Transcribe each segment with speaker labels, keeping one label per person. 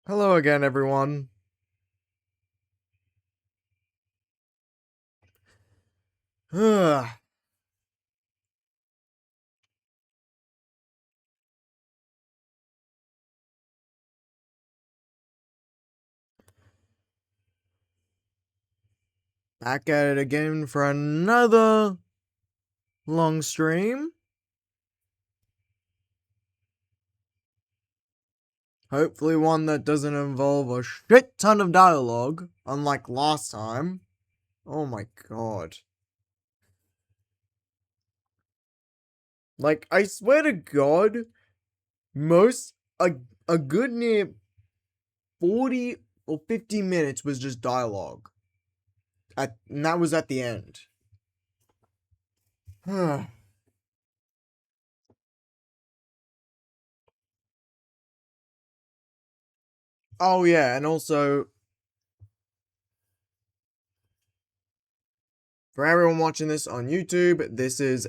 Speaker 1: Hello again, everyone. Back at it again for another long stream. Hopefully one that doesn't involve a shit ton of dialogue, unlike last time. Oh my god. Like, I swear to god, a good near 40 or 50 minutes was just dialogue. And that was at the end. Oh yeah, and also, for everyone watching this on YouTube, this is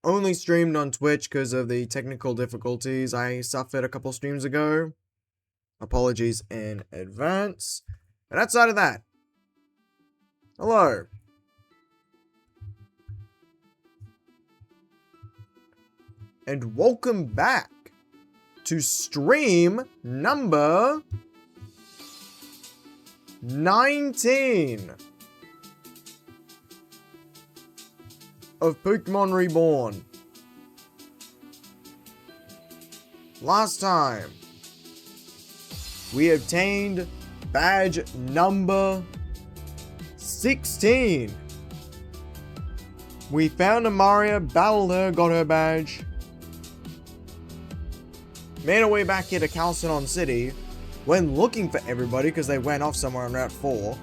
Speaker 1: only streamed on Twitch because of the technical difficulties I suffered a couple streams ago. Apologies in advance. But outside of that, hello. And welcome back to stream number 19 of Pokémon Reborn. Last time, we obtained badge number 16. We found Amaria, battled her, got her badge. Made our way back here to Calcenon City. When looking for everybody because they went off somewhere on Route 4.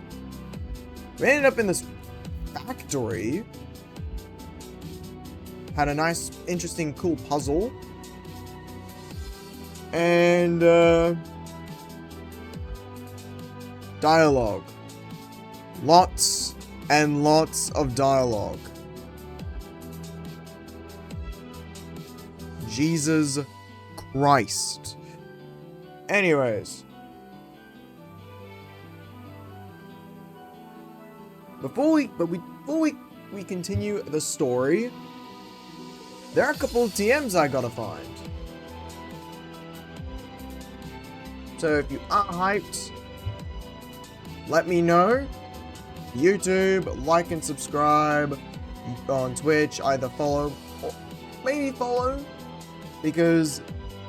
Speaker 1: We ended up in this factory. Had a nice, interesting, cool puzzle. And, dialogue. Lots and lots of dialogue. Jesus Christ. Anyways. Before we continue the story, there are a couple of TMs I gotta find. So if you are hyped, let me know. YouTube, like and subscribe. On Twitch, either follow or maybe follow, because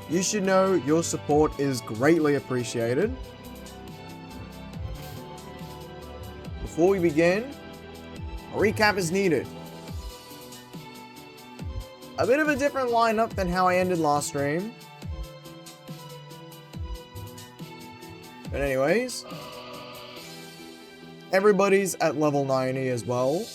Speaker 1: you should know your support is greatly appreciated. Before we begin, a recap is needed. A bit of a different lineup than how I ended last stream. But anyways, everybody's at level 90 as well.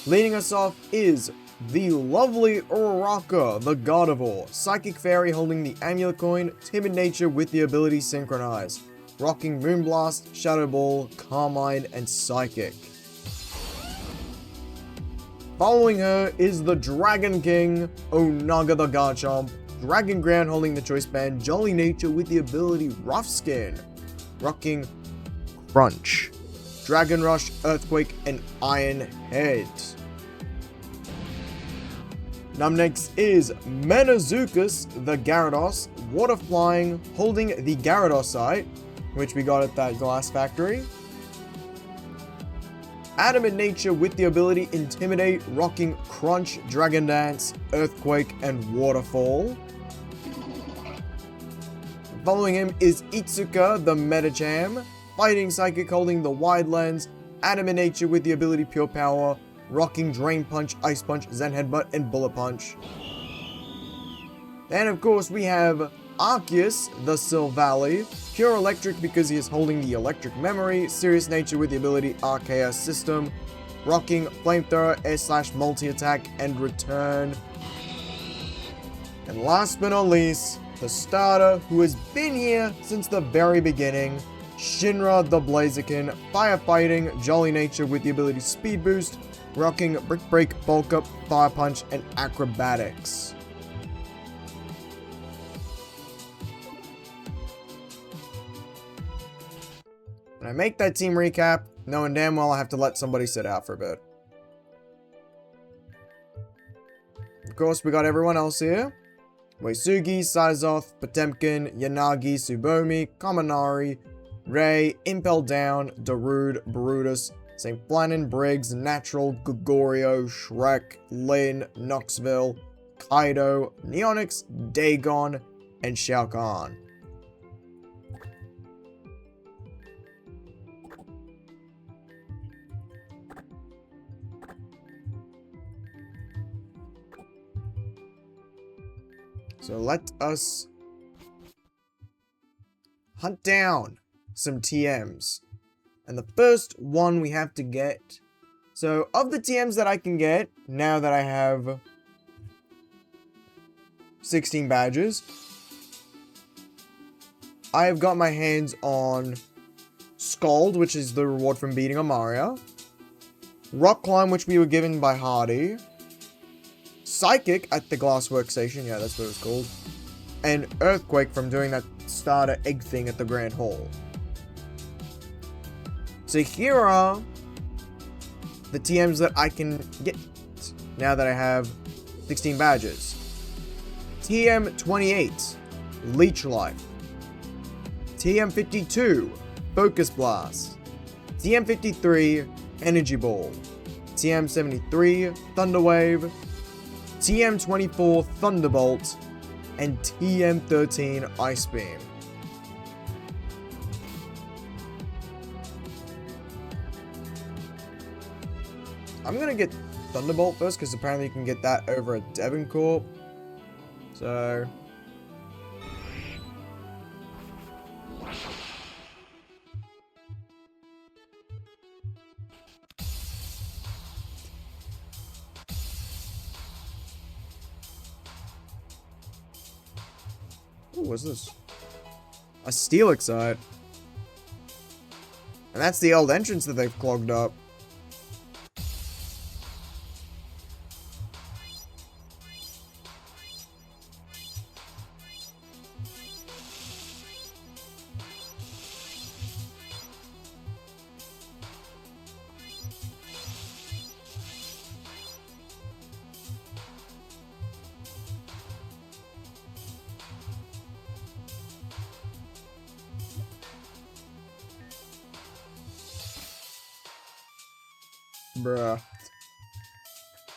Speaker 1: Leading us off is the lovely Uraraka, the Gardevoir. Psychic Fairy holding the Amulet Coin, timid nature with the ability Synchronize. Rocking Moonblast, Shadow Ball, Carmine, and Psychic. Following her is the Dragon King, Onaga the Garchomp. Dragon Ground holding the Choice Band, Jolly Nature with the ability Rough Skin. Rocking Crunch. Dragon Rush, Earthquake, and Iron Head. Next is Menazucus, the Gyarados, Water Flying, holding the Gyarados, which we got at that glass factory. Adamant Nature with the ability Intimidate, rocking Crunch, Dragon Dance, Earthquake, and Waterfall. Following him is Itsuka, the Metacham, Fighting Psychic holding the Wide Lens, Adamant Nature with the ability Pure Power, rocking Drain Punch, Ice Punch, Zen Headbutt, and Bullet Punch. And of course we have Arceus, the Silvally, Pure Electric because he is holding the Electric Memory, Serious Nature with the ability Arceus System, rocking Flamethrower, Air / Multi-Attack, and Return. And last but not least, the starter who has been here since the very beginning, Shinra the Blaziken, Firefighting, Jolly Nature with the ability Speed Boost, rocking Brick Break, Bulk Up, Fire Punch, and Acrobatics. I make that team recap, knowing damn well I have to let somebody sit out for a bit. Of course, we got everyone else here. Uesugi, Saizoth, Potemkin, Yanagi, Tsubomi, Kaminari, Rei, Impel Down, Darude, Brutus, St. Flannan, Briggs, Natural, Gregorio, Shrek, Lin, Knoxville, Kaido, Neonix, Dagon, and Shao Kahn. So let us hunt down some TMs. And the first one we have to get... So, of the TMs that I can get, now that I have 16 badges, I have got my hands on Scald, which is the reward from beating Amaria, Rock Climb, which we were given by Hardy, Psychic at the Glasswork Station, yeah, that's what it was called, and Earthquake from doing that starter egg thing at the Grand Hall. So here are the TMs that I can get now that I have 16 badges. TM 28, Leech Life. TM 52, Focus Blast. TM 53, Energy Ball. TM 73, Thunder Wave. TM 24, Thunderbolt. And TM 13, Ice Beam. I'm gonna get Thunderbolt first, because apparently you can get that over at Devoncorp. So... Ooh, what's this? A Steel Excite. And that's the old entrance that they've clogged up. Bruh.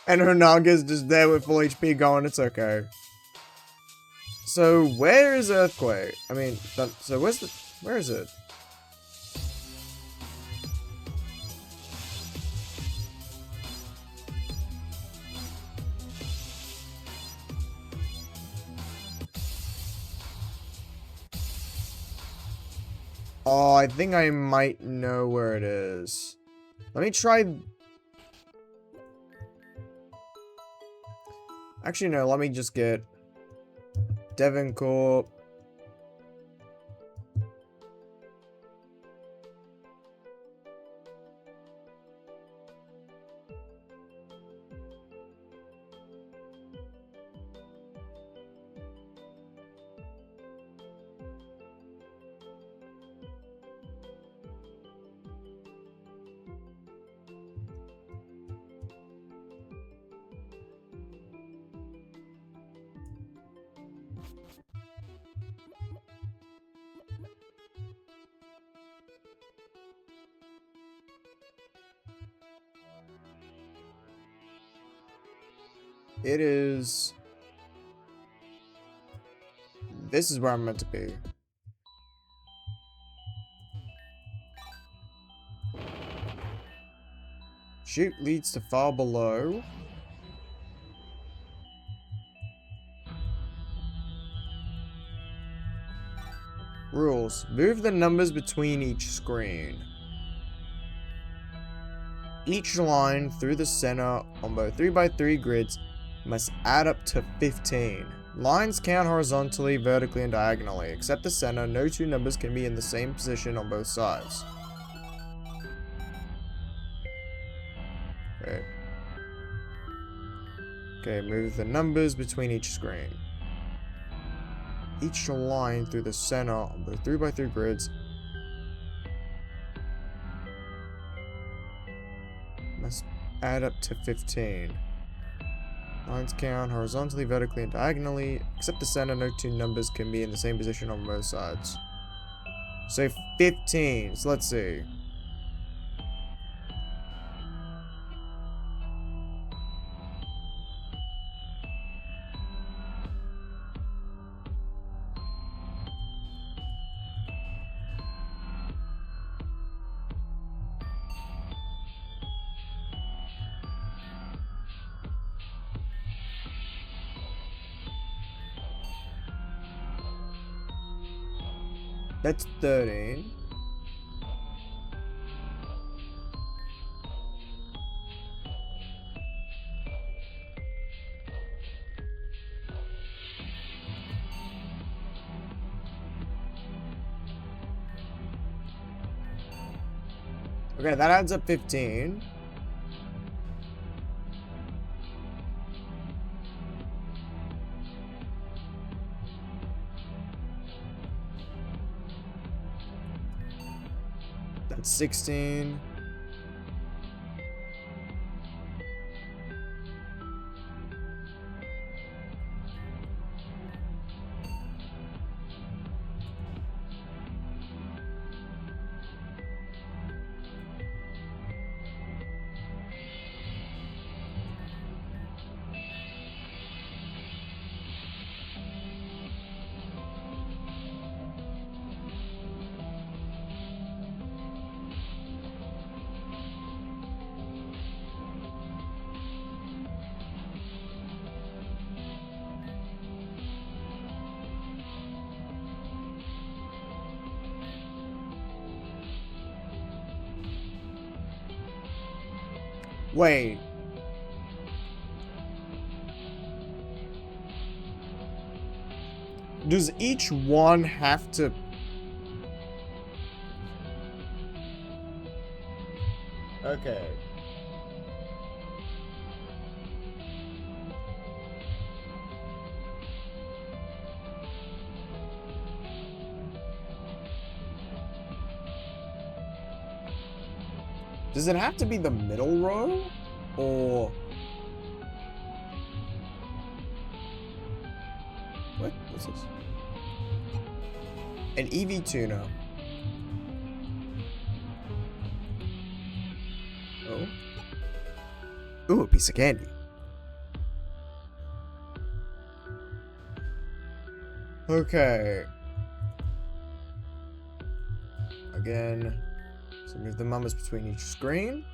Speaker 1: And Honaga's just there with full HP going, it's okay. So, where is Earthquake? I mean, so where is it? Oh, I think I might know where it is. Let me try... Actually, no, let me just get Devoncorp. It is... This is where I'm meant to be. Chute leads to far below. Rules. Move the numbers between each screen. Each line through the center on both 3x3 grids must add up to 15. Lines count horizontally, vertically, and diagonally. Except the center, no two numbers can be in the same position on both sides. Okay. Okay, move the numbers between each screen. Each line through the center on both 3x3 grids Must add up to 15. Lines count horizontally, vertically, and diagonally. Except the center, no two numbers can be in the same position on both sides. So 15. So let's see. That's 13. Okay, that adds up 15. That's 16. Wait. Does each one have to... Okay. Does it have to be the middle row? Or... What? What's this? An EV tuner. Oh. Ooh, a piece of candy. Okay. Again. So move the numbers between each screen.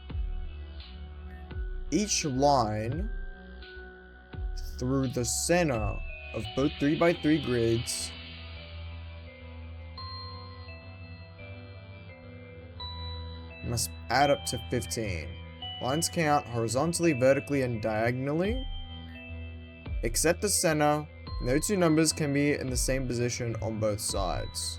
Speaker 1: Each line through the center of both 3x3 grids must add up to 15. Lines count horizontally, vertically, and diagonally. Except the center, no two numbers can be in the same position on both sides.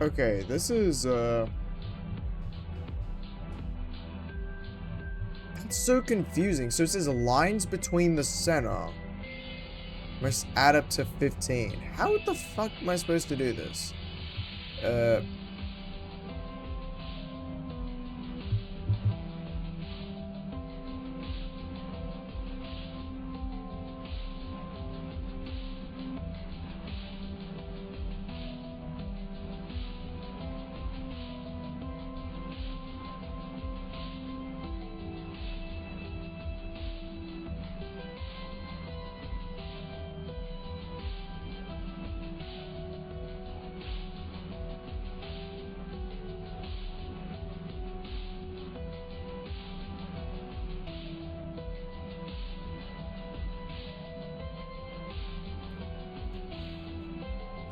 Speaker 1: Okay, this is, that's so confusing. So it says lines between the center must add up to 15. How the fuck am I supposed to do this?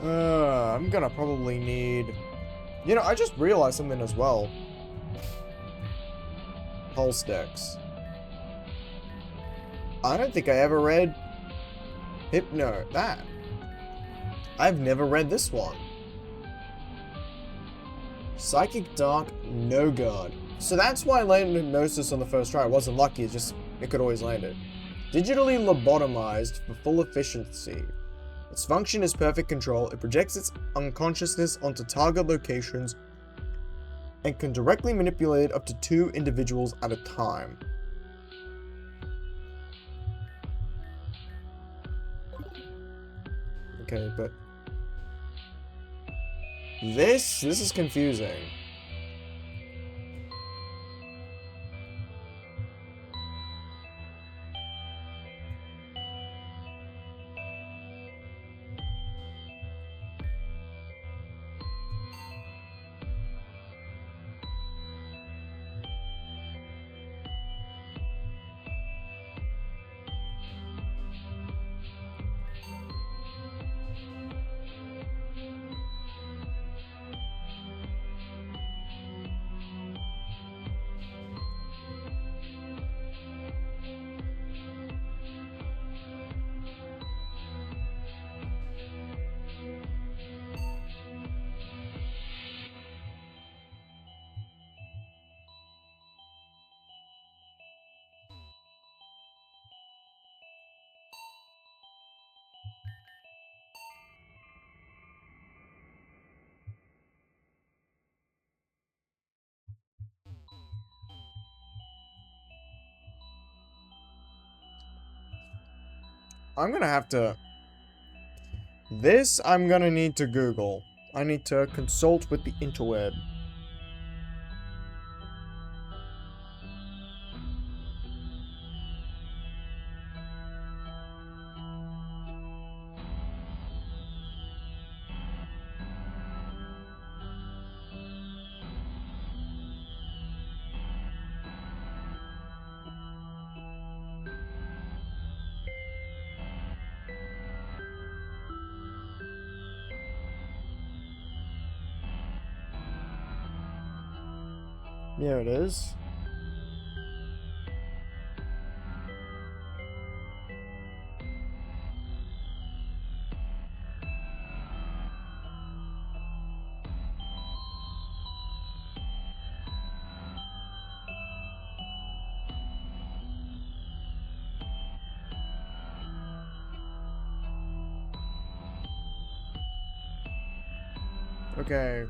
Speaker 1: I'm gonna probably need... You know, I just realized something as well. Pulse Dex. I don't think I ever read Hypno. That. I've never read this one. Psychic Dark, No Guard. So that's why I landed Hypnosis on the first try. I wasn't lucky, it could always land it. Digitally lobotomized for full efficiency. Its function is perfect control. It projects its unconsciousness onto target locations and can directly manipulate up to 2 individuals at a time. Okay, but this is confusing. I'm gonna have to... This, I'm gonna need to Google. I need to consult with the interweb. Here it is. Okay.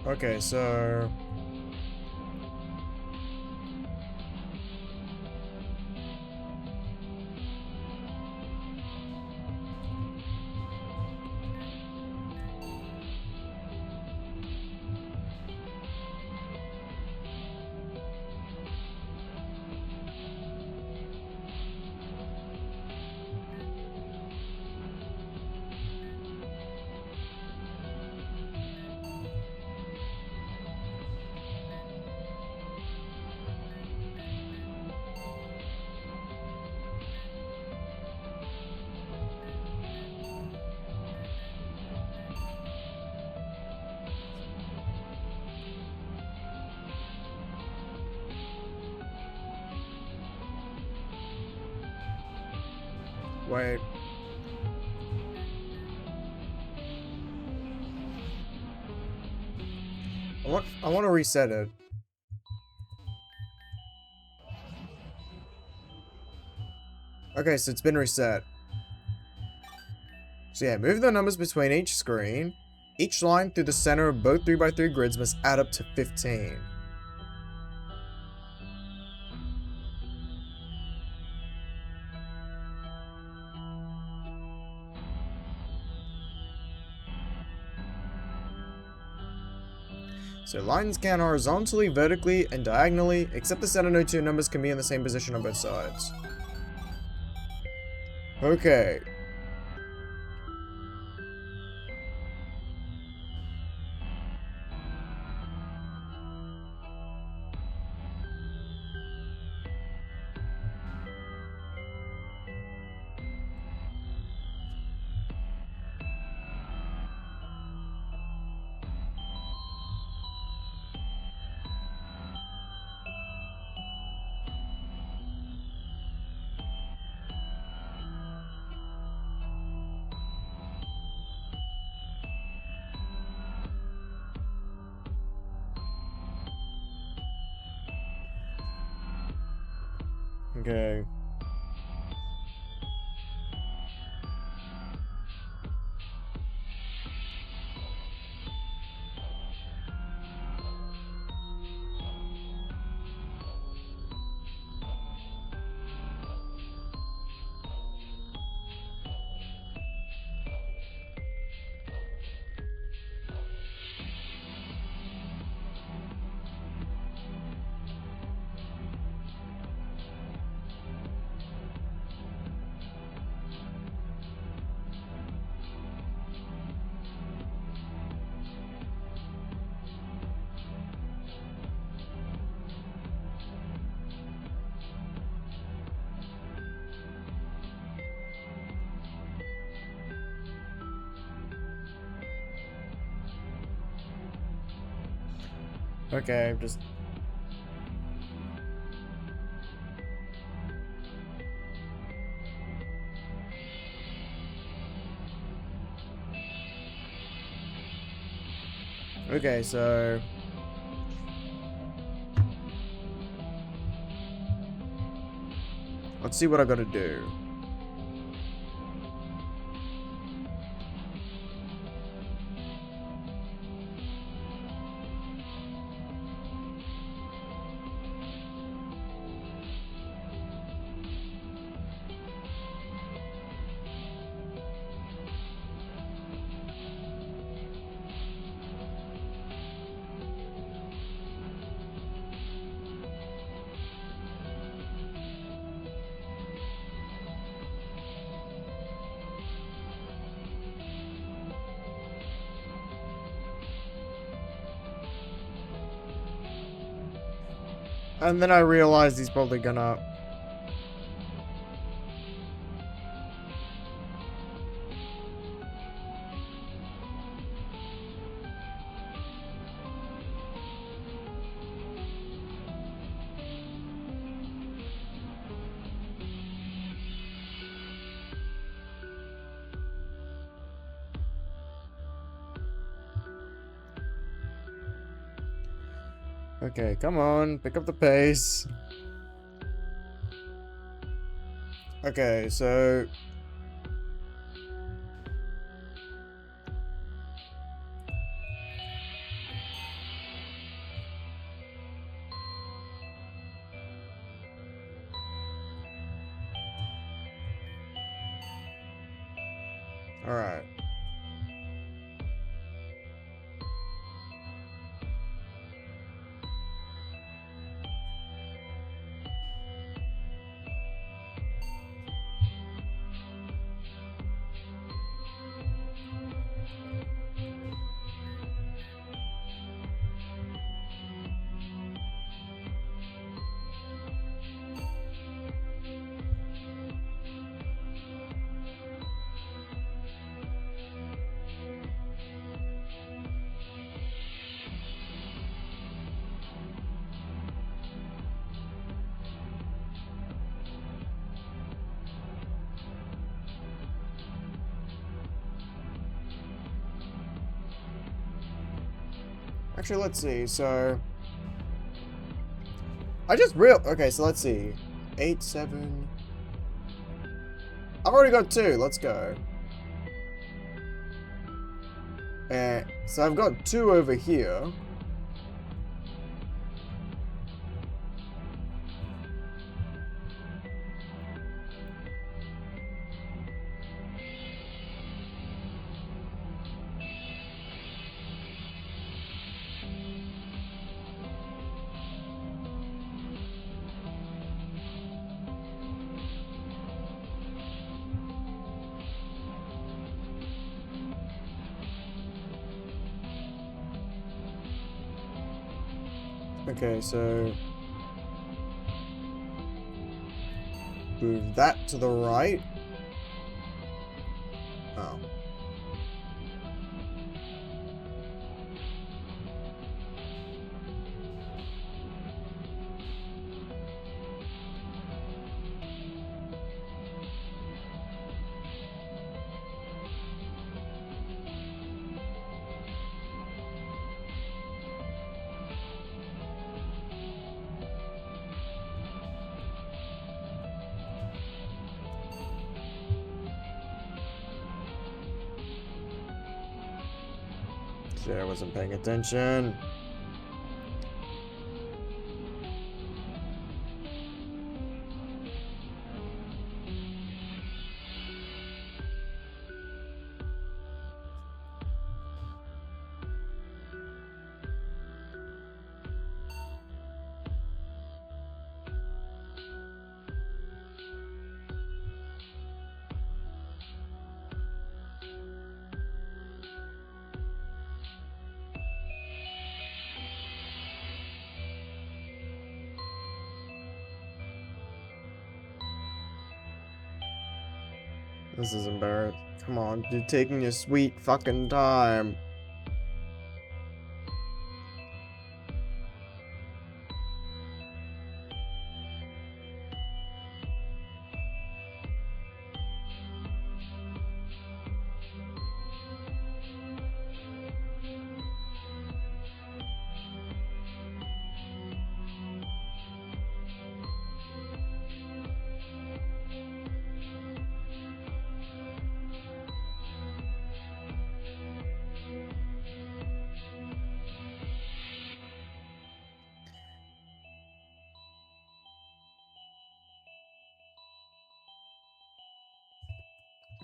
Speaker 1: Okay, so... Wait. I want to reset it. Okay, so it's been reset. So yeah, move the numbers between each screen. Each line through the center of both 3x3 grids must add up to 15. So lines can horizontally, vertically, and diagonally, except the center node 2 numbers can be in the same position on both sides. Okay. Okay. Okay, just... Okay, so... Let's see what I gotta do. And then I realized he's probably gonna... Okay, come on, pick up the pace. Okay, so... Alright. Actually, let's see. So I just real. Okay, so let's see. 8, 7. I've already got 2. Let's go. So I've got 2 over here. Okay, so move that to the right. Oh. Shit, I wasn't paying attention. This is embarrassing. Come on, you're taking your sweet fucking time.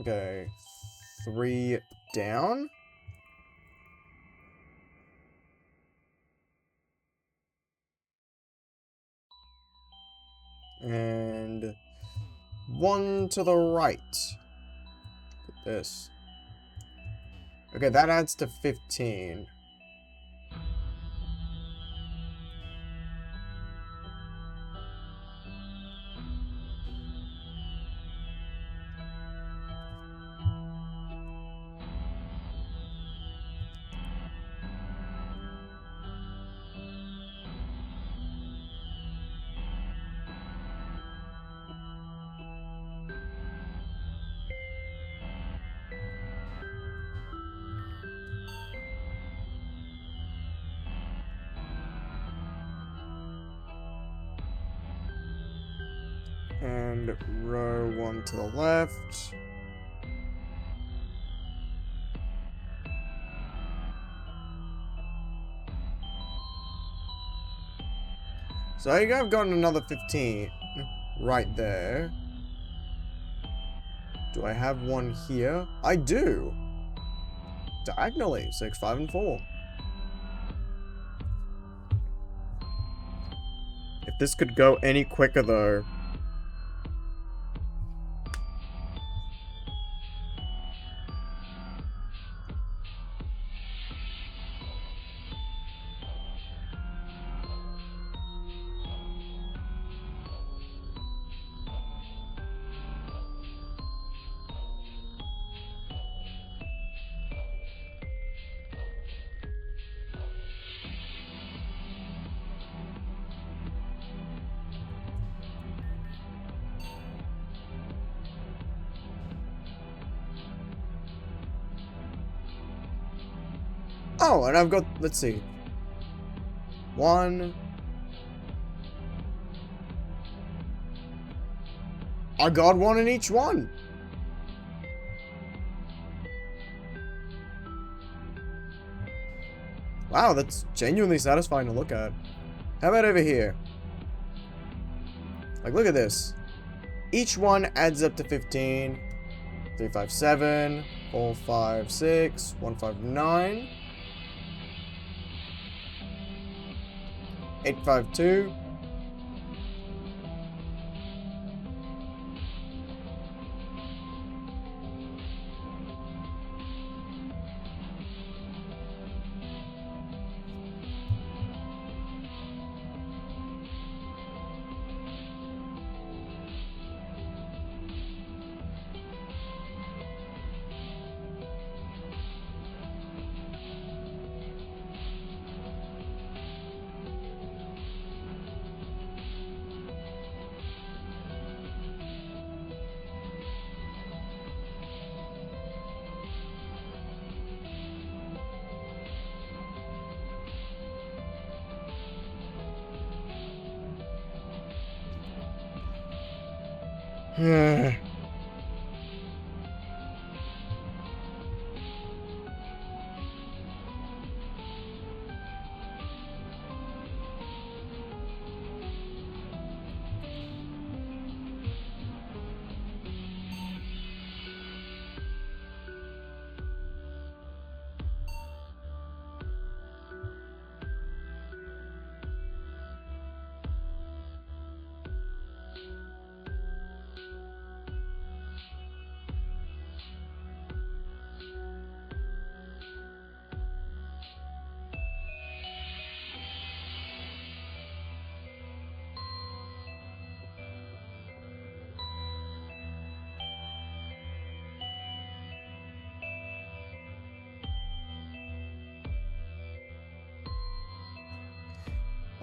Speaker 1: Okay, 3 down. And 1 to the right. Look at this. Okay, that adds to 15. And row 1 to the left. So I think I've gotten another 15 right there. Do I have one here? I do. Diagonally, 6, 5, and 4. If this could go any quicker though. Oh, and I've got, let's see. 1. I got 1 in each one. Wow, that's genuinely satisfying to look at. How about over here? Like, look at this. Each one adds up to 15. 3, 5, 7. 4, 5, 6. 1, 5, 9. 8, 5, 2.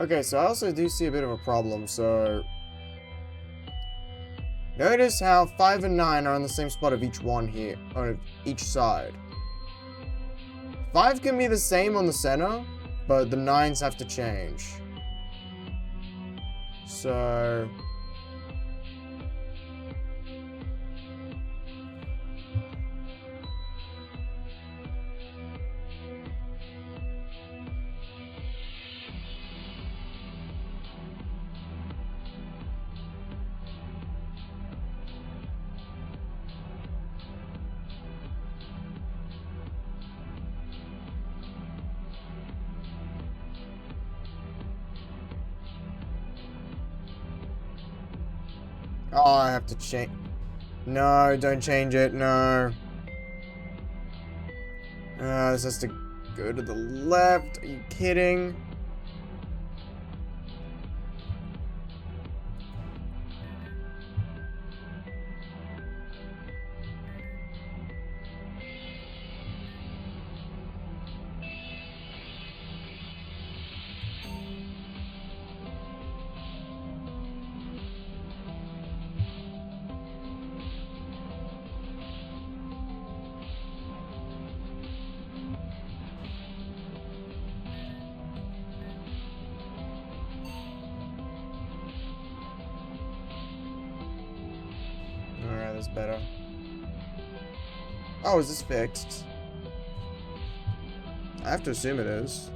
Speaker 1: Okay, so I also do see a bit of a problem, so... Notice how 5 and 9 are on the same spot of each one here, on each side. 5 can be the same on the center, but the 9s have to change. So... Oh, I have to change. No, don't change it. No. This has to go to the left. Are you kidding? Alright, that's better. Oh, is this fixed? I have to assume it is.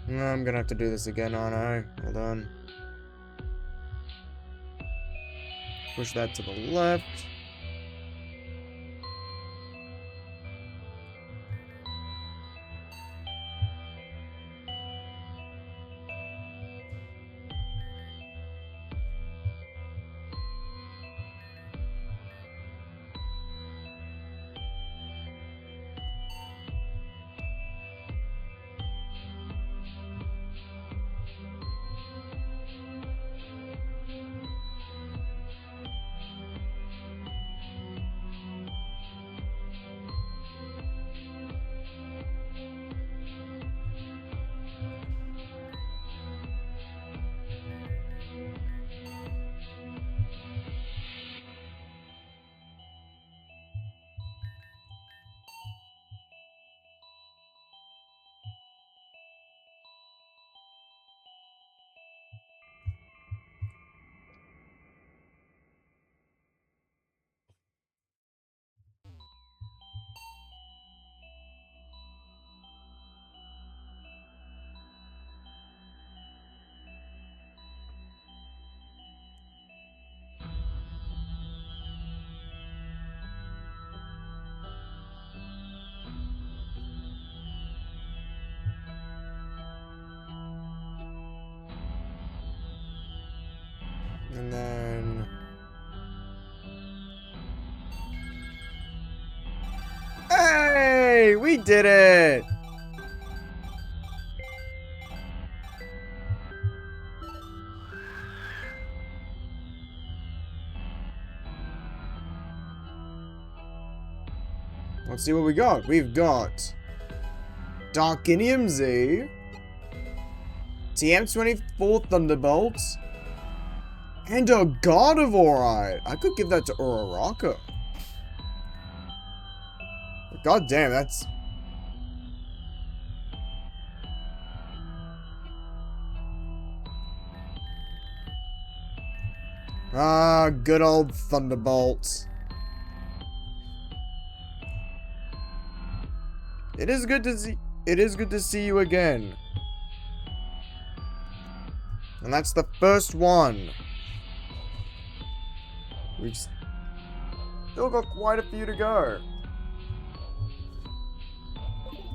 Speaker 1: No, I'm gonna have to do this again, aren't I? Hold on. Push that to the left. And then... Hey! We did it! Let's see what we got. We've got Darkinium Z, TM24 Thunderbolt, and a Gardevoirite. I could give that to Uraraka. God damn, that's... Ah, good old Thunderbolt. It is good to see you again. And that's the first one. We've still got quite a few to go.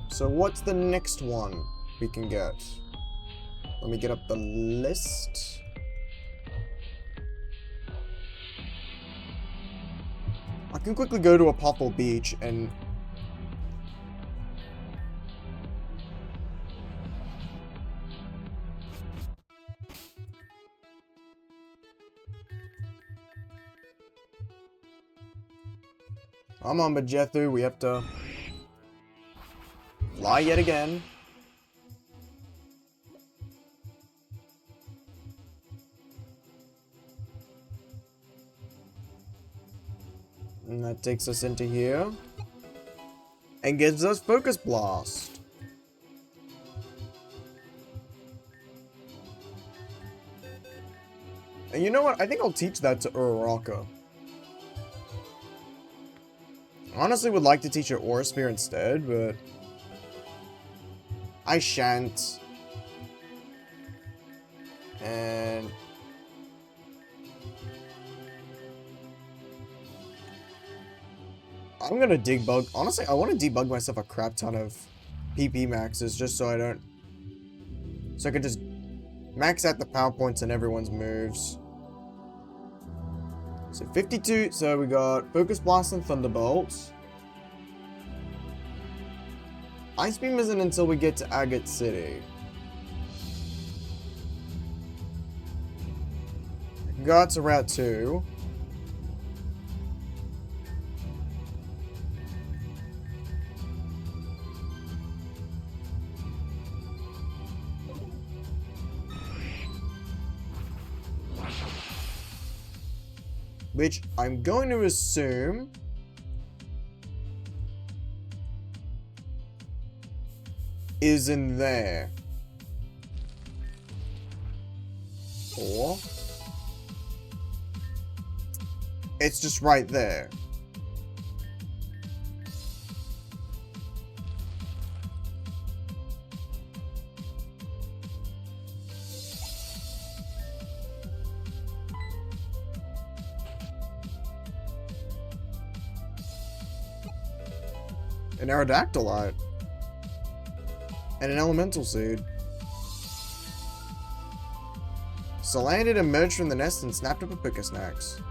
Speaker 1: So what's the next one we can get? Let me get up the list. I can quickly go to Apophel Beach and... Come on, Bajethu, we have to fly yet again. And that takes us into here. And gives us Focus Blast. And you know what? I think I'll teach that to Uraraka. Honestly would like to teach her Aura Sphere instead, but I shan't. And I'm gonna debug. Honestly, I want to debug myself a crap ton of PP maxes just so I don't. So I can just max out the power points and everyone's moves. So 52, so we got Focus Blast and Thunderbolt. Ice Beam isn't until we get to Agate City. Got to Route 2. Which I'm going to assume is in there. Or it's just right there. An Aerodactylite. And an Elemental Seed. Salandit emerged from the nest and snapped up a pick of snacks.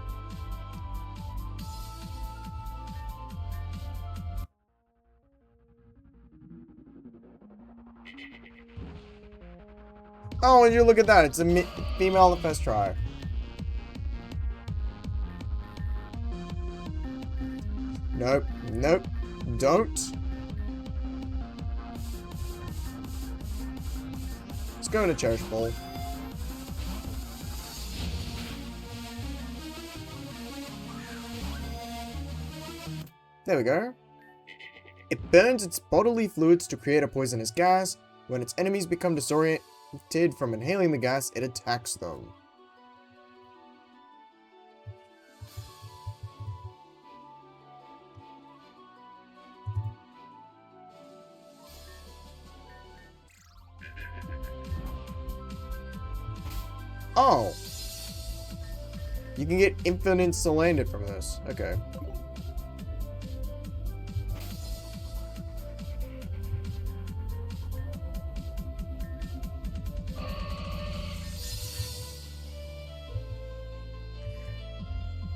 Speaker 1: Oh, would you look at that? It's a female on the first try. Nope. Nope. Don't. Let's go to Cherish Ball. There we go. It burns its bodily fluids to create a poisonous gas. When its enemies become disoriented from inhaling the gas, it attacks them. Oh! You can get infinite Salandit from this. Okay.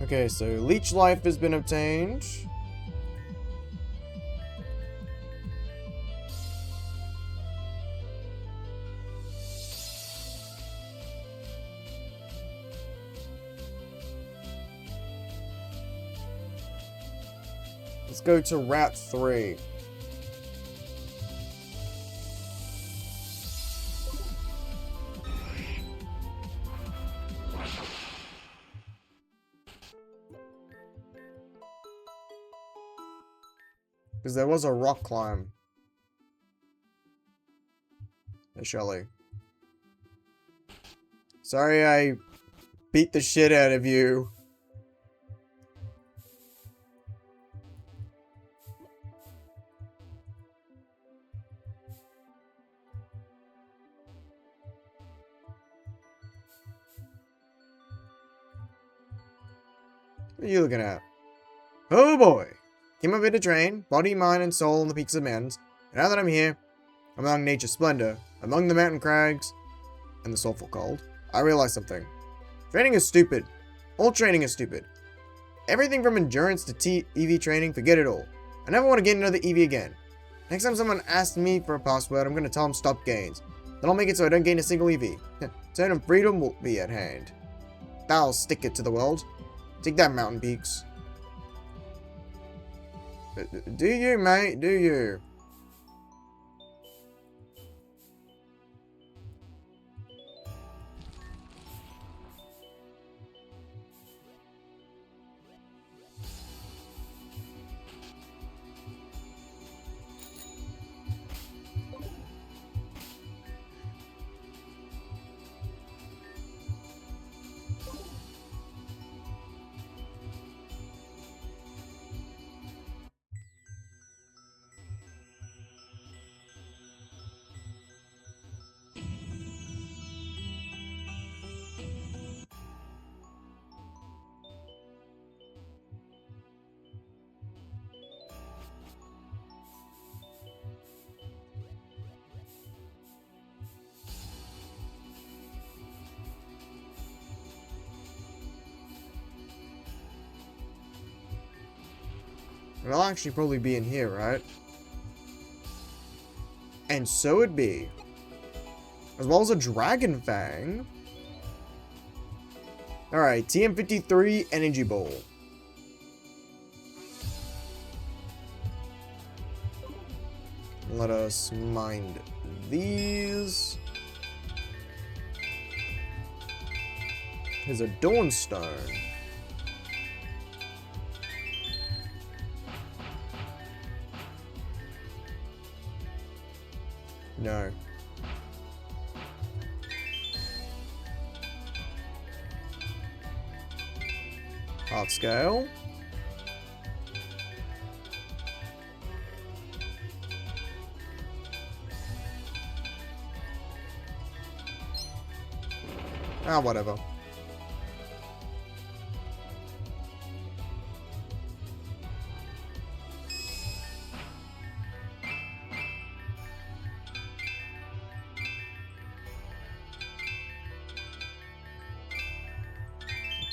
Speaker 1: Okay, so Leech Life has been obtained. Let's go to Route 3. Because there was a rock climb. Hey, Shelly. Sorry I beat the shit out of you. What are you looking at? Oh boy! Came up here to train, body, mind, and soul on the peaks of mountains. And now that I'm here, among nature's splendor, among the mountain crags, and the soulful cold, I realize something. Training is stupid. All training is stupid. Everything from endurance to EV training, forget it all. I never want to get another EV again. Next time someone asks me for a password, I'm going to tell them stop gains. Then I'll make it so I don't gain a single EV. Turn and freedom will be at hand. That'll stick it to the world. Take that, mountain peaks. Do you, mate? Do you? It'll actually probably be in here, right? And so it be. As well as a Dragon Fang. Alright, TM53 Energy Ball. Let us mind these. Here's a Dawnstone. No. Art scale. Ah, whatever.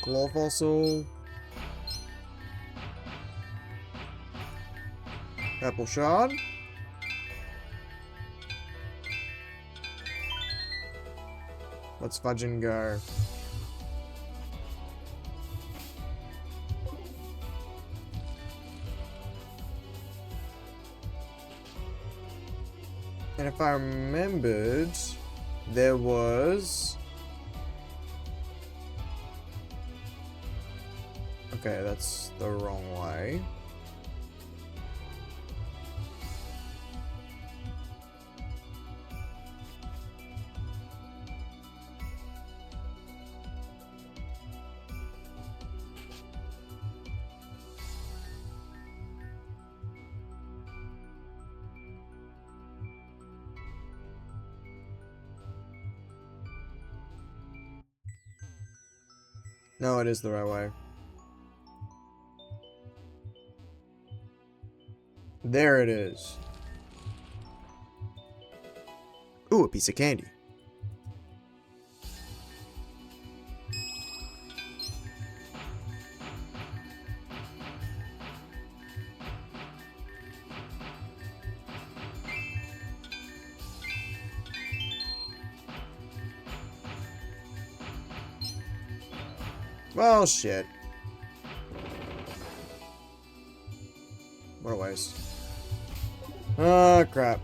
Speaker 1: Claw fossil. Purple shard. Let's fudge and go. And if I remembered, there was... Okay, that's the wrong way. No, it is the right way. There it is. Ooh, a piece of candy. Well, shit. What a waste. Oh, crap.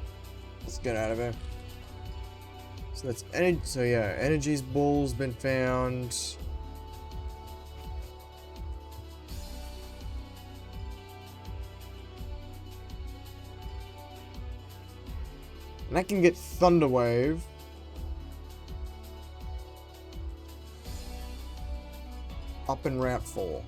Speaker 1: Let's get out of here. So that's energy. So yeah, Energy's ball's been found. And I can get Thunder Wave. Up in Route 4.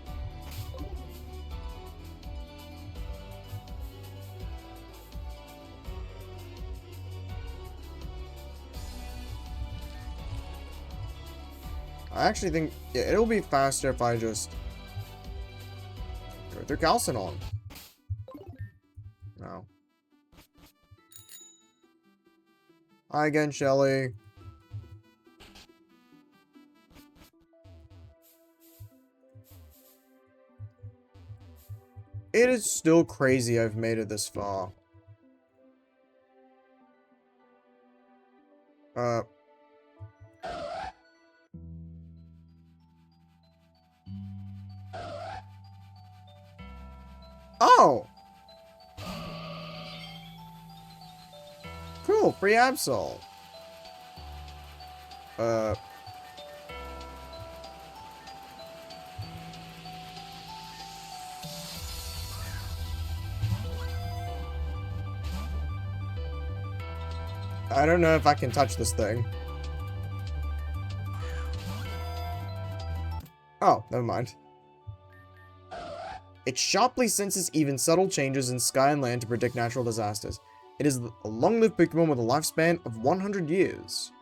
Speaker 1: I actually think it'll be faster if I just go through Calcinon. No. Hi again, Shelly. It is still crazy I've made it this far. Oh! Cool, free Absol. I don't know if I can touch this thing. Oh, never mind. It sharply senses even subtle changes in sky and land to predict natural disasters. It is a long-lived Pokemon with a lifespan of 100 years.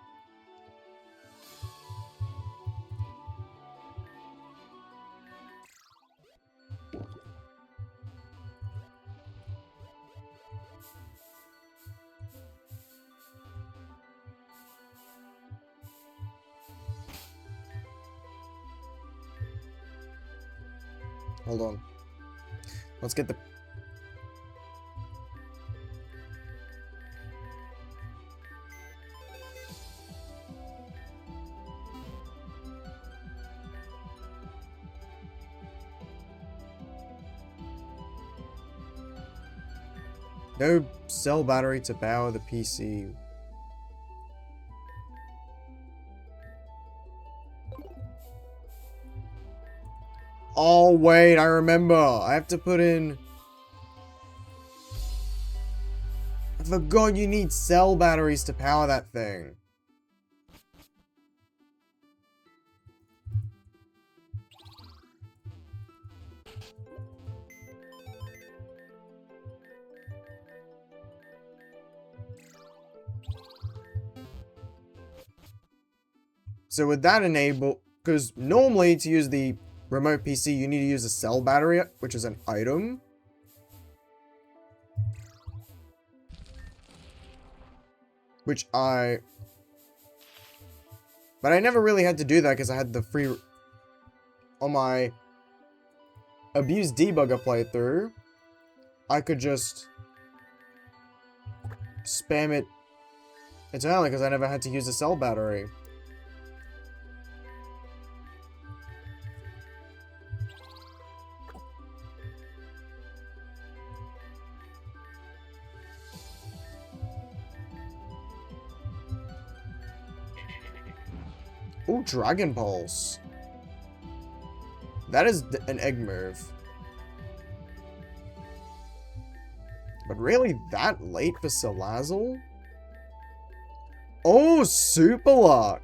Speaker 1: Hold on. Let's get the... No cell battery to power the PC. Oh, wait, I remember. I have to put in... I forgot you need cell batteries to power that thing. So would that enable... Because normally to use the remote PC, you need to use a cell battery, which is an item. Which I... But I never really had to do that because I had the free... on my Abuse Debugger playthrough, I could just spam it eternally because I never had to use a cell battery. Ooh, Dragon Pulse. That is an egg move. But really, that late for Salazzle? Oh, Super Luck!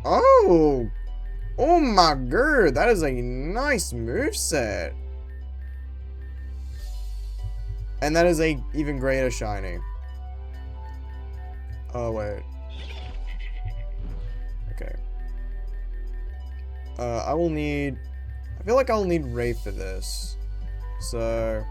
Speaker 1: Oh! Oh my god, that is a nice moveset. And that is a even greater shiny. Oh, wait. Okay. I will need... I feel like I'll need Ray for this. So...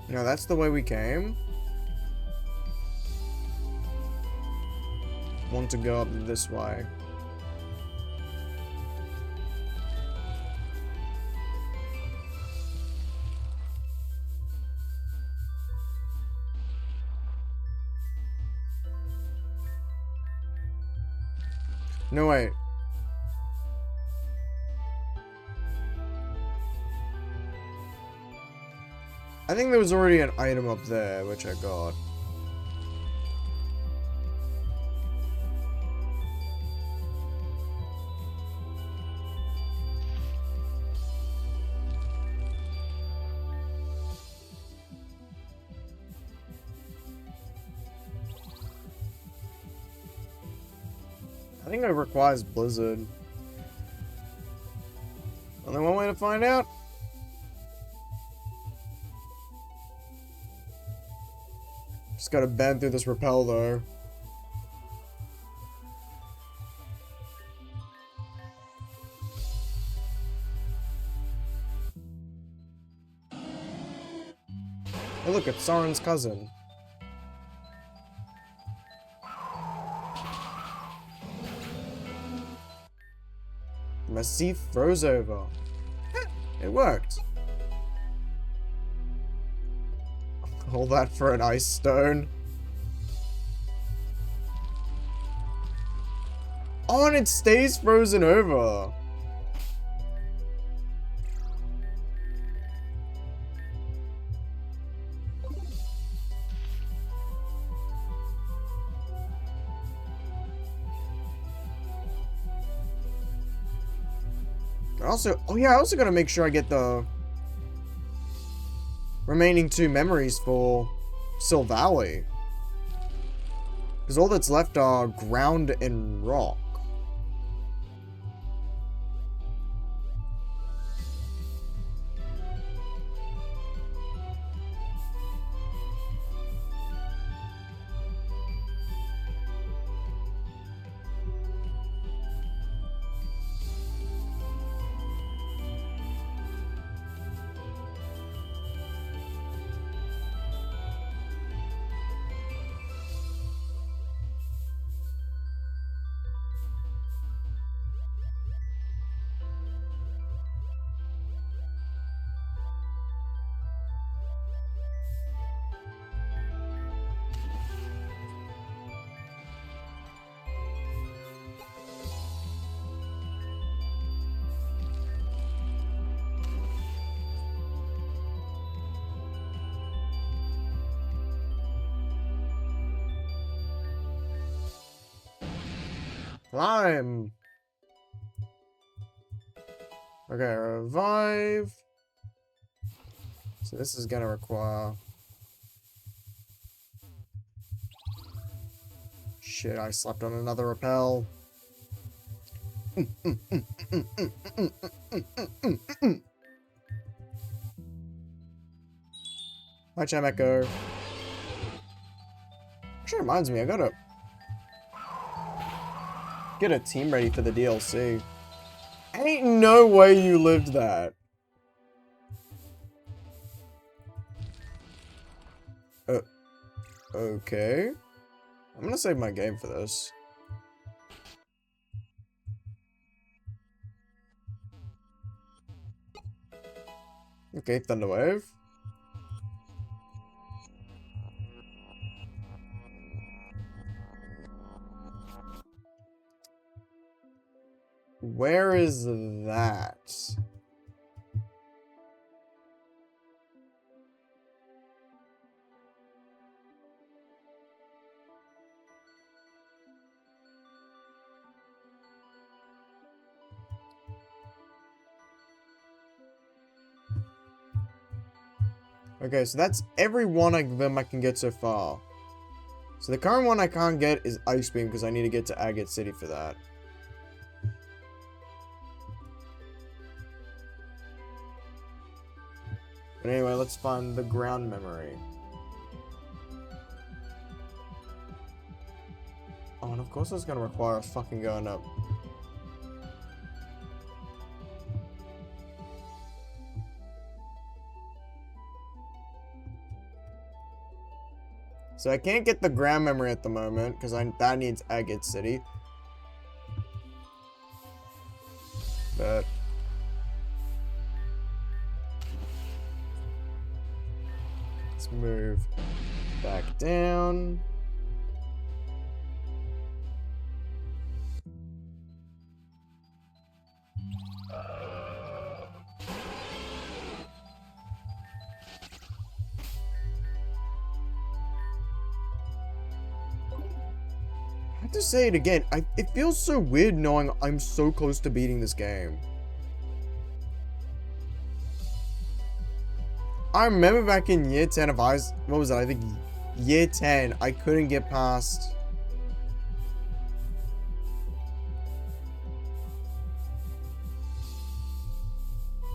Speaker 1: No, that's the way we came. Want to go up this way. No, wait. I think there was already an item up there, which I got. I think it requires Blizzard. Only one way to find out? Just gotta bend through this rappel, though. Hey, look, it's Soren's cousin. Massif froze over. It worked. All that for an ice stone. Oh, and it stays frozen over. Also, oh yeah, I also gotta make sure I get the remaining 2 memories for Sil Valley. Because all that's left are ground and rock. Climb. Okay, revive. So this is gonna require... Shit, I slept on another rappel. Hi, Cham Echo. Actually reminds me, I gotta get a team ready for the DLC. Ain't no way you lived that. Okay. I'm gonna save my game for this. Okay, Thunderwave. Where is that? Okay, so that's every one of them I can get so far. So the current one I can't get is Ice Beam because I need to get to Agate City for that. But anyway, let's find the ground memory. Oh, and of course it's gonna require us fucking going up. So I can't get the ground memory at the moment, because that needs Agate City. But... let's move back down. I have to say it again, it feels so weird knowing I'm so close to beating this game. I remember back in year 10 of what was it, I think year 10, I couldn't get past...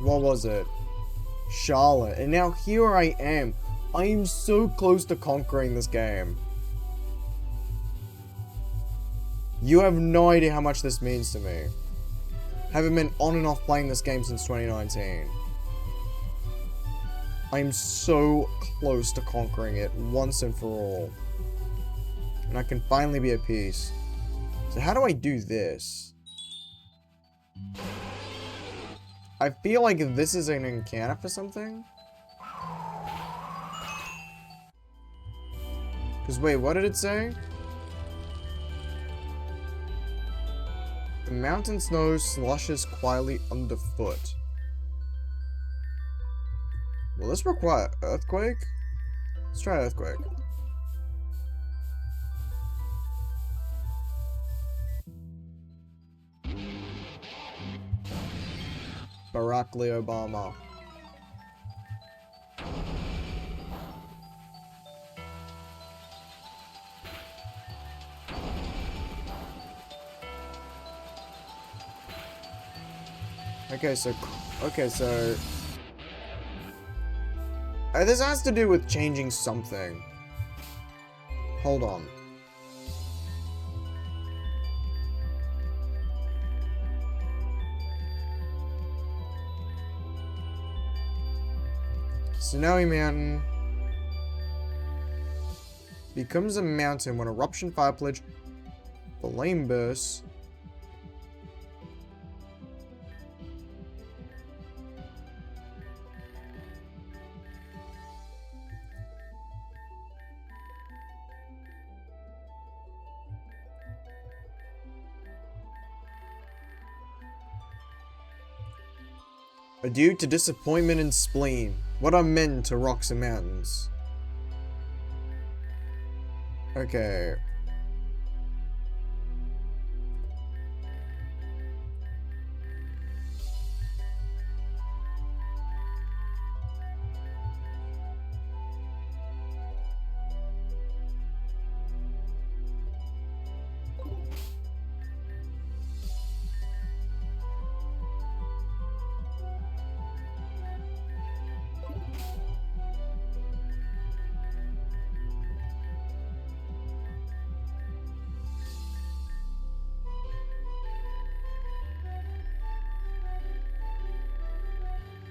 Speaker 1: what was it? Charlotte. And now here I am. I am so close to conquering this game. You have no idea how much this means to me. Haven't been on and off playing this game since 2019. I'm so close to conquering it once and for all. And I can finally be at peace. So how do I do this? I feel like this is an encounter for something. Because wait, what did it say? The mountain snow slushes quietly underfoot. Will this require earthquake? Let's try earthquake. Barack Lee Obama. Okay, so this has to do with changing something. Hold on. Snowy Mountain becomes a mountain when eruption fire pledge, flame bursts. Due to disappointment and spleen, what are men to rocks and mountains? Okay.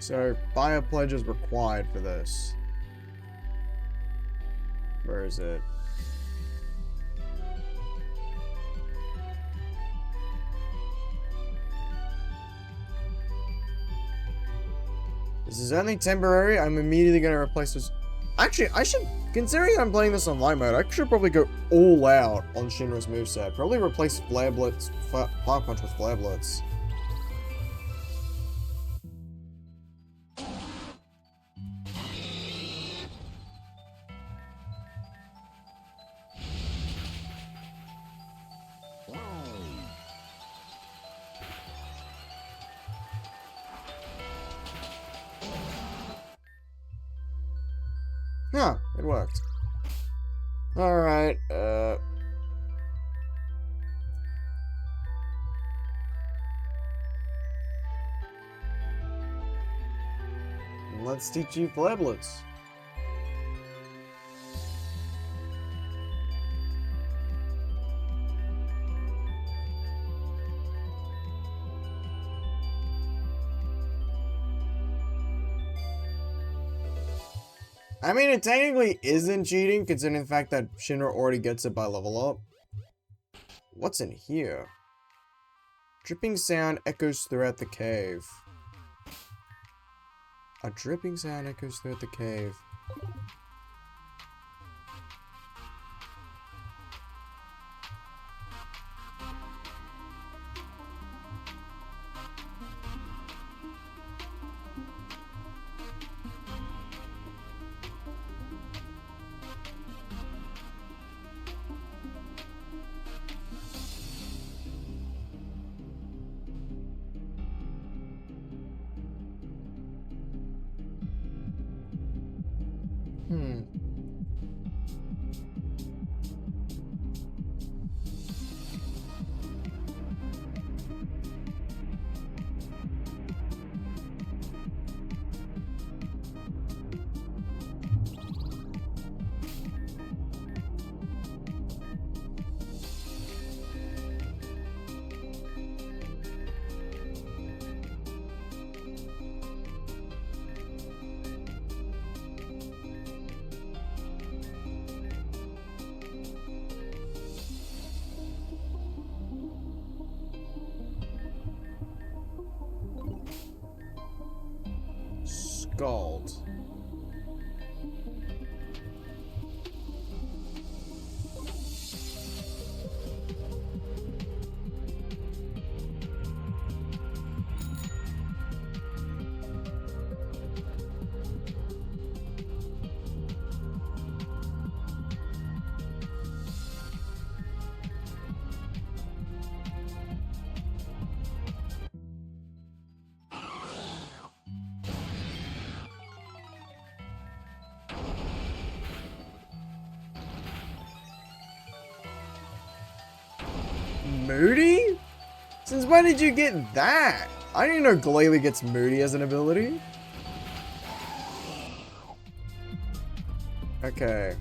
Speaker 1: So, fire pledge is required for this. Where is it? This is only temporary. I'm immediately going to replace this. Actually, I should, considering I'm playing this on light mode, I should probably go all out on Shinra's moveset. Probably replace Flare Blitz, Fire Punch with Flare Blitz. Huh, it worked. Alright, let's teach you Flare Blitz. I mean, it technically isn't cheating, considering the fact that Shinra already gets it by level up. What's in here? Dripping sound echoes throughout the cave. A dripping sound echoes throughout the cave. Scald. Moody? Since when did you get that? I didn't know Glalie gets Moody as an ability. Okay.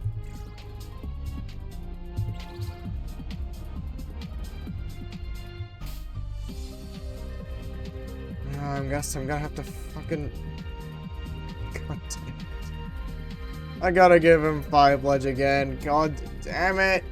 Speaker 1: I guess I'm gonna have to fucking... God damn it. I gotta give him Fire Pledge again. God damn it.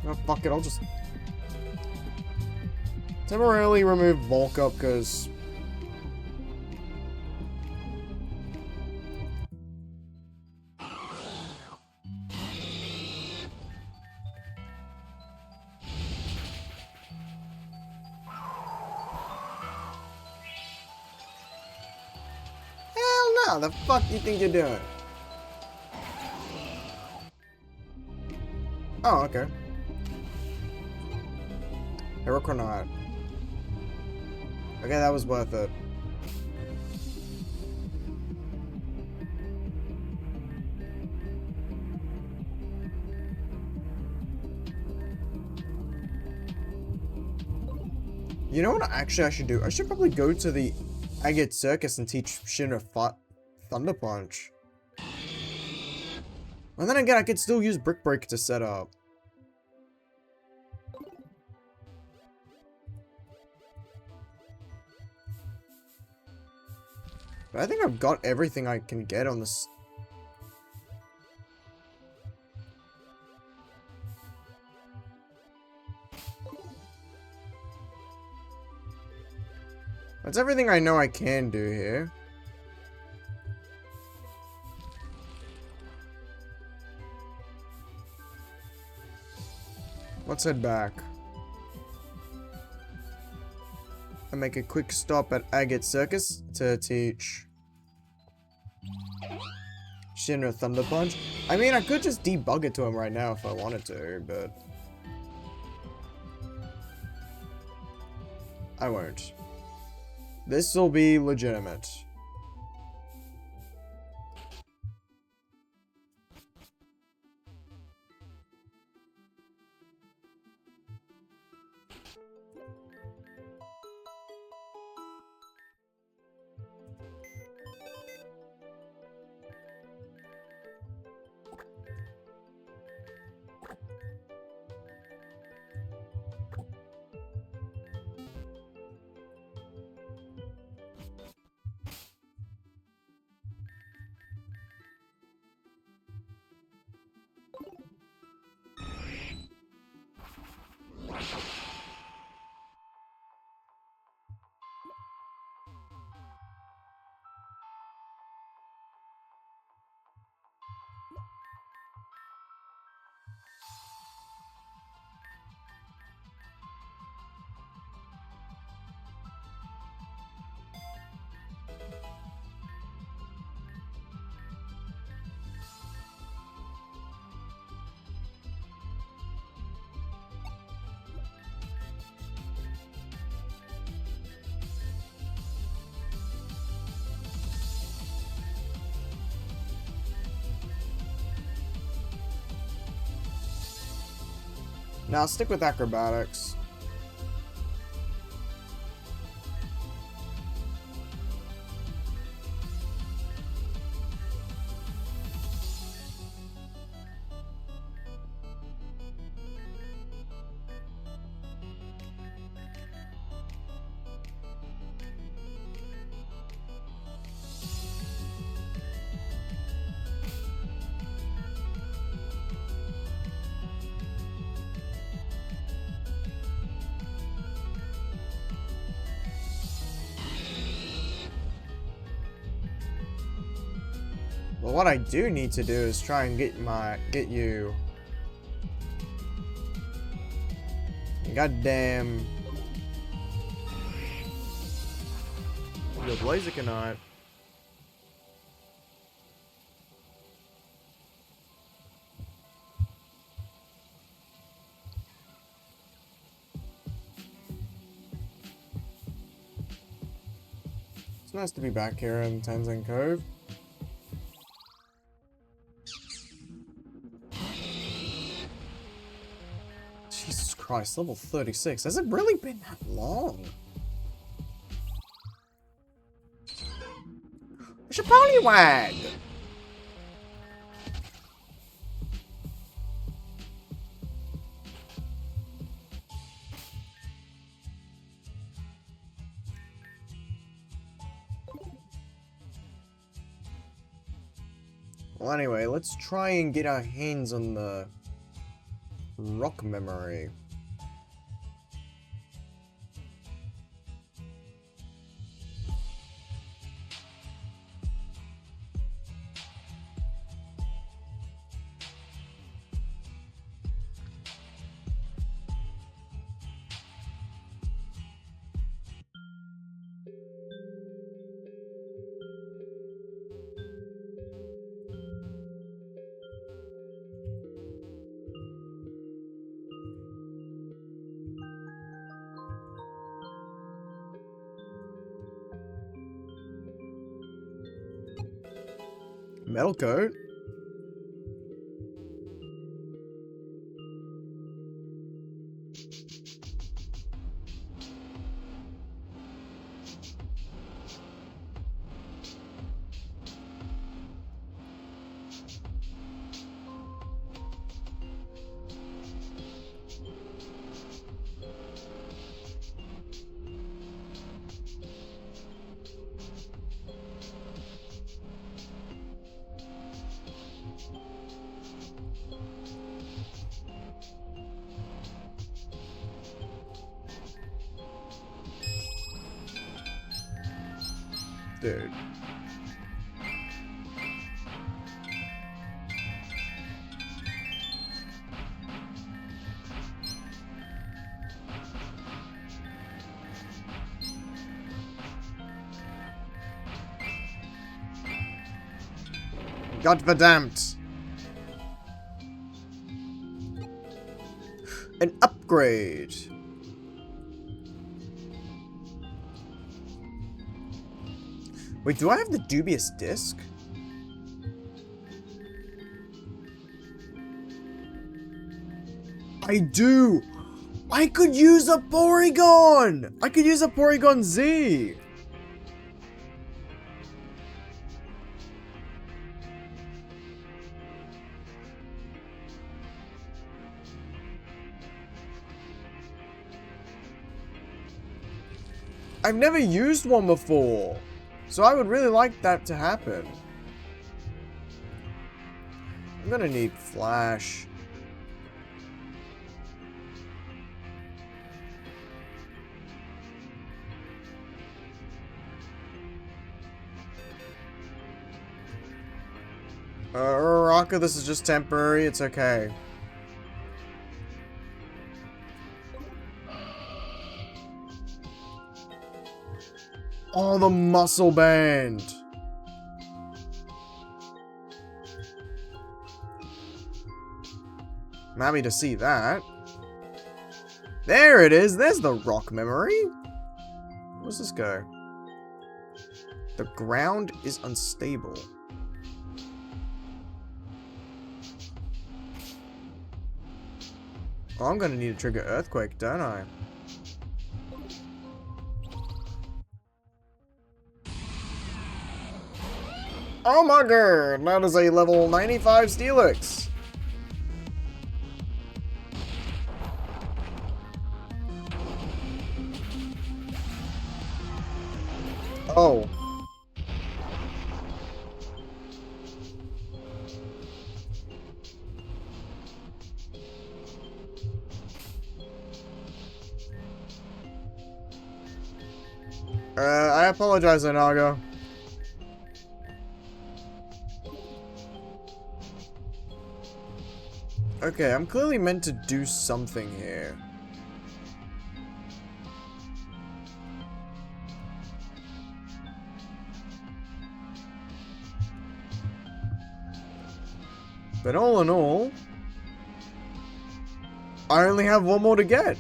Speaker 1: Oh, fuck it, I'll just temporarily remove Bulk Up, because hell no, the fuck do you think you're doing? Oh, okay. Hurricanrod. Okay, that was worth it. You know what actually I should do? I should probably go to the Agate Circus and teach Shinra Thunder Punch. And then again, I could still use Brick Break to set up. But I think I've got everything I can get on this. That's everything I know I can do here. Let's head back. And make a quick stop at Agate Circus to teach Shinra Thunder Punch. I mean, I could just debug it to him right now if I wanted to, but I won't. This will be legitimate. Now stick with acrobatics. Well, what I do need to do is try and get you. Goddamn. Your Blazikenite. It's nice to be back here in Tenzin Cove. Jesus Christ, level 36. Has it really been that long? It's a Poliwag! Well, anyway, let's try and get our hands on the rock memory. Metal coat. dude. Gottverdammt. An upgrade. Wait, do I have the dubious disc? I do! I could use a Porygon! I could use a Porygon Z! I've never used one before, so I would really like that to happen. I'm gonna need Flash. Rocka, this is just temporary, it's okay. Oh, the muscle band. I'm happy to see that. There it is. There's the rock memory. Where's this go? The ground is unstable. Oh, I'm gonna need to trigger Earthquake, don't I? Oh my god, that is a level 95 Steelix. Oh. I apologize, Inago. Okay, I'm clearly meant to do something here. But all in all, I only have one more to get.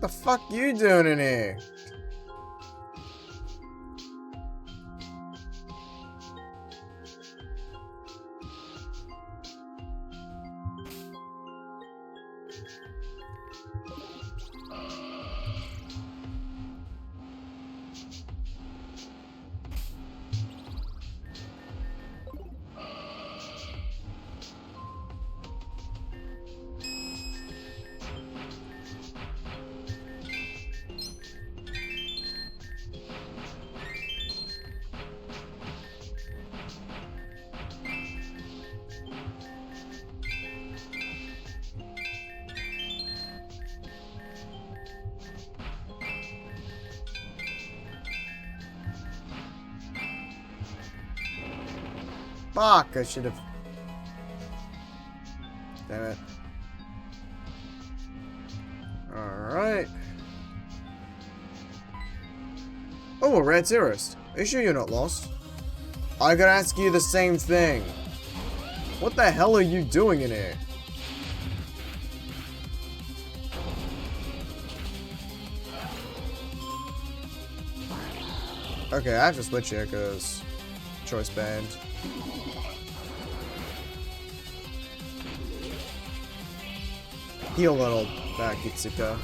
Speaker 1: What the fuck you doing in here? Fuck, I should have... Damn it. Alright. Oh, a red Cirrus. Are you sure you're not lost? I could ask you the same thing. What the hell are you doing in here? Okay, I have to switch here because choice banned. Heal little back, Itsuka.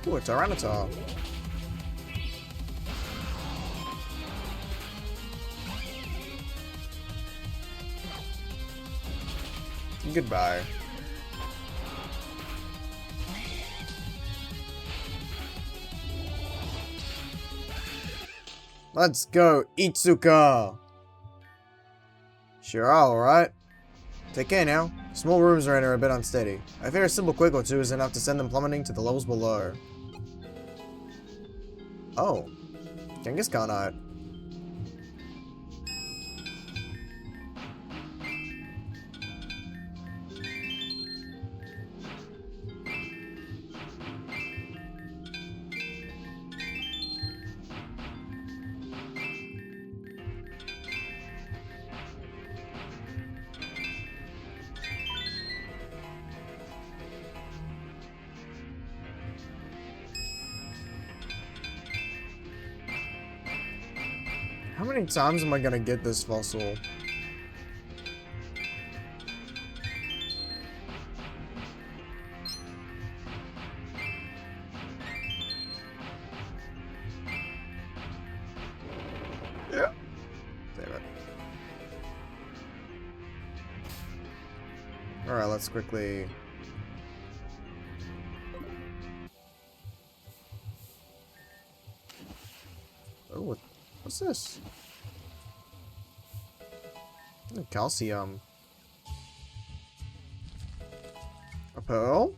Speaker 1: Ooh, a Tyranitar. Goodbye. Let's go, Itsuka! Sure, alright. Take care now. Small rooms around are a bit unsteady. I fear a simple quick or two is enough to send them plummeting to the levels below. Oh. Kangaskhanite. How many times am I gonna get this fossil? Yeah. Damn it. Alright, let's quickly... Oh, what's this? Calcium. A pearl?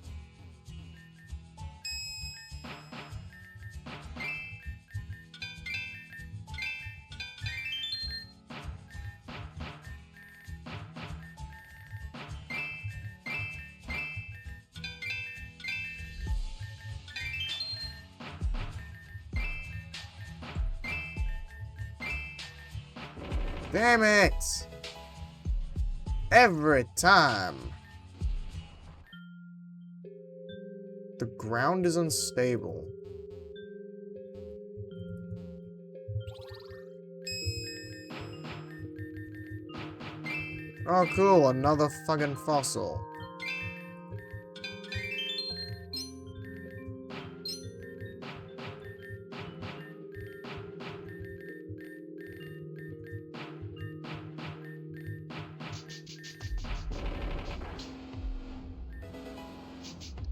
Speaker 1: Damn it! Every time. The ground is unstable. Oh cool, another fucking fossil.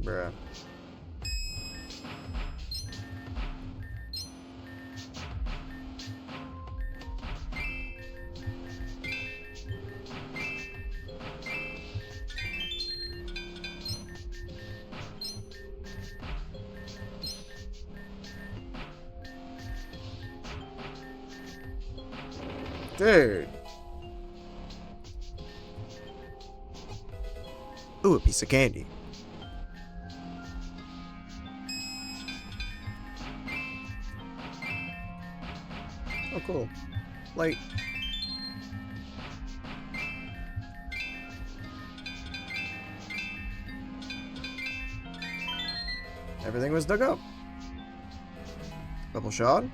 Speaker 1: Bruh. Dude. Ooh, a piece of candy. Oh, cool. Like... Everything was dug up. Double shot.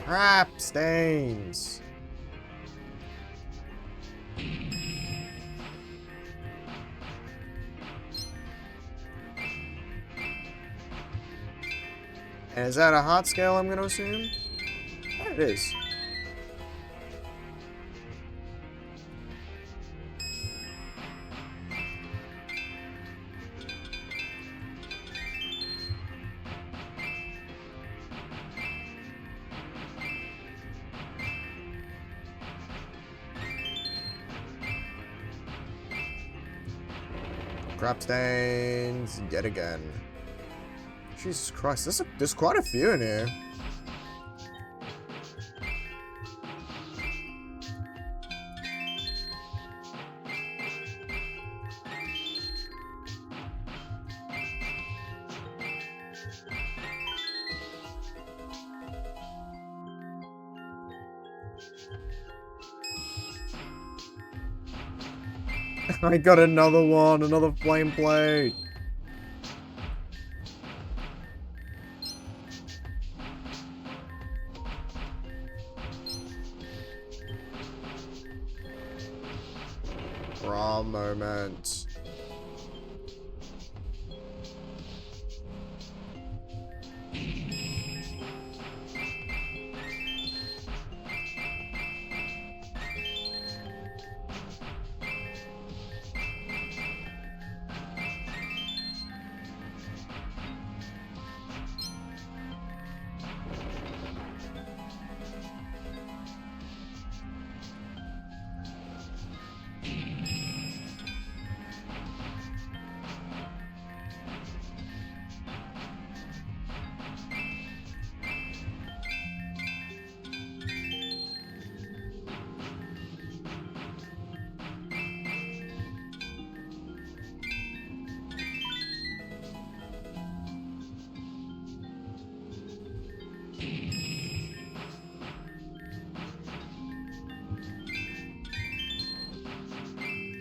Speaker 1: Crap stains. And is that a heart scale, I'm going to assume? There it is. Crap stains yet again. Jesus Christ, there's quite a few in here. I got another one, another flame plate. Raw moment.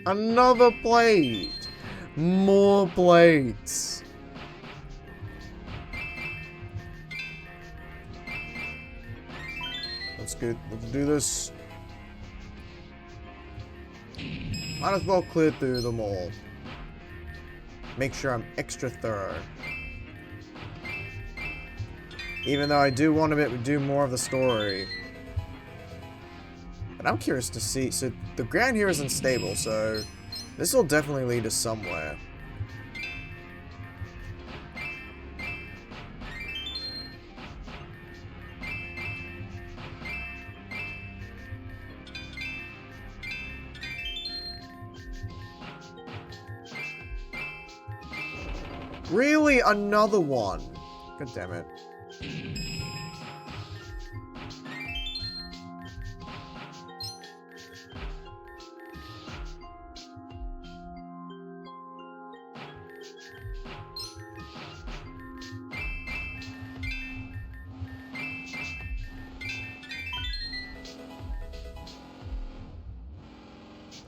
Speaker 1: Another plate! More plates! Let's do this. Might as well clear through them all. Make sure I'm extra thorough. Even though I do want to do more of the story. But I'm curious to see. So the ground here is unstable, so this will definitely lead us somewhere. Really? Another one? God damn it.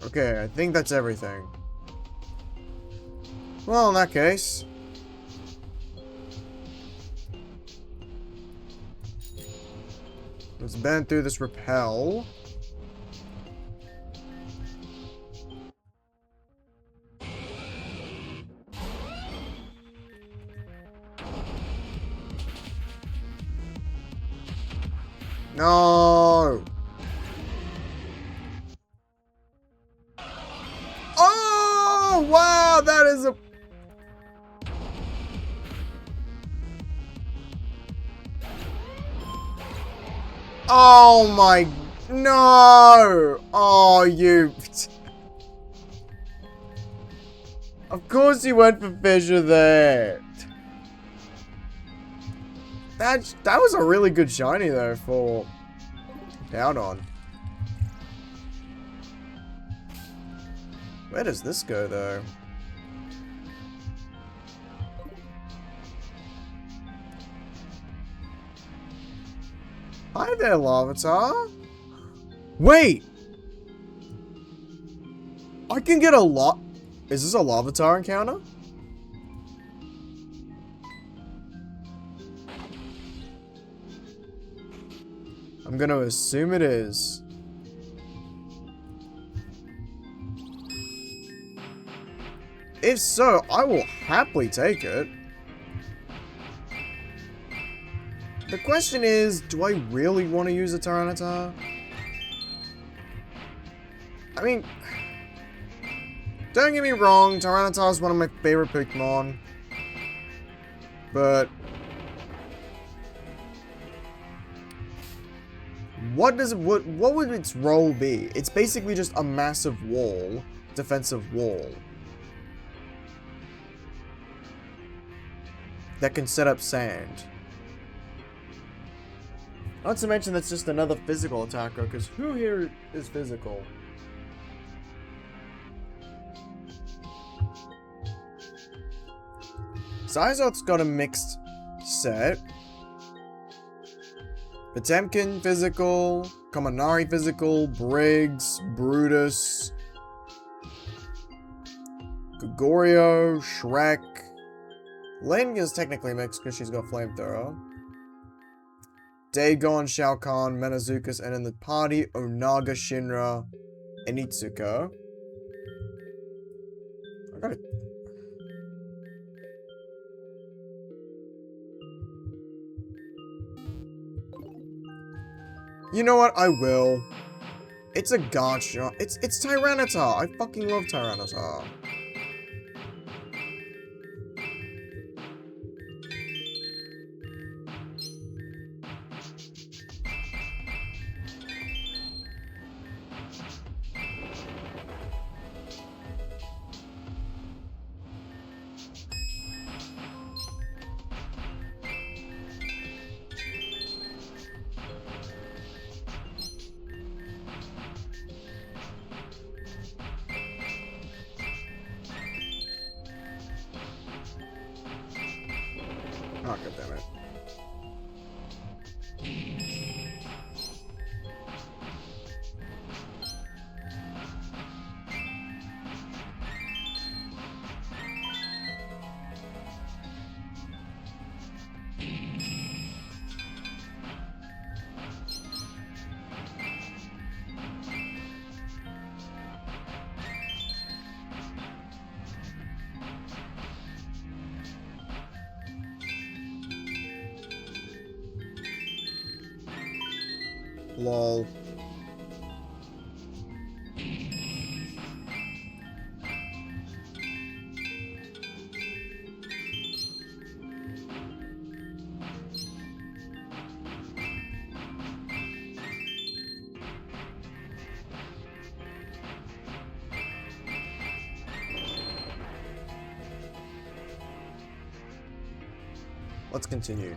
Speaker 1: Okay, I think that's everything. Well, in that case... let's bend through this rappel. No! Oh, wow, that is a... oh my... no! Oh, you... of course you went for Fissure there. That was a really good shiny though for down on. Where does this go though? Hi there, Larvitar. Wait! I can get a lot. Is this a Larvitar encounter? I'm gonna assume it is. If so, I will happily take it. The question is, do I really want to use a Tyranitar? I mean, don't get me wrong, Tyranitar is one of my favorite Pokemon. But what would its role be? It's basically just a massive wall, defensive wall, that can set up sand. Not to mention that's just another physical attacker, because who here is physical? Sizot's got a mixed set. Potemkin physical, Kaminari physical, Briggs, Brutus, Gregorio, Shrek. Langa's technically mixed because she's got Flamethrower. Dagon, Shao Kahn, Menazukas, and in the party, Onaga, Shinra, and Itsuka. I gotta... You know what? I will. It's a gotcha. It's Tyranitar. I fucking love Tyranitar. Oh, God damn it. Lol. Let's continue.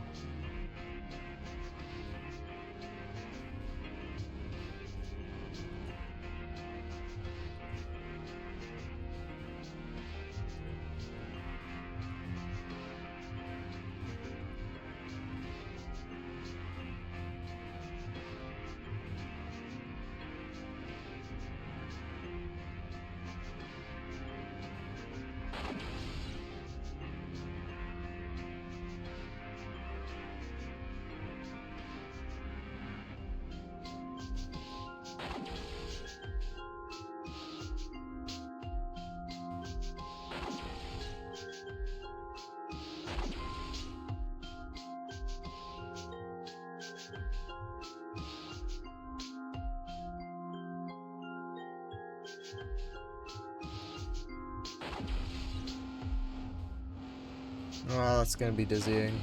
Speaker 1: Oh, that's gonna be dizzying.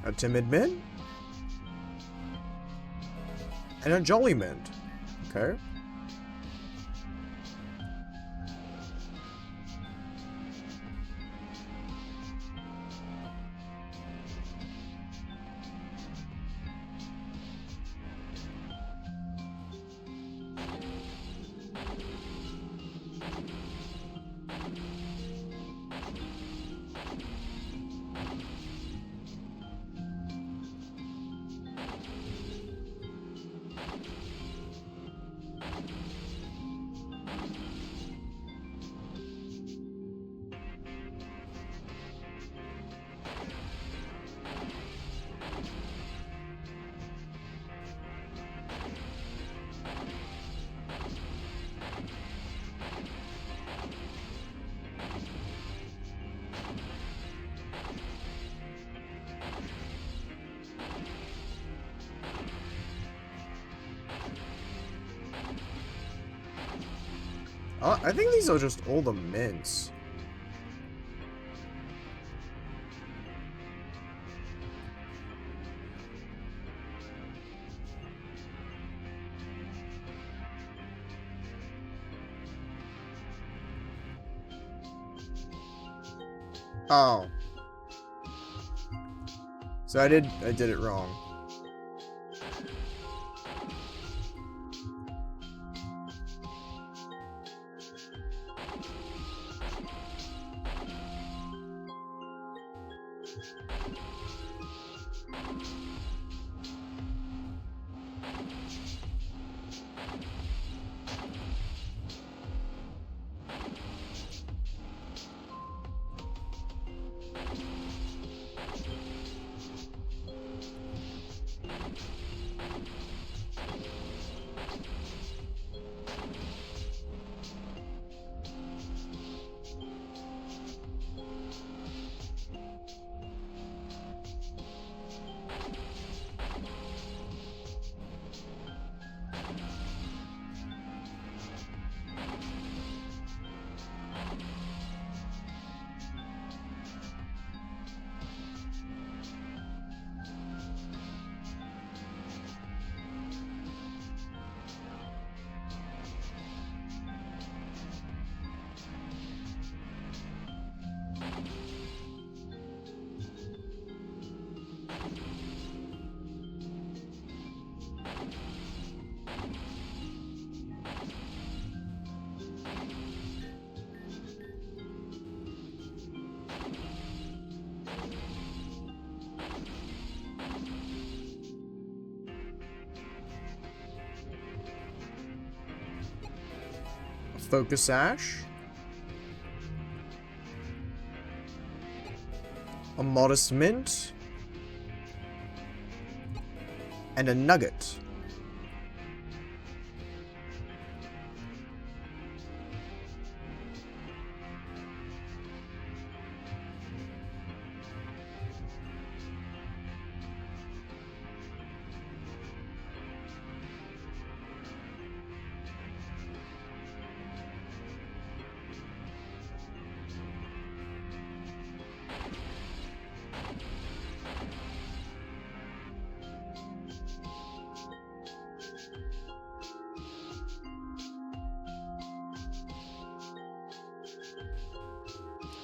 Speaker 1: A timid mint? And a jolly mint. Okay. I think these are just all the mints. Oh. So I did it wrong. Focus Ash. A Modest Mint. And a Nugget.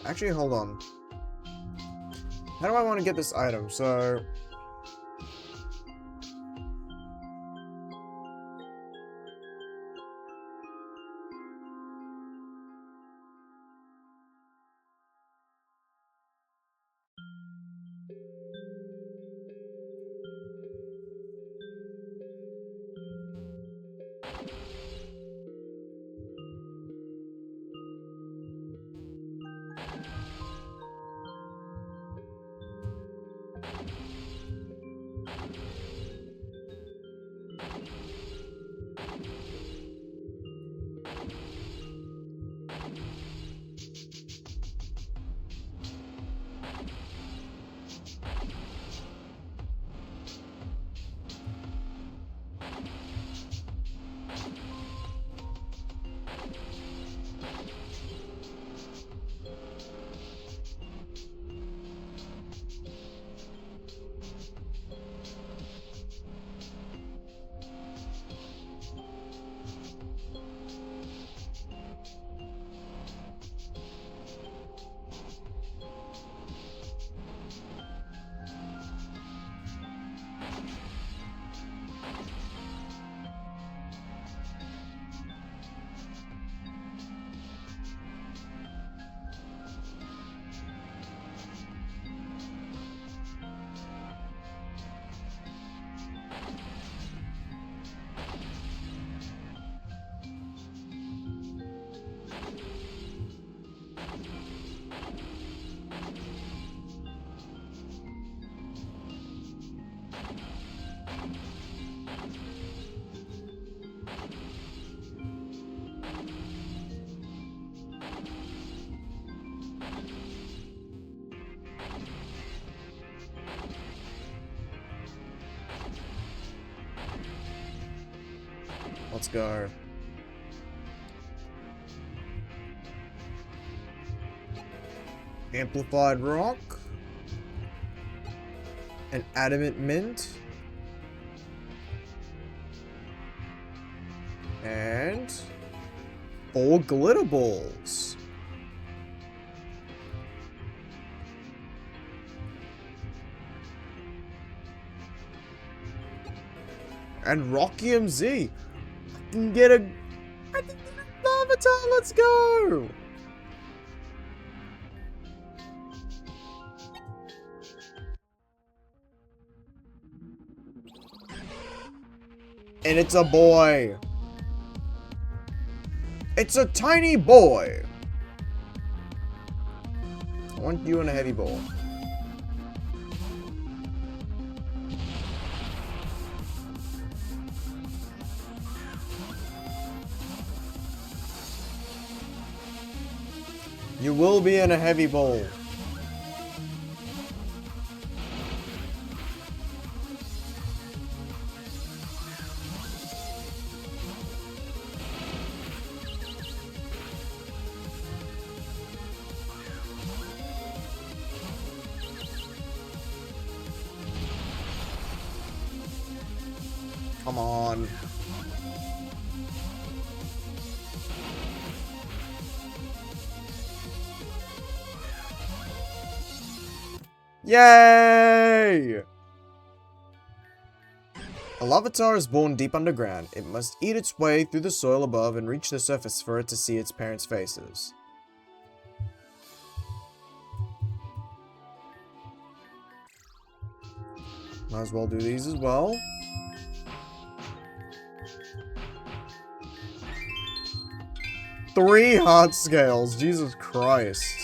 Speaker 1: Actually, hold on. How do I want to get this item? So... Let's go. Amplified rock. An adamant mint. And 4 glitter balls. And Rocky MZ. I can get a avatar, let's go! And it's a boy. It's a tiny boy. I want you in a heavy ball. You will be in a heavy bowl. Come on. Yay! A lavatar is born deep underground. It must eat its way through the soil above and reach the surface for it to see its parents' faces. Might as well do these as well. Three heart scales, Jesus Christ.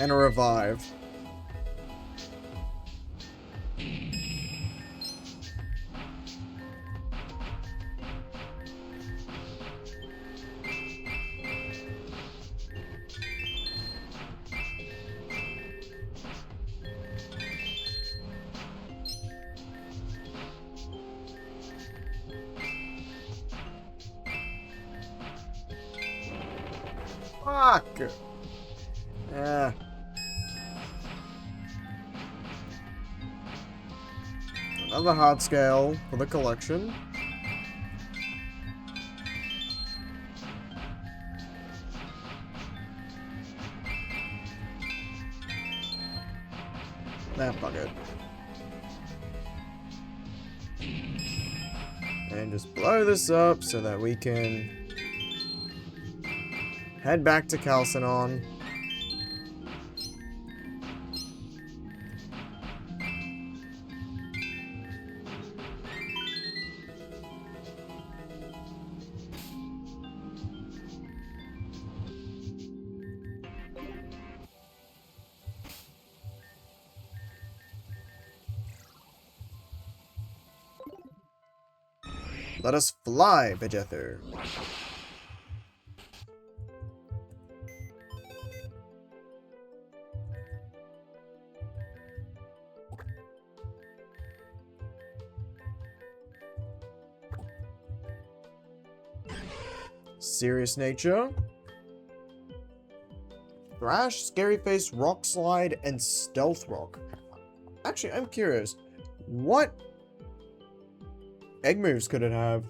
Speaker 1: And a revive. Fuck! Yeah. Another hard scale for the collection. Nah, fuck it. And just blow this up so that we can head back to Calcinon. Let us fly, Vegether. Serious nature. Thrash, Scary Face, Rock Slide, and Stealth Rock. Actually, I'm curious. What egg moves could it have?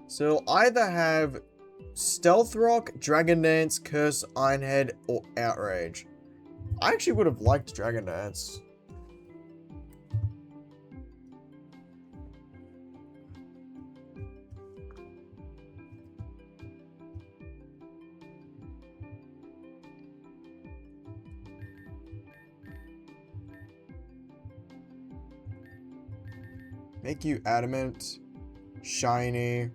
Speaker 1: So it'll either have Stealth Rock, Dragon Dance, Curse, Ironhead, or Outrage. I actually would have liked Dragon Dance. Make you adamant, shiny.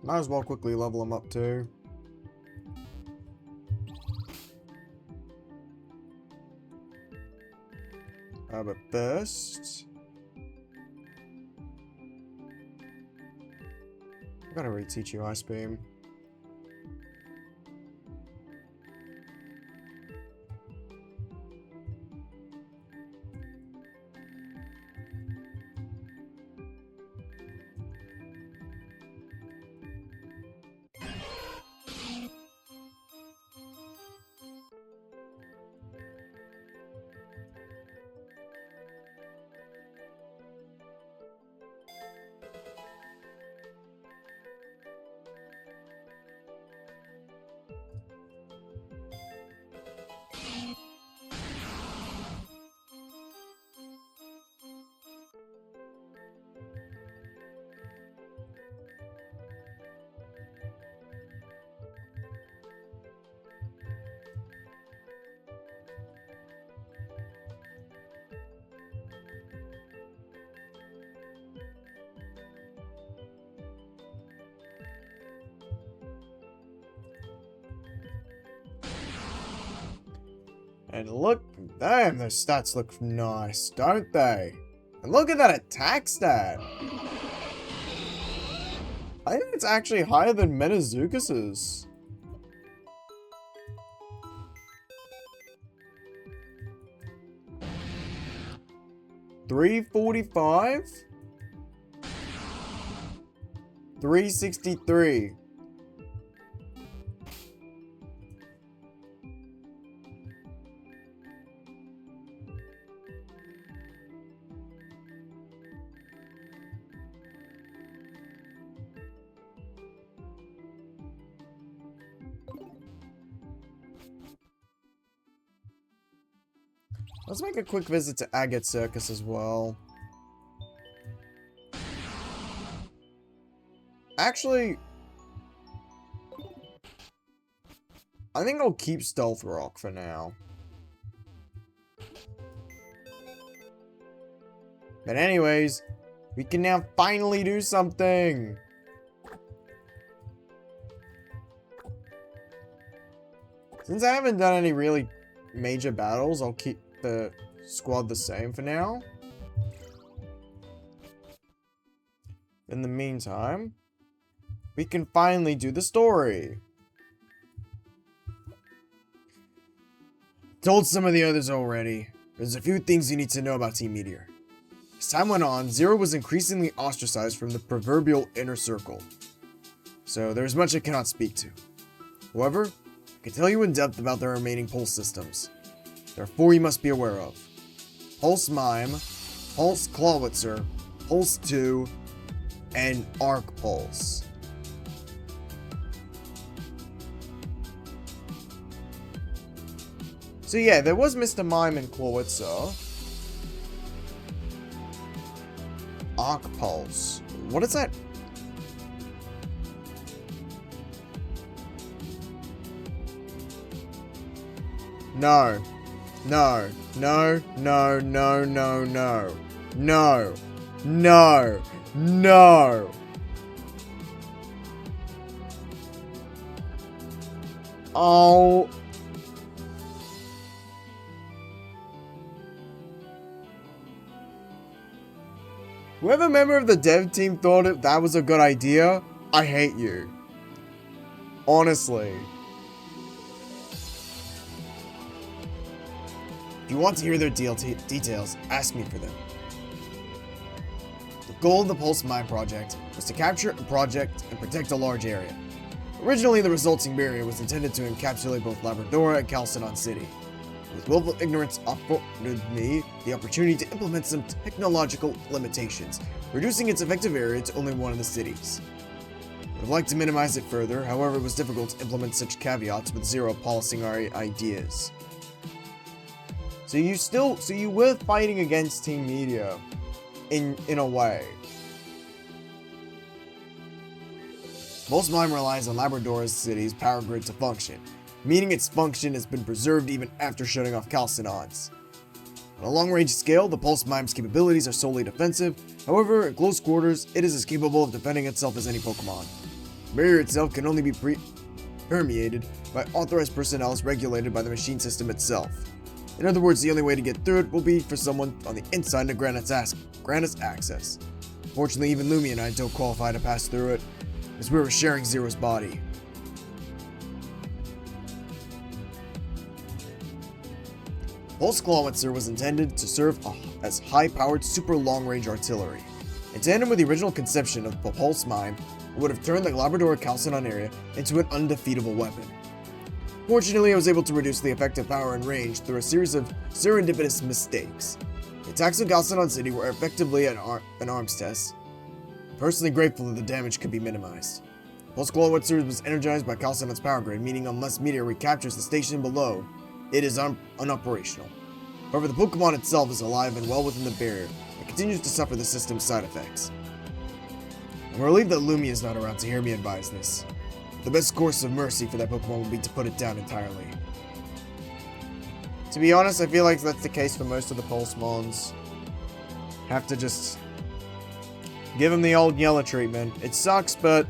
Speaker 1: Might as well quickly level him up too. But first, I gotta reteach you Ice Beam. And look, damn, those stats look nice, don't they? And look at that attack stat. I think it's actually higher than Metazukas's. $345? $363. Let's make a quick visit to Agate Circus as well. Actually, I think I'll keep Stealth Rock for now. But anyways, we can now finally do something. Since I haven't done any really major battles, I'll keep the squad the same for now. In the meantime, we can finally do the story. Told some of the others already. There's a few things you need to know about Team Meteor. As time went on, Zero was increasingly ostracized from the proverbial inner circle. So there's much I cannot speak to. However, I can tell you in depth about the remaining pulse systems. There are 4 you must be aware of. Pulse Mime, Pulse Clawitzer, Pulse 2, and Arc Pulse. So yeah, there was Mr. Mime and Clawitzer. Arc Pulse. What is that? No. No. No. No. No. No. No. No. No. No. Oh. Whoever member of the dev team thought that was a good idea, I hate you. Honestly. If you want to hear their details, ask me for them. The goal of the Pulse Mine project was to capture a project and protect a large area. Originally, the resulting barrier was intended to encapsulate both Labradora and Chalcedon City. With willful ignorance afforded me the opportunity to implement some technological limitations, reducing its effective area to only one of the cities. I would have liked to minimize it further, however it was difficult to implement such caveats with Zero policing our ideas. So you were fighting against Team Meteor, in a way. Pulse Mine relies on Labradora's city's power grid to function, meaning its function has been preserved even after shutting off Chalcedon's. On a long-range scale, the Pulse Mime's capabilities are solely defensive, however, at close quarters, it is as capable of defending itself as any Pokemon. The barrier itself can only be permeated by authorized personnel regulated by the machine system itself. In other words, the only way to get through it will be for someone on the inside to grant us access. Fortunately, even Lumi and I don't qualify to pass through it, as we were sharing Zero's body. Pulse Kilometer was intended to serve as high-powered super long-range artillery. In tandem with the original conception of the Pulse Mine, it would have turned the Labrador-Chalcedon area into an undefeatable weapon. Fortunately, I was able to reduce the effective power and range through a series of serendipitous mistakes. The attacks on Chalcedon City were effectively an arms test. I'm personally grateful that the damage could be minimized. Pulse Kilometer was energized by Chalcedon's power grid, meaning unless Meteor recaptures the station below, it is unoperational. However, the Pokemon itself is alive and well within the barrier, and continues to suffer the system's side effects. I'm relieved that Lumi is not around to hear me advise this. The best course of mercy for that Pokemon would be to put it down entirely. To be honest, I feel like that's the case for most of the Pulsemons. Have to just give him the old yellow treatment. It sucks, but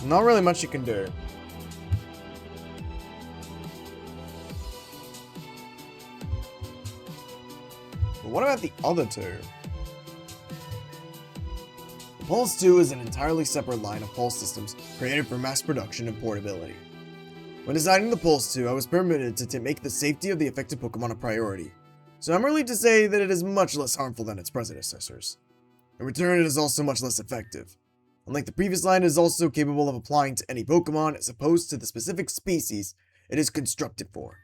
Speaker 1: not really much you can do. But what about the other two? The Pulse 2 is an entirely separate line of pulse systems created for mass production and portability. When designing the Pulse 2, I was permitted to make the safety of the affected Pokemon a priority, so I'm relieved to say that it is much less harmful than its predecessors. In return, it is also much less effective. Unlike the previous line, it is also capable of applying to any Pokemon as opposed to the specific species it is constructed for.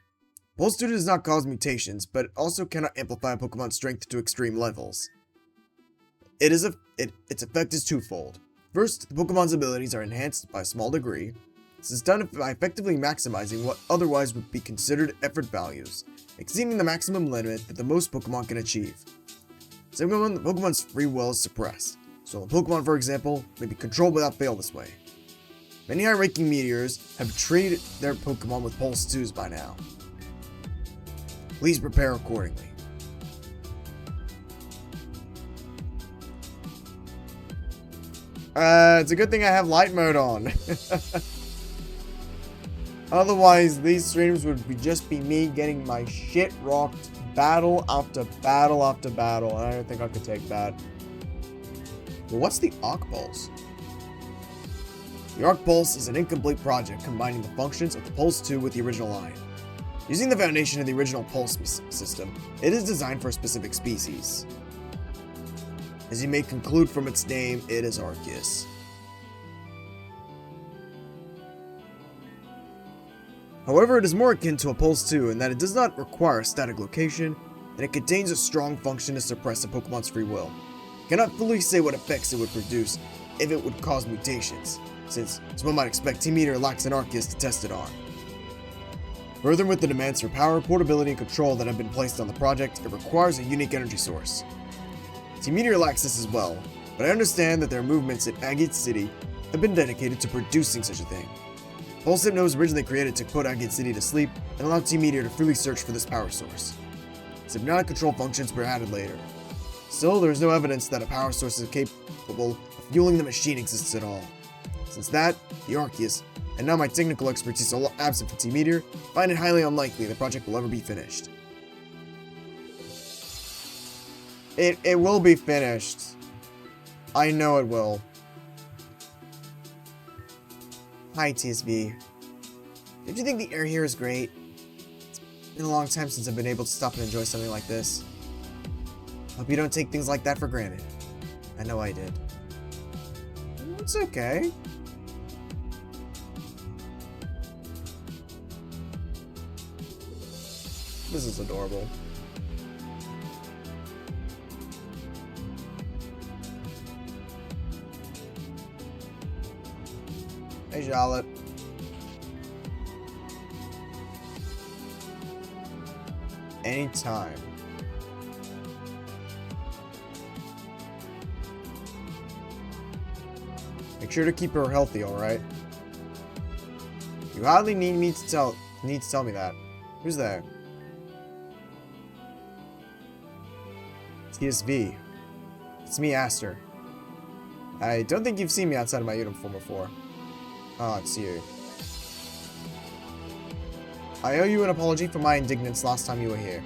Speaker 1: Pulse 2 does not cause mutations, but it also cannot amplify a Pokemon's strength to extreme levels. Its effect is twofold. First, the Pokemon's abilities are enhanced by a small degree. This is done by effectively maximizing what otherwise would be considered effort values, exceeding the maximum limit that the most Pokemon can achieve. Second, the Pokemon's free will is suppressed, so a Pokemon, for example, may be controlled without fail this way. Many high-ranking meteors have treated their Pokemon with Pulse 2s by now. Please prepare accordingly. It's a good thing I have light mode on. Otherwise, these streams would just be me getting my shit rocked battle after battle after battle, and I don't think I could take that. But what's the Arc Pulse? The Arc Pulse is an incomplete project combining the functions of the Pulse 2 with the original line. Using the foundation of the original Pulse system, it is designed for a specific species. As you may conclude from its name, it is Arceus. However, it is more akin to a Pulse 2 in that it does not require a static location, and it contains a strong function to suppress a Pokemon's free will. I cannot fully say what effects it would produce if it would cause mutations, since, as one might expect, Team Meteor lacks an Arceus to test it on. Further, with the demands for power, portability, and control that have been placed on the project, it requires a unique energy source. Team Meteor lacks this as well, but I understand that their movements at Agate City have been dedicated to producing such a thing. Pulse Hypno was originally created to put Agate City to sleep and allow Team Meteor to freely search for this power source. Its hypnotic control functions were added later. Still, there is no evidence that a power source is capable of fueling the machine exists at all. Since that, the Arceus, and now my technical expertise are absent from Team Meteor, find it highly unlikely the project will ever be finished. It will be finished. I know it will. Hi, TSV. Don't you think the air here is great? It's been a long time since I've been able to stop and enjoy something like this. Hope you don't take things like that for granted. I know I did. It's okay. This is adorable. Hey, Charlotte. Anytime. Make sure to keep her healthy, alright? You hardly need to tell me that. Who's there? TSV. It's me, Aster. I don't think you've seen me outside of my uniform before. Ah, it's you. I owe you an apology for my indignance last time you were here.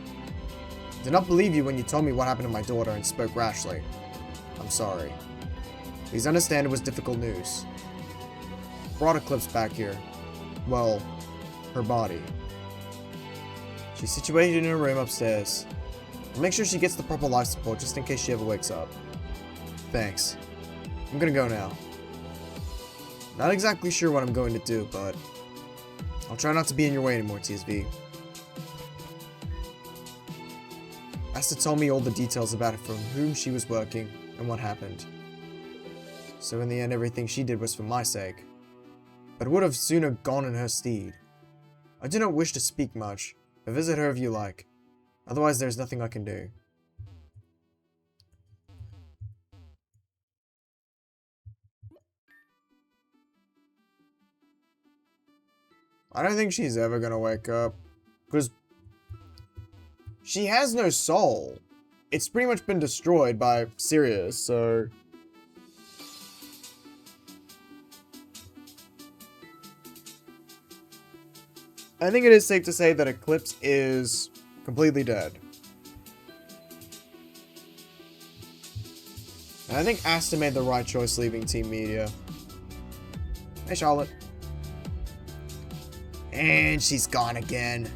Speaker 1: I did not believe you when you told me what happened to my daughter and spoke rashly. I'm sorry. Please understand it was difficult news. Brought Eclipse back here. Well, her body. She's situated in a room upstairs. I'll make sure she gets the proper life support just in case she ever wakes up. Thanks. I'm gonna go now. Not exactly sure what I'm going to do, but I'll try not to be in your way anymore, TSV. Asta told me all the details about it, from whom she was working and what happened. So in the end, everything she did was for my sake. But would have sooner gone in her stead. I do not wish to speak much, but visit her if you like. Otherwise, there's nothing I can do. I don't think she's ever gonna wake up. Because she has no soul. It's pretty much been destroyed by Sirius, so... I think it is safe to say that Eclipse is completely dead. And I think Asta made the right choice leaving Team Media. Hey, Charlotte. And she's gone again.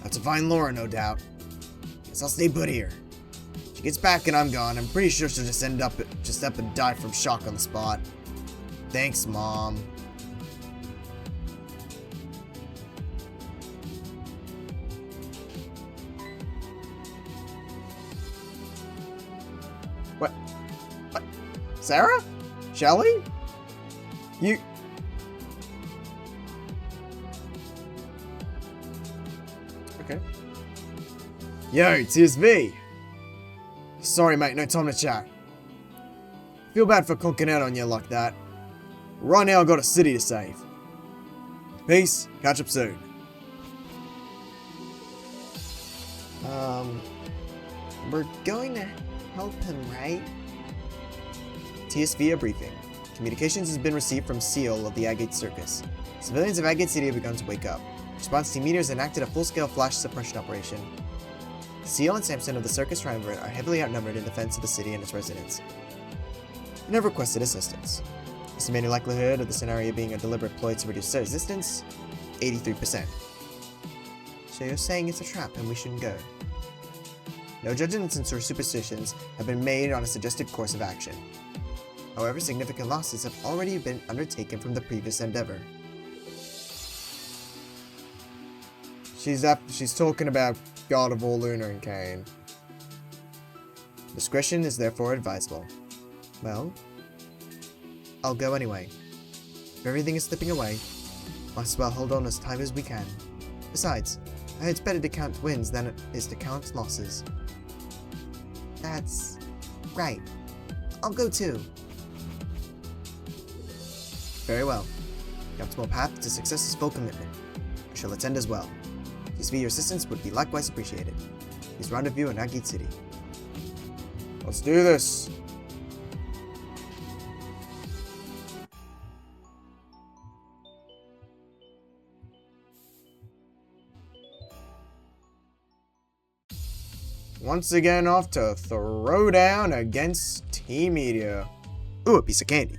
Speaker 1: That's to find Laura, no doubt. Guess I'll stay put here. She gets back and I'm gone. I'm pretty sure she'll just end up and die from shock on the spot. Thanks, Mom. What? Sarah? Shelly? You... Okay. Yo, it's me. Sorry, mate, no time to chat. Feel bad for conking out on you like that. Right now, I've got a city to save. Peace, catch up soon. We're going to help him, right? TSV briefing. Communications has been received from Seal of the Agate Circus. Civilians of Agate City have begun to wake up. Response team Meteor has enacted a full-scale flash suppression operation. Seal and Samson of the Circus Triumvirate are heavily outnumbered in defense of the city and its residents, and have requested assistance. Estimated likelihood of the scenario being a deliberate ploy to reduce resistance, 83%. So you're saying it's a trap and we shouldn't go? No judgments or superstitions have been made on a suggested course of action. However, significant losses have already been undertaken from the previous endeavor. She's talking about God of All Luna and Kane. Discretion is therefore advisable. Well, I'll go anyway. If everything is slipping away, might as well hold on as tight as we can. Besides, I heard it's better to count wins than it is to count losses. That's right. I'll go too. Very well. The optimal path to success is full commitment. I shall attend as well. Your assistance would be likewise appreciated. Please rendezvous in Agate City. Let's do this. Once again off to throw down against Team Media. Ooh, a piece of candy.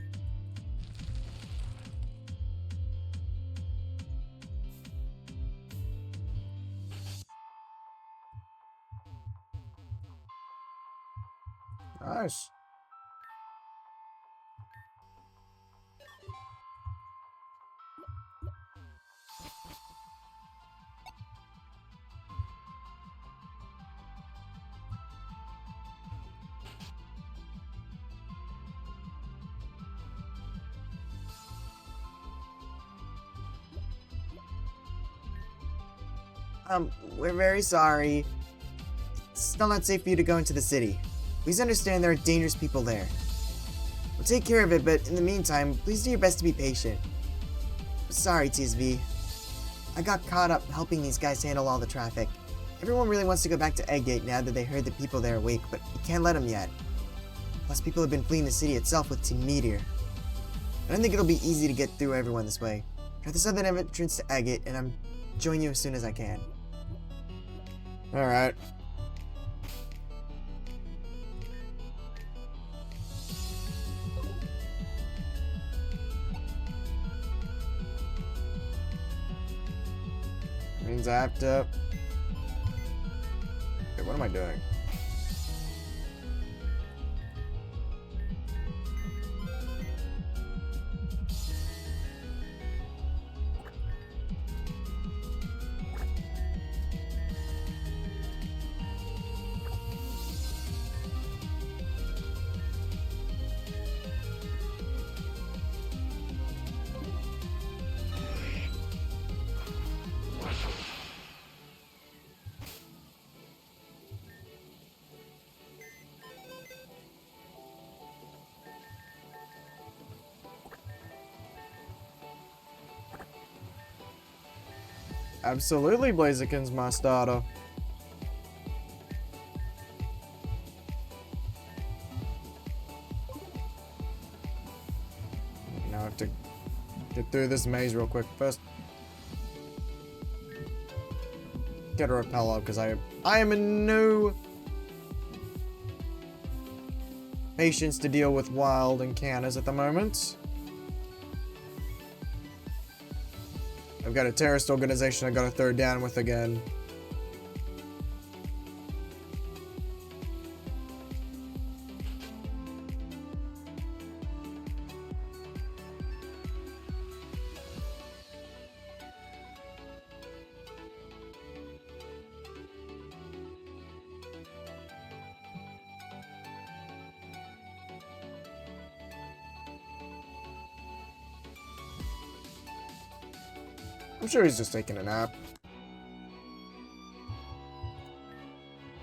Speaker 1: Nice. We're very sorry. It's still not safe for you to go into the city. Please understand there are dangerous people there. We'll take care of it, but in the meantime, please do your best to be patient. Sorry, TSV. I got caught up helping these guys handle all the traffic. Everyone really wants to go back to Eggate now that they heard the people there awake, but you can't let them yet. Plus, people have been fleeing the city itself with Team Meteor. I don't think it'll be easy to get through everyone this way. Try the southern entrance to Agate, and I'm join you as soon as I can. Alright. Means I have to... Okay, what am I doing? Absolutely, Blaziken's my starter. Now I have to get through this maze real quick. First, get a repeller because I am in no patience to deal with wild encounters at the moment. I've got a terrorist organization I gotta throw down with again. I'm sure he's just taking a nap.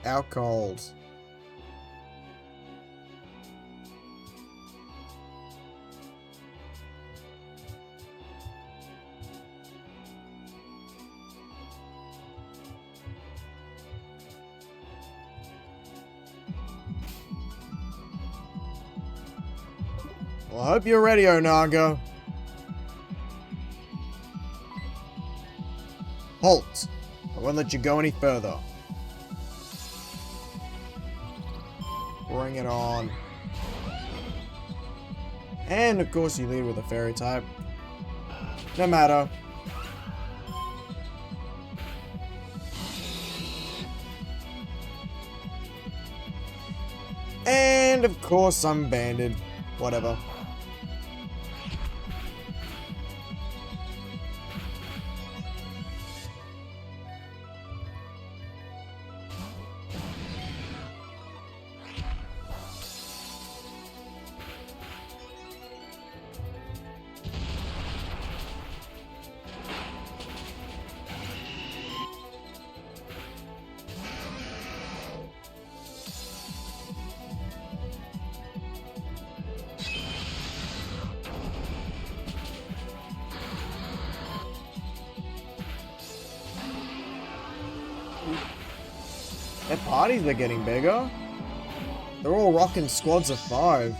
Speaker 1: Out cold. Well, I hope you're ready, Onaga. Halt! I won't let you go any further. Bring it on. And of course you lead with a fairy type. No matter. And of course I'm banded. Whatever. Their parties are getting bigger. They're all rocking squads of 5.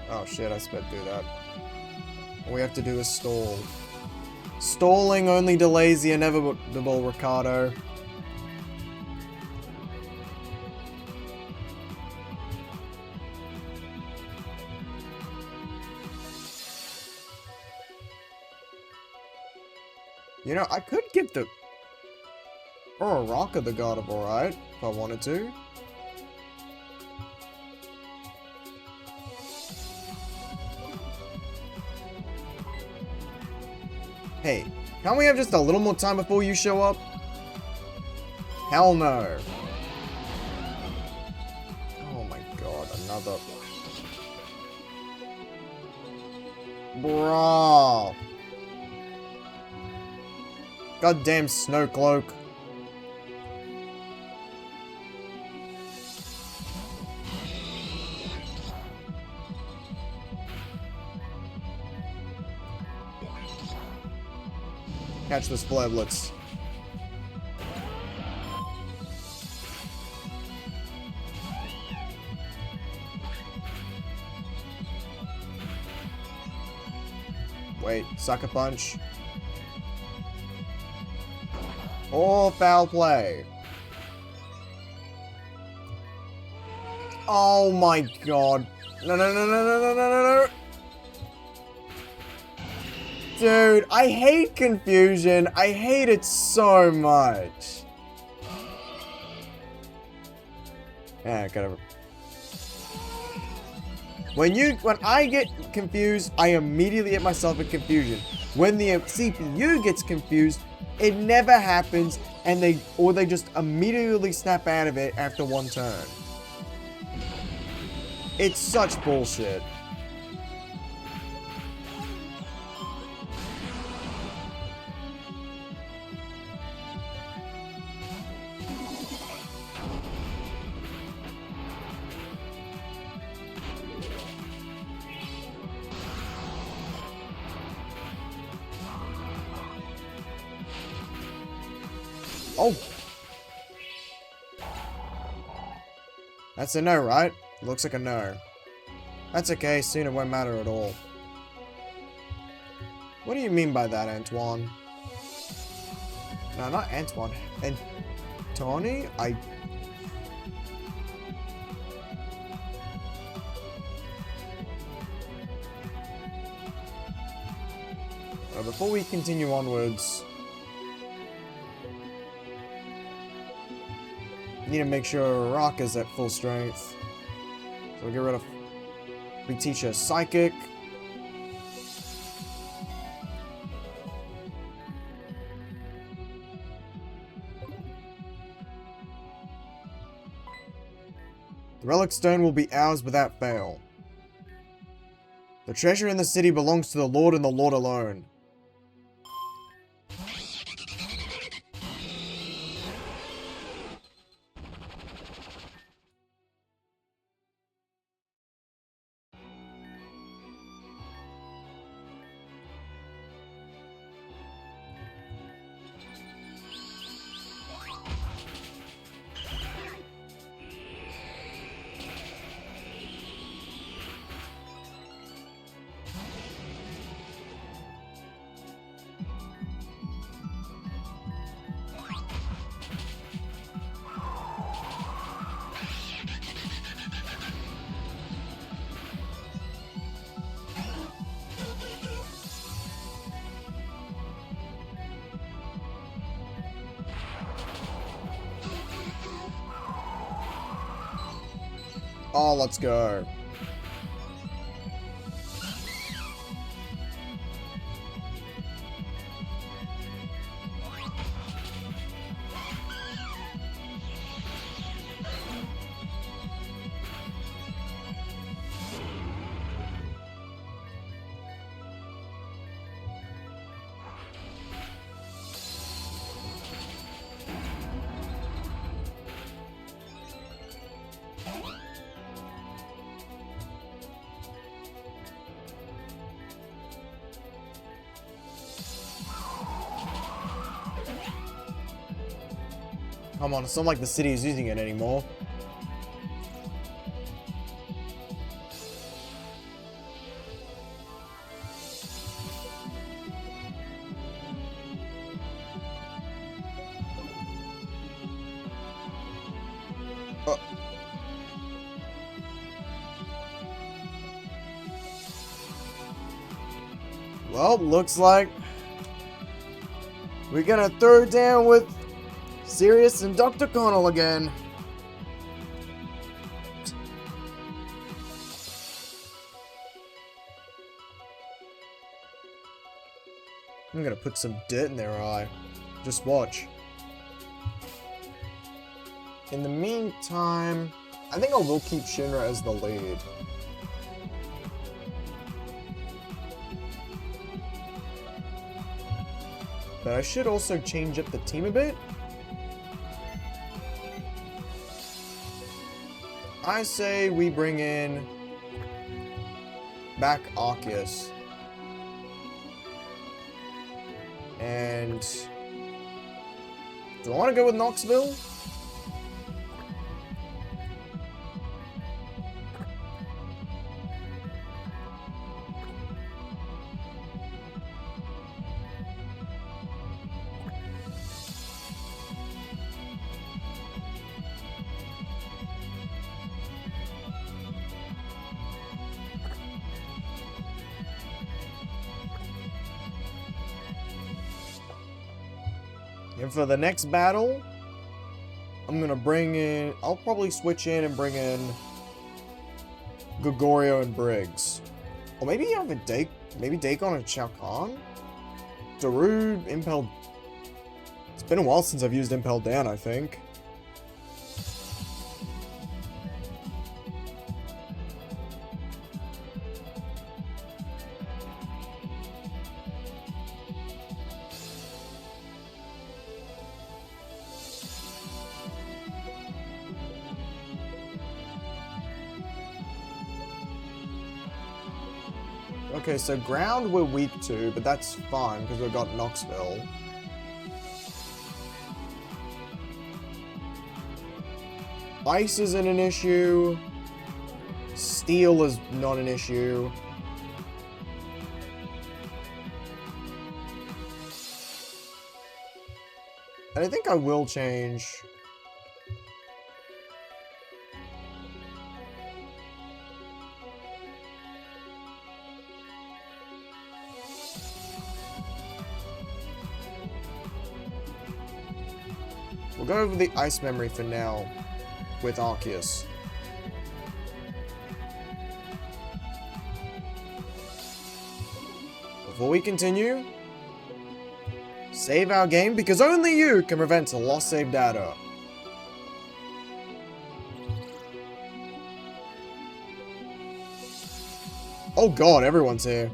Speaker 1: Oh shit, I sped through that. All we have to do is stall. Stalling only delays the inevitable, Ricardo. You know, I could give the Uraraka the God of War, right? If I wanted to. Hey, can't we have just a little more time before you show up? Hell no. Oh my god, another... Bruh. Goddamn Snowcloak. Catch the Spleblets. Wait, sucker punch. Or foul play. Oh my god. No, no, no, no, no, no, no, no, no. Dude, I hate confusion. I hate it so much. Yeah, gotta... When I get confused, I immediately hit myself in confusion. When the CPU gets confused, it never happens, and they just immediately snap out of it after one turn. It's such bullshit. Oh! That's a no, right? Looks like a no. That's okay, soon it won't matter at all. What do you mean by that, Antoine? No, not Antoine. Tony? Before we continue onwards, need to make sure Rock is at full strength. So we'll get rid of... We teach her Psychic. The Relic Stone will be ours without fail. The treasure in the city belongs to the Lord and the Lord alone. Oh, let's go. Come on, it's not like the city is using it anymore. Well, looks like we're gonna throw down with Sirius and Dr. Connell again. I'm gonna put some dirt in their eye. Just watch. In the meantime, I think I will keep Shinra as the lead. But I should also change up the team a bit. I say we bring in back Arceus. And do I want to go with Knoxville? And for the next battle, I'm gonna bring in... I'll probably switch in and bring in Gregorio and Briggs. Or maybe you have a maybe Dagon and Shao Kahn? Darude, Impel... It's been a while since I've used Impel Down, I think. Okay, so ground we're weak to, but that's fine because we've got Knoxville. Ice isn't an issue. Steel is not an issue. And I think I will change... We'll go over the ice memory for now with Arceus. Before we continue, save our game because only you can prevent lost save data. Oh god, everyone's here.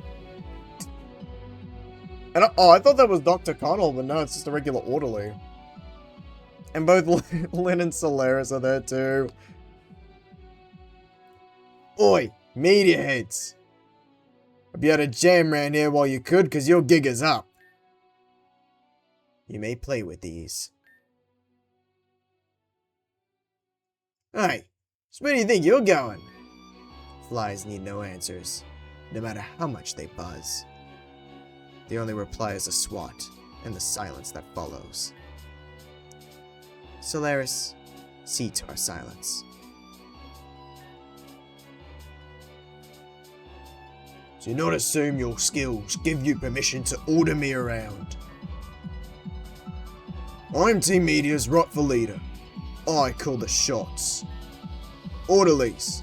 Speaker 1: And I thought that was Dr. Connell, but no, it's just a regular orderly. And both Lynn and Solaris are there too. Oi, media heads. I'd be able to jam around here while you could, cause your gig is up. You may play with these. Hey, so where do you think you're going? Flies need no answers, no matter how much they buzz. The only reply is a swat, and the silence that follows. Solaris, see to our silence. Do not assume your skills give you permission to order me around. I'm Team Media's rightful leader. I call the shots. Orderlies.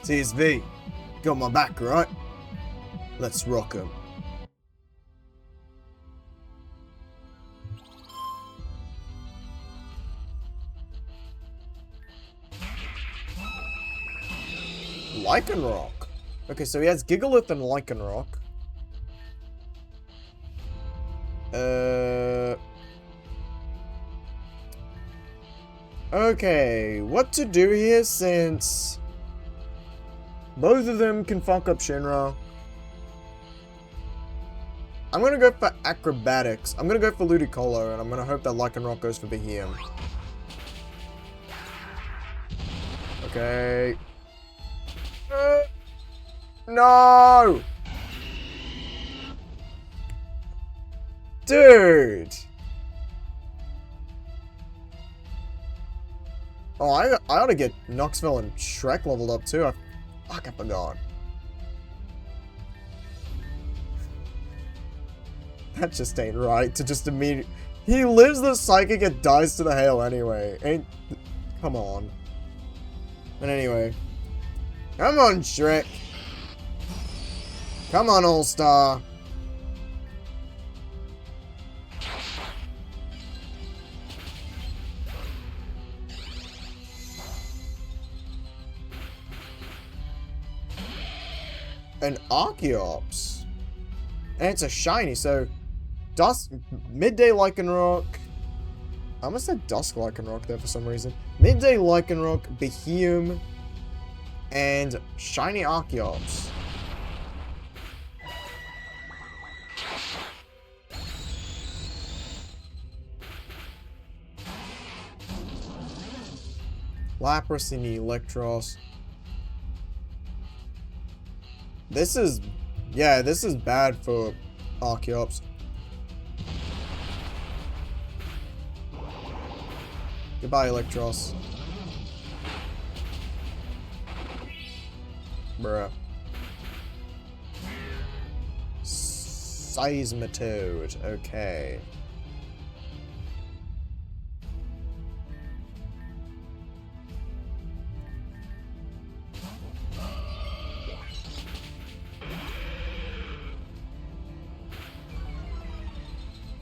Speaker 1: TSV, got my back, right? Let's rock 'em. Lycanroc. Okay, so he has Gigalith and Lycanroc. Okay, what to do here since both of them can fuck up Shinra? I'm gonna go for Acrobatics. I'm gonna go for Ludicolo, and I'm gonna hope that Lycanroc goes for Behem. Okay. No! Dude! Oh, I ought to get Knoxville and Shrek leveled up too. Fuck, I forgot. That just ain't right to just immediately... He lives the Psychic and dies to the Hail anyway. Ain't... Come on. But anyway. Come on, Shrek. Come on, All-Star. An Archeops. And it's a shiny, so... Midday Lycanroc. I almost said Dusk Lycanroc there for some reason. Midday Lycanroc, Behem, and shiny Archeops. Lapras and Electros. This is... Yeah, this is bad for Archeops. Goodbye, Electros. Bruh. Seismitoad. Okay.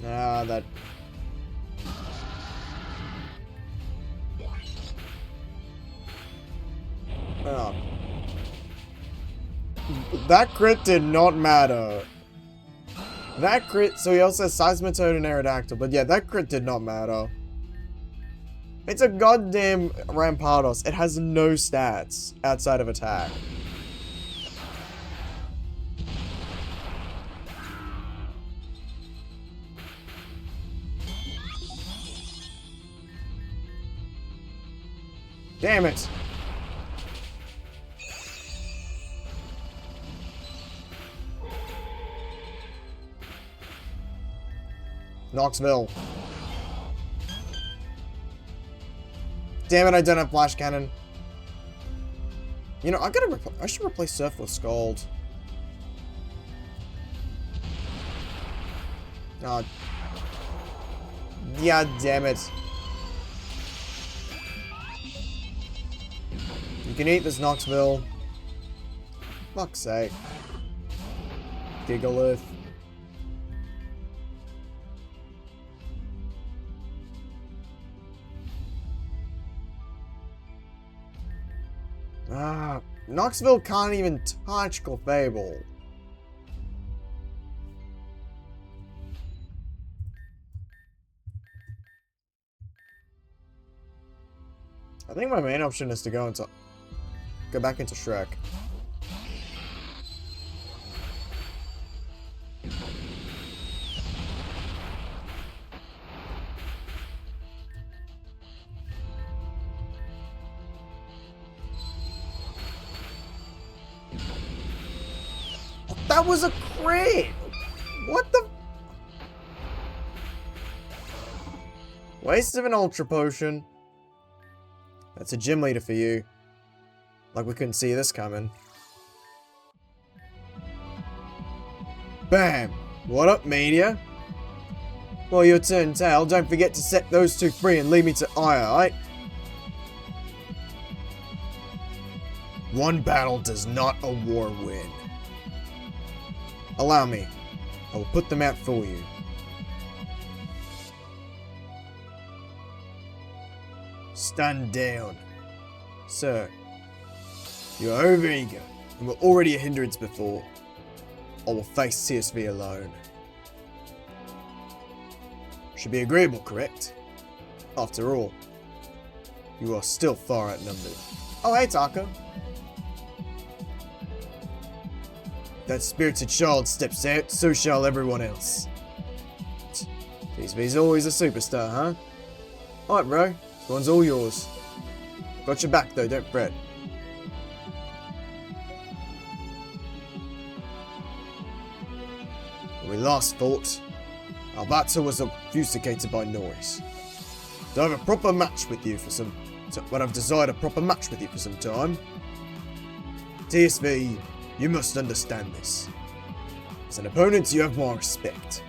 Speaker 1: Ah, that... Oh. That crit did not matter. That crit... So he also has Seismitoad and Aerodactyl. But yeah, that crit did not matter. It's a goddamn Rampardos. It has no stats outside of attack. Damn it. Knoxville. Damn it, I don't have Flash Cannon. You know, I should replace Surf with Scald. Oh. Yeah, damn it. You can eat this, Knoxville. Fuck's sake. Gigalith. Ah, Knoxville can't even touch Clefable. I think my main option is to go back into Shrek. That was a crit! What the? Waste of an Ultra Potion. That's a gym leader for you. Like we couldn't see this coming. Bam! What up, media? Well, your turn, Tail. Don't forget to set those two free and leave me to ire, alright? One battle does not a war win. Allow me. I will put them out for you. Stand down. Sir, you are overeager and were already a hindrance before. I will face CSV alone. Should be agreeable, correct? After all, you are still far outnumbered. Oh, hey, Taco. That spirited child steps out, so shall everyone else. CSV's always a superstar, huh? Alright, bro. This one's all yours. Got your back, though, don't fret. When we last fought, our battle was obfuscated by noise. So I have a proper match with you for some... But I've desired a proper match with you for some time. TSV, you must understand this. As an opponent, you have my respect.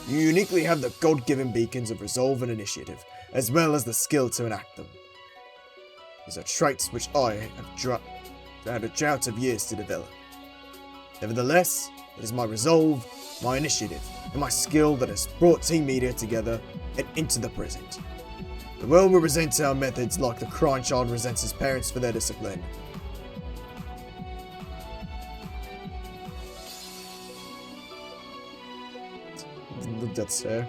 Speaker 1: You uniquely have the God-given beacons of resolve and initiative, as well as the skill to enact them. These are traits which I have had a drought of years to develop. Nevertheless, it is my resolve, my initiative, and my skill that has brought Team Media together and into the present. The world will resent our methods like the crying child resents his parents for their discipline. That's fair.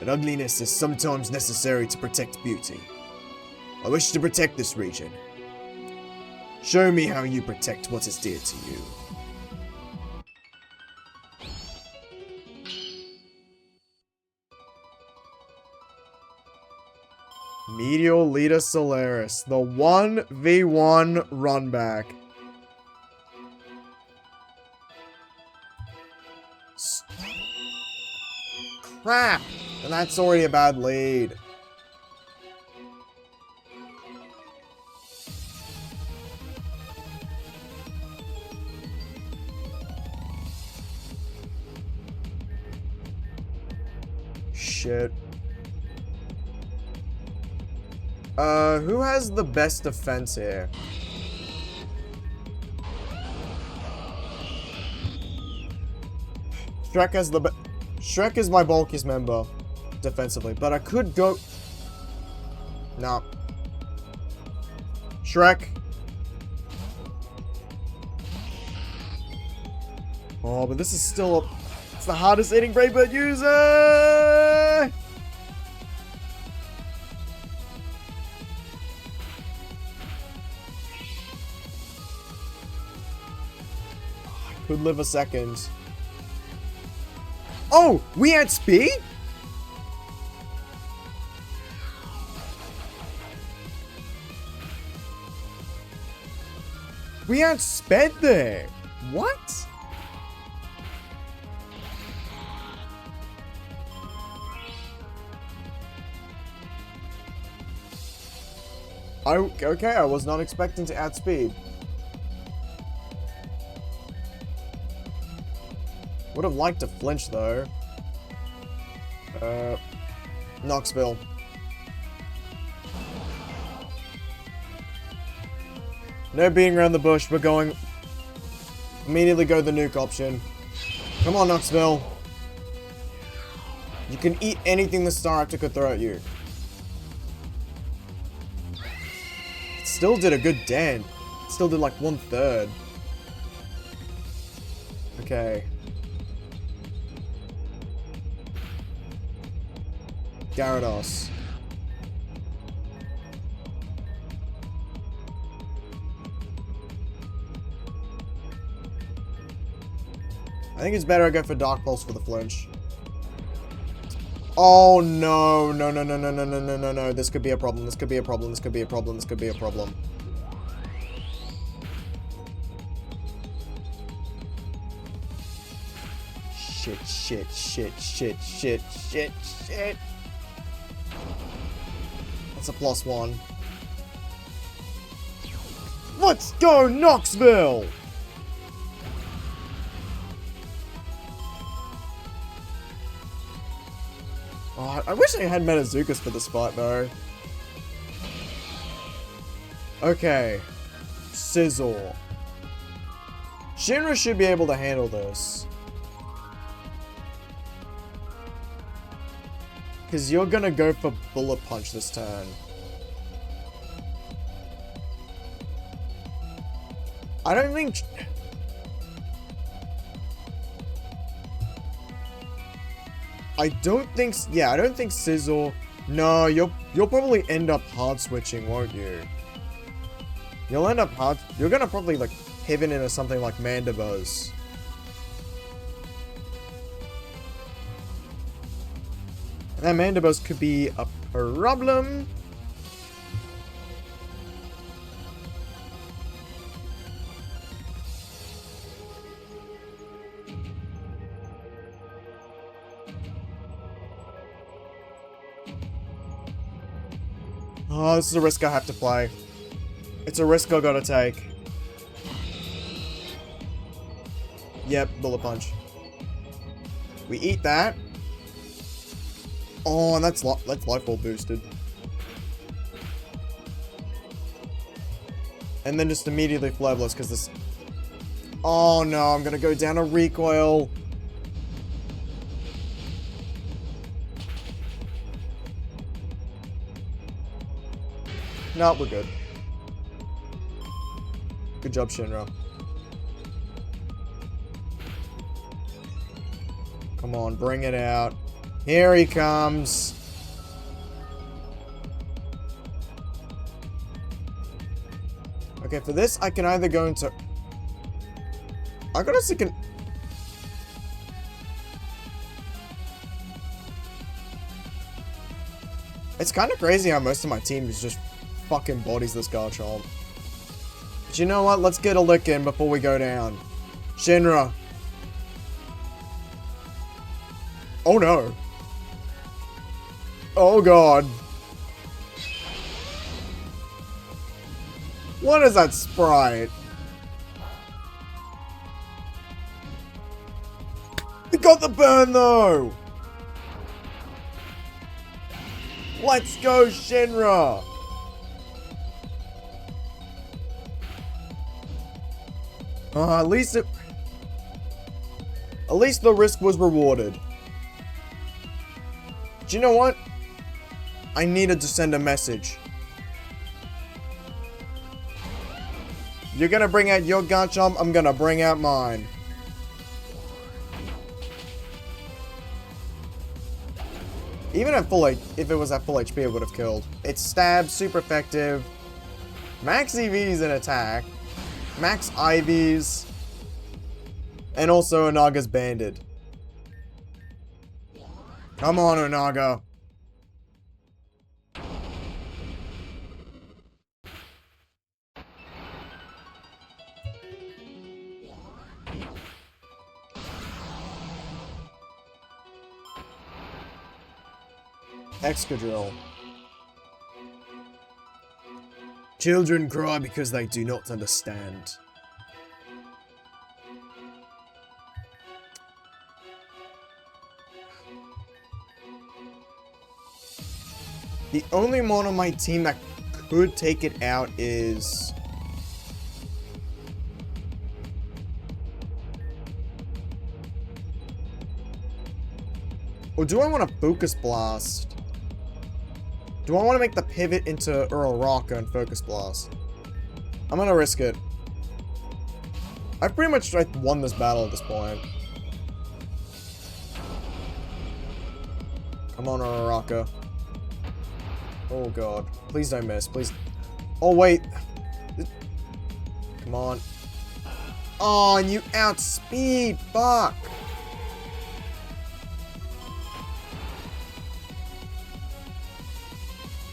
Speaker 1: But ugliness is sometimes necessary to protect beauty. I wish to protect this region. Show me how you protect what is dear to you. Meteor Leader Solaris, the 1v1 runback. Crap! And that's already a bad lead. shit. Who has the best defense here? Shrek has the Shrek is my bulkiest member defensively, but I could go... Nah. Shrek. Oh, but this is still... It's the hardest hitting Brave Bird user! Could live a second. Oh, we had speed? We had sped there. What? Okay, I was not expecting to add speed. Would have liked to flinch though. Knoxville. No beating around the bush, we're going... Immediately go the nuke option. Come on, Knoxville. You can eat anything the Staraptor could throw at you. It still did a good dent. It still did like 1/3. Okay. Gyarados. I think it's better I go for Dark Pulse for the flinch. Oh no, no, no, no, no, no, no, no, no, no. This could be a problem. This could be a problem. This could be a problem. This could be a problem. Shit, shit, shit, shit, shit, shit, shit. That's a +1. Let's go, Knoxville! Oh, I wish I had Metazukas for this fight, though. Okay. Scizor. Shinra should be able to handle this. Because you're gonna go for Bullet Punch this turn. I don't think... Yeah, I don't think Scizor... No, you'll probably end up hard switching, won't you? You'll end up hard... You're gonna probably, like, pivot into something like Mandibuzz. And that Mandibuzz could be a problem. Oh, this is a risk I have to play. It's a risk I gotta take. Yep, Bullet Punch. We eat that. Oh, and that's Life Ball boosted. And then just immediately Flavorless, because this... Oh no, I'm gonna go down a recoil. No, we're good. Good job, Shinra. Come on, bring it out. Here he comes. Okay, for this, I can either go into... I gotta see... It's kind of crazy how most of my team is just fucking bodies this Garchomp. But you know what? Let's get a lick in before we go down. Shinra. Oh no. Oh god. What is that sprite? We got the burn though! Let's go, Shinra! At least the risk was rewarded. Do you know what? I needed to send a message. You're gonna bring out your Garchomp, I'm gonna bring out mine. Even at full if it was at full HP, it would have killed. It's stab, super effective. Max EVs in attack. Max IVs. And also Onaga's banded. Come on, Onaga. Excadrill. Children cry because they do not understand. The only one on my team that could take it out is... Or do I want to Focus Blast? Do I want to make the pivot into Uraraka and Focus Blast? I'm gonna risk it. I've pretty much won this battle at this point. Come on, Uraraka. Oh god. Please don't miss. Please. Oh, wait. Come on. Oh, and you outspeed. Fuck.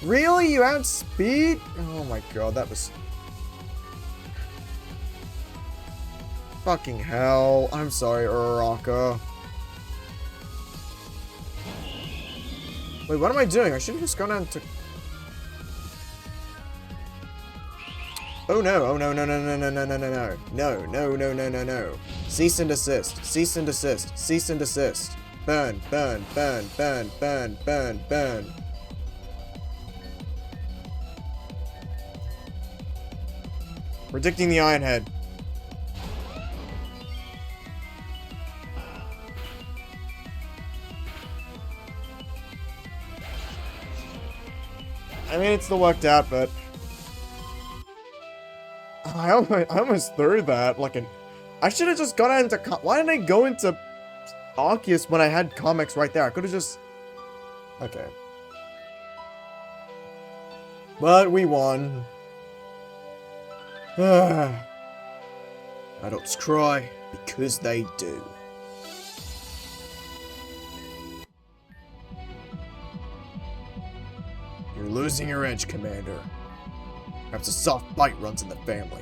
Speaker 1: Really? You outspeed? Oh my god, that was... Fucking hell. I'm sorry, Uraraka. Wait, what am I doing? I should have just gone down to... Oh no, oh no, no, no, no, no, no, no, no, no. No, no, no, no, no, no. Cease and desist. Cease and desist. Cease and desist. Burn, burn, burn, burn, burn, burn, burn. Predicting the Iron Head. I mean, it's still worked out, but... I almost threw that like an... I should have just gone into... Why didn't I go into Arceus when I had comics right there? I could have just... Okay. But we won. Adults cry because they do. You're losing your edge, Commander. Perhaps a soft bite runs in the family.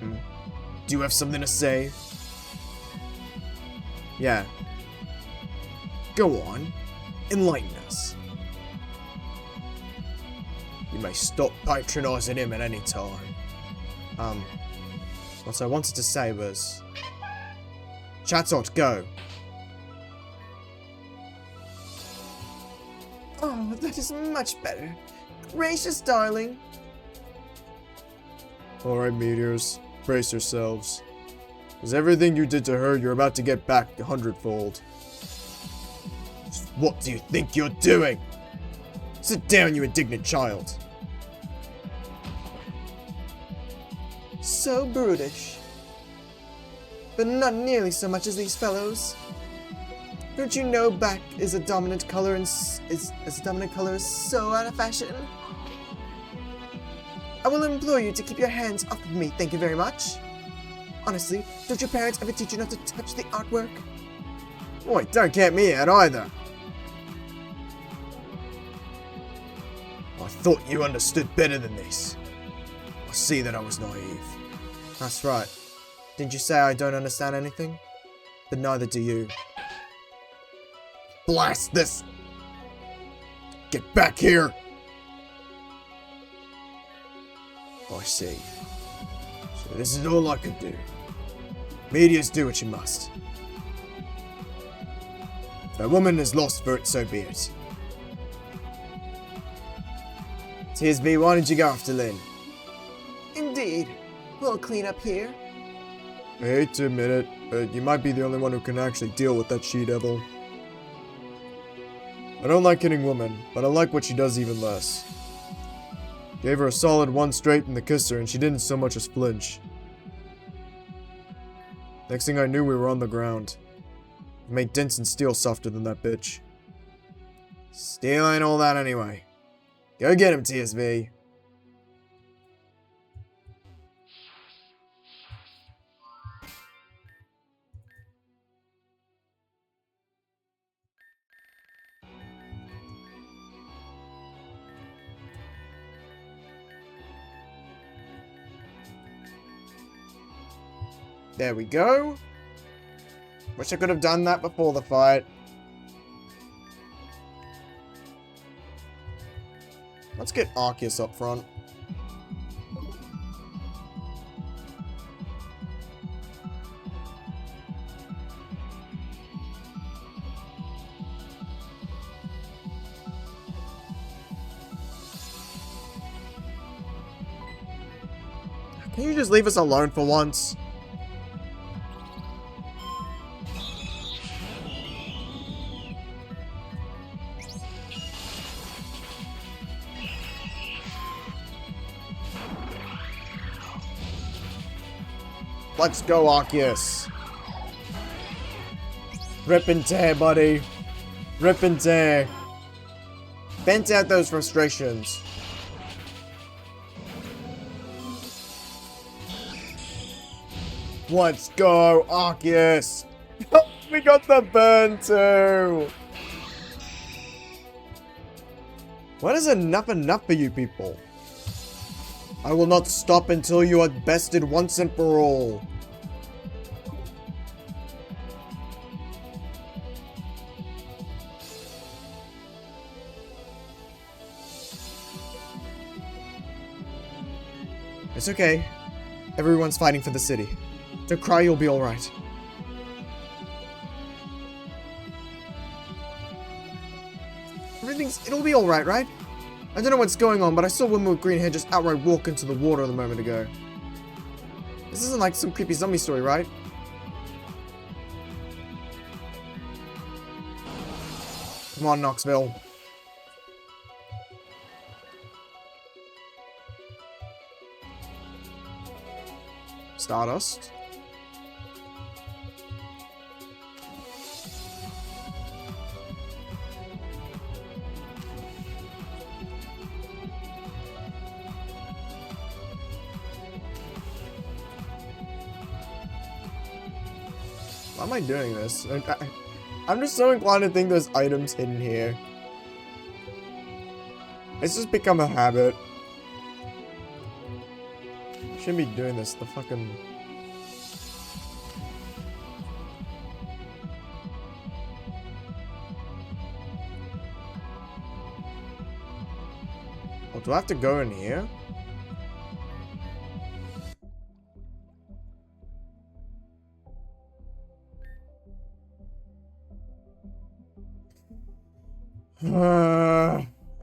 Speaker 1: Do you have something to say? Yeah. Go on. Enlighten us. You may stop patronizing him at any time. What I wanted to say was... Chatot, go. Oh, that is much better. Gracious darling. Alright, meteors. Brace yourselves. Because everything you did to her, you're about to get back 100-fold. What do you think you're doing? Sit down, you indignant child. So brutish. But not nearly so much as these fellows. Don't you know black is a dominant color and dominant color is so out of fashion? I will implore you to keep your hands off of me, thank you very much. Honestly, don't your parents ever teach you not to touch the artwork? Boy, don't get me out either. I thought you understood better than this. I see that I was naive. That's right. Didn't you say I don't understand anything? But neither do you. Blast this! Get back here! I see. So this is all I could do. Meteors, do what you must. If that woman is lost for it, so be it. TSB, why don't you go after Lynn?
Speaker 2: Indeed. We'll clean up here.
Speaker 1: I hate to admit it, but you might be the only one who can actually deal with that she-devil. I don't like hitting women, but I like what she does even less. Gave her a solid one straight in the kisser, and she didn't so much as flinch. Next thing I knew, we were on the ground. I made dents in steel softer than that bitch. Steel ain't all that anyway. Go get him, TSV. There we go. Wish I could have done that before the fight. Let's get Arceus up front. Can you just leave us alone for once? Let's go, Arceus. Rip and tear, buddy. Rip and tear. Vent out those frustrations. Let's go, Arceus. We got the burn too. When is enough for you people? I will not stop until you are bested once and for all. It's okay. Everyone's fighting for the city. Don't cry, you'll be alright. It'll be alright, right? I don't know what's going on, but I saw a woman with green hair just outright walk into the water a moment ago. This isn't like some creepy zombie story, right? Come on, Knoxville. Stardust. Why am I doing this? I'm just so inclined to think there's items hidden here. It's just become a habit. Shouldn't be doing this. The fucking... Oh, do I have to go in here?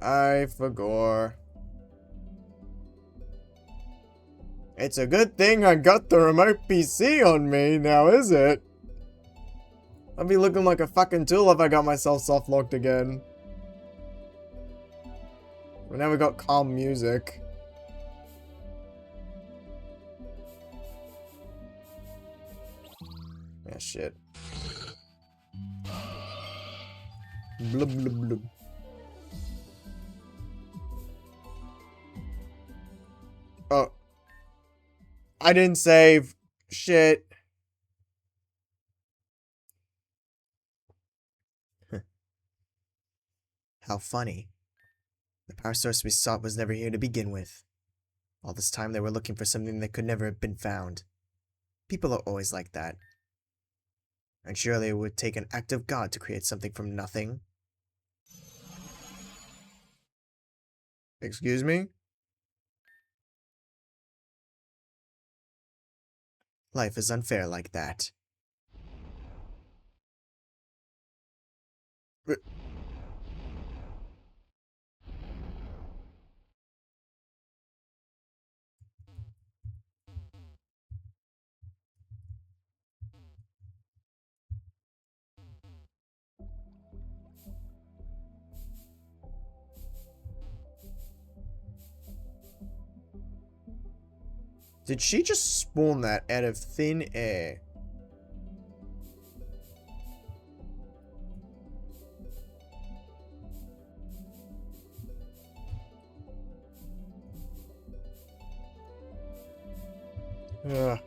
Speaker 1: I forgot. It's a good thing I got the remote PC on me now, is it? I'd be looking like a fucking tool if I got myself soft locked again. We never got calm music. Yeah, shit. Blub blub blub. Oh. I didn't save. Shit. How funny. The power source we sought was never here to begin with. All this time they were looking for something that could never have been found. People are always like that. And surely it would take an act of God to create something from nothing. Excuse me? Life is unfair like that. Did she just spawn that out of thin air? Ugh.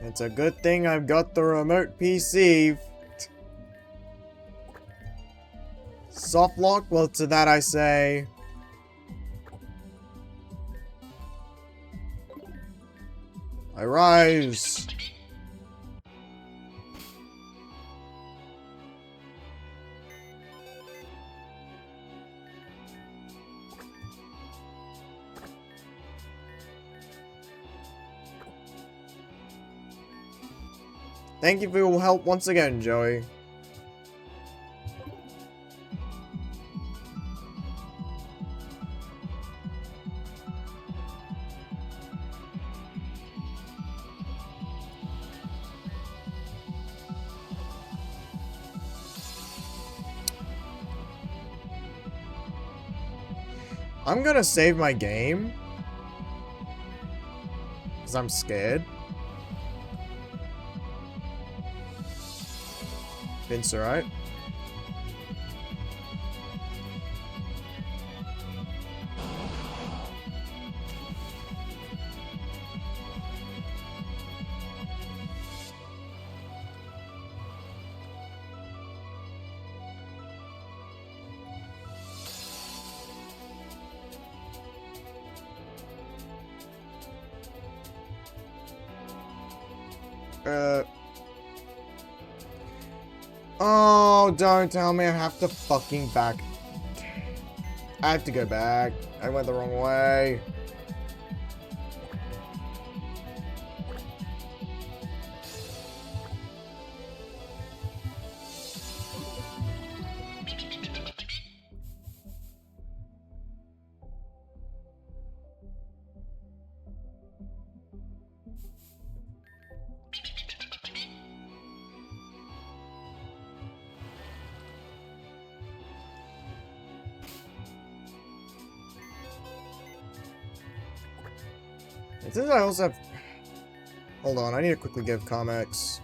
Speaker 1: It's a good thing I've got the remote PC. Soft lock? Well, to that I say... I rise. Thank you for your help once again, Joey. I'm gonna save my game. Because I'm scared. Vince, alright? Oh, don't tell me I have to fucking back. I have to go back. I went the wrong way. And since I also have... Hold on, I need to quickly give comics.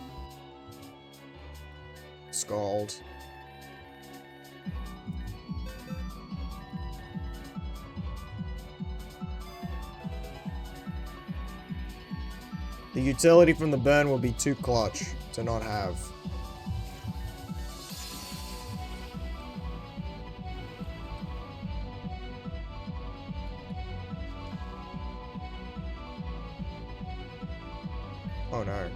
Speaker 1: Scald. The utility from the burn will be too clutch to not have. Oh no.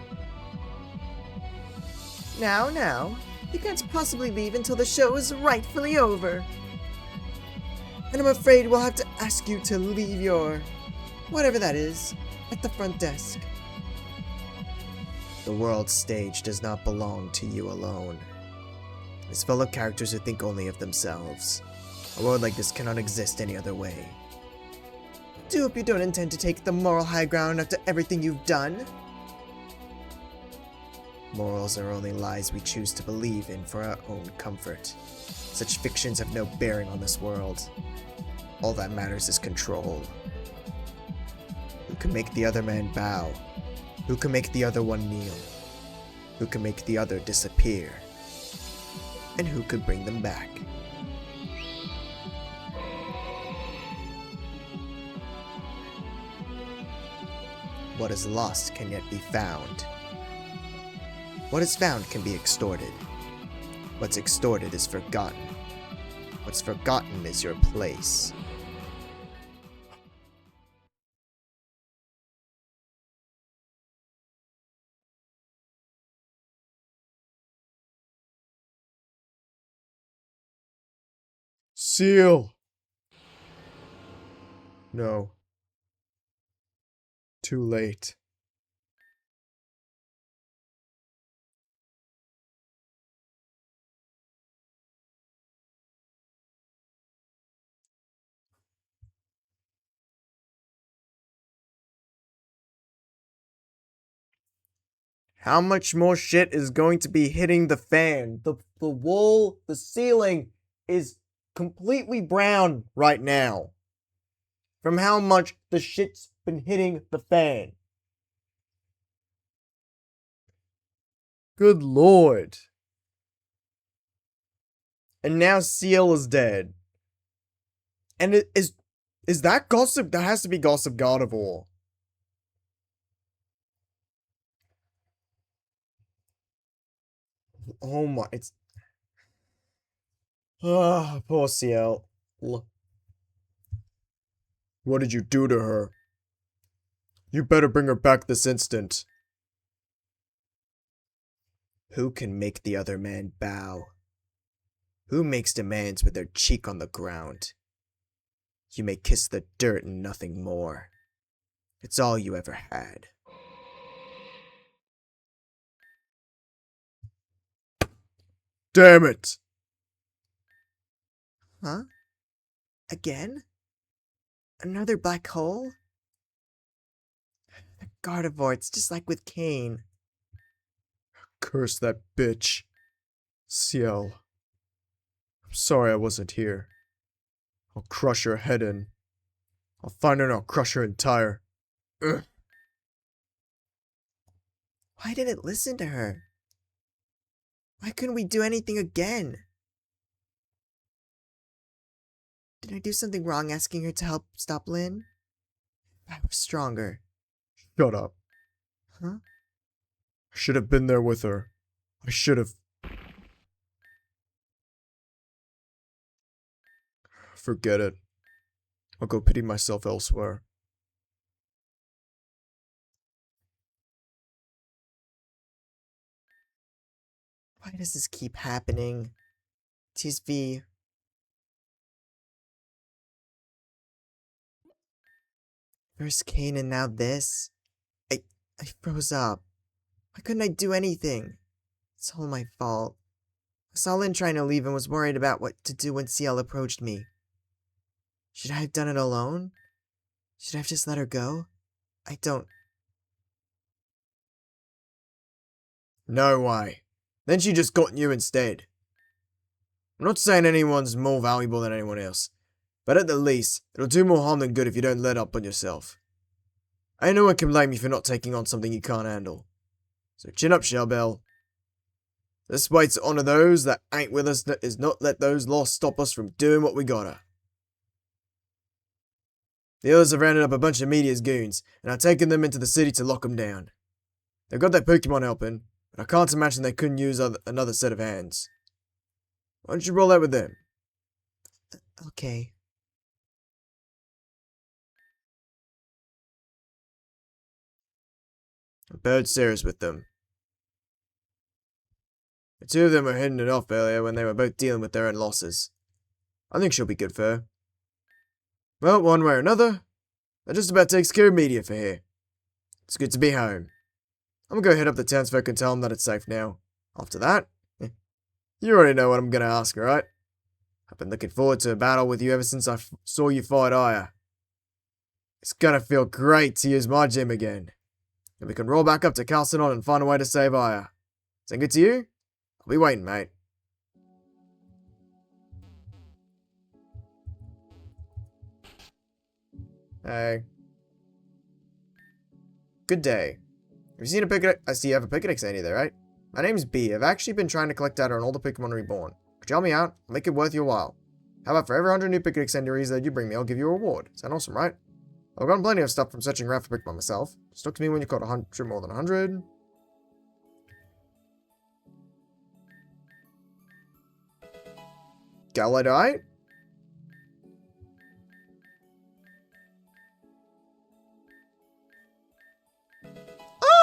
Speaker 2: Now, you can't possibly leave until the show is rightfully over. And I'm afraid we'll have to ask you to leave your... whatever that is, at the front desk.
Speaker 1: The world stage does not belong to you alone. It's full of characters who think only of themselves. A world like this cannot exist any other way.
Speaker 2: Do hope you don't intend to take the moral high ground after everything you've done.
Speaker 1: Morals are only lies we choose to believe in for our own comfort. Such fictions have no bearing on this world. All that matters is control. Who can make the other man bow? Who can make the other one kneel? Who can make the other disappear? And who could bring them back? What is lost can yet be found. What is found can be extorted. What's extorted is forgotten. What's forgotten is your place. Seal! No. Too late. How much more shit is going to be hitting the fan? The wall, the ceiling is completely brown right now. from how much the shit's been hitting the fan. Good lord. And now Ciel is dead. And it is that Gossip? That has to be Gossip Gardevoir. Oh my, it's... Ah, poor Ciel. What did you do to her? You better bring her back this instant. Who can make the other man bow? Who makes demands with their cheek on the ground? You may kiss the dirt and nothing more. It's all you ever had. Damn it!
Speaker 2: Huh? Again? Another black hole? Gardevoir, it's just like with Kane.
Speaker 1: Curse that bitch. Ciel. I'm sorry I wasn't here. I'll crush her head in. I'll find her and I'll crush her entire. Ugh.
Speaker 2: Why didn't it listen to her? Why couldn't we do anything again? Did I do something wrong asking her to help stop Lynn? I was stronger.
Speaker 1: Shut up.
Speaker 2: Huh?
Speaker 1: I should have been there with her. I should have. Forget it. I'll go pity myself elsewhere.
Speaker 2: Why does this keep happening? TSV. First Kane and now this? I froze up. Why couldn't I do anything? It's all my fault. I saw Lynn trying to leave and was worried about what to do when Ciel approached me. Should I have done it alone? Should I have just let her go? I don't...
Speaker 1: No way. Then she just got you instead. I'm not saying anyone's more valuable than anyone else, but at the least, it'll do more harm than good if you don't let up on yourself. I know one can blame you for not taking on something you can't handle. So chin up, Shellbell. This way to honor those that ain't with us is not let those lost stop us from doing what we gotta. The others have rounded up a bunch of Media's goons, and are taking them into the city to lock them down. They've got their Pokemon helping, but I can't imagine they couldn't use another set of hands. Why don't you roll out with them?
Speaker 2: Okay.
Speaker 1: Bird Sarah's with them. The two of them were hitting it off earlier when they were both dealing with their own losses. I think she'll be good for her. Well, one way or another, that just about takes care of Media for here. It's good to be home. I'm gonna go head up to townsfolk and tell them that it's safe now. After that, you already know what I'm gonna ask, right? I've been looking forward to a battle with you ever since I saw you fight Aya. It's gonna feel great to use my gym again. And we can roll back up to Calcedon and find a way to save Aya. Sound good to you? I'll be waiting, mate. Hey. Good day. Have you seen a Pokedex? I see you have a Pokedex handy there, right? My name's B. I've actually been trying to collect data on all the Pokémon Reborn. Could you help me out? I'll make it worth your while. How about for every 100 new Pokedex entries that you bring me, I'll give you a reward. Sound awesome, right? I've gotten plenty of stuff from searching around for Pokemon myself. Just talk to me when you've got 100 more than 100. Galladite?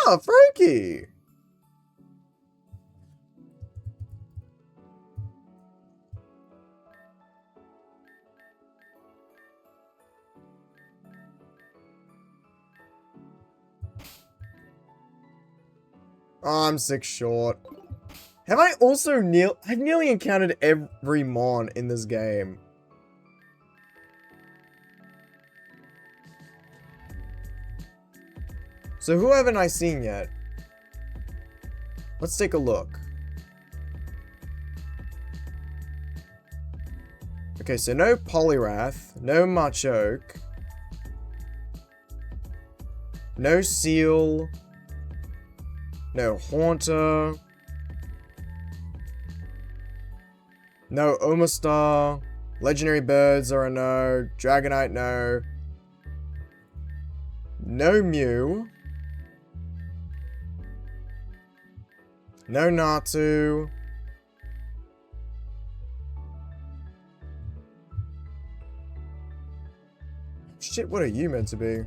Speaker 1: Ah, Frankie! Oh, I'm 6 short. Have I also I've nearly encountered every Mon in this game. So who haven't I seen yet? Let's take a look. Okay, so no Poliwrath, no Machoke, No Seal. No Haunter. No Omastar. Legendary Birds are a no. Dragonite, no. No Mew. No Natu. Shit, what are you meant to be?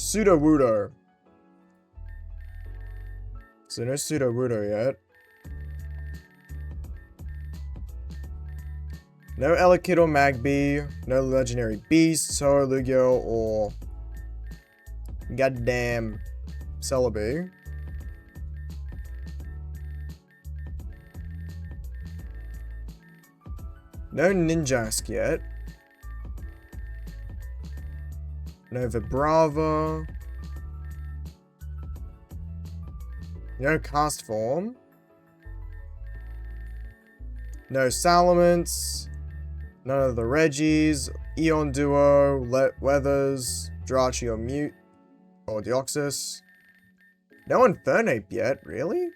Speaker 1: Sudowoodo. So no Sudowoodo yet. No Elekid or Magby. No Legendary Beasts, or Lugia, or goddamn Celebi. No Ninjask yet. No Vibrava. No Cast Form. No Salamence. None of the Reggies. Eon Duo. Weathers. Jirachi or Mute. Or Deoxys. No Infernape yet, really?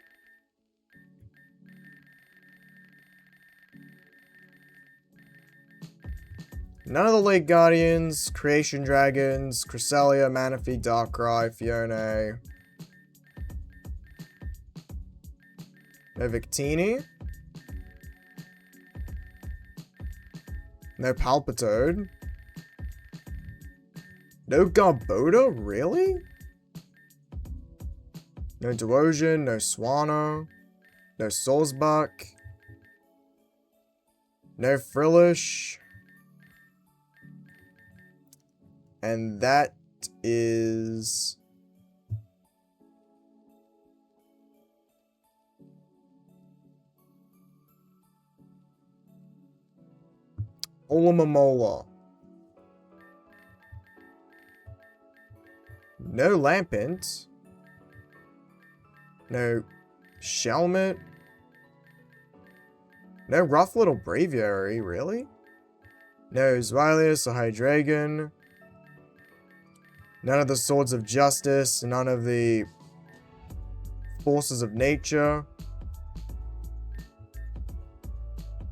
Speaker 1: None of the League Guardians, Creation Dragons, Cresselia, Manaphy, Darkrai, Fiona. No Victini. No Palpitoad. No Garbodor, really? No Dewosion, no Swano. No Soulsbuck. No Frillish. And that is... Olomomola. No Lampent. No Shelmet. No Rough Little Braviary, really? No Xylius or Hydreigon. None of the Swords of Justice. None of the Forces of Nature.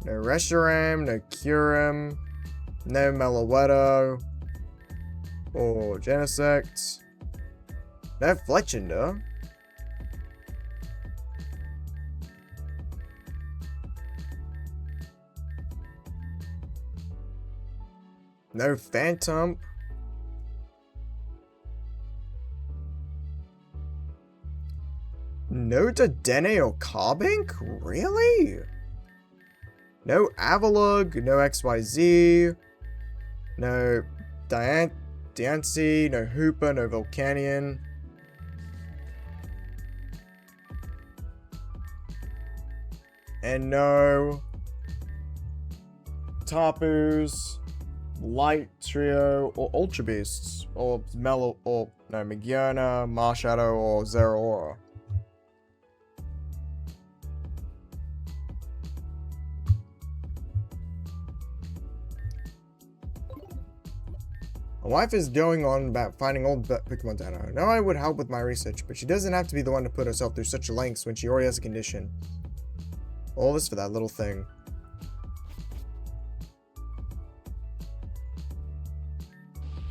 Speaker 1: No Reshiram, no Kyurem. No Meloetta. Or Genesect. No Fletchinder. No Phantom. No Dedenne or Carbink? Really? No Avalugg, no XYZ. No Diancie, no Hooper, no Volcanion. And no Tapus, Light Trio, or Ultra Beasts, or Mellow, or no, Magiona, Marshadow, or Zeraora. My wife is going on about finding old Pokemon data. I know I would help with my research, but she doesn't have to be the one to put herself through such lengths when she already has a condition. All this for that little thing.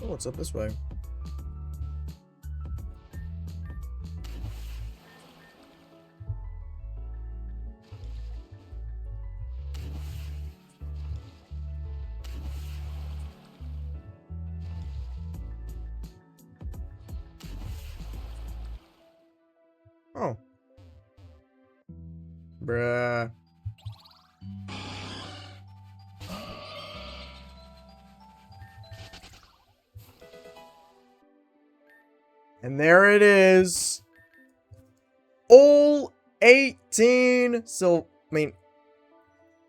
Speaker 1: Oh, what's up this way? Oh. Bruh. And there it is. All 18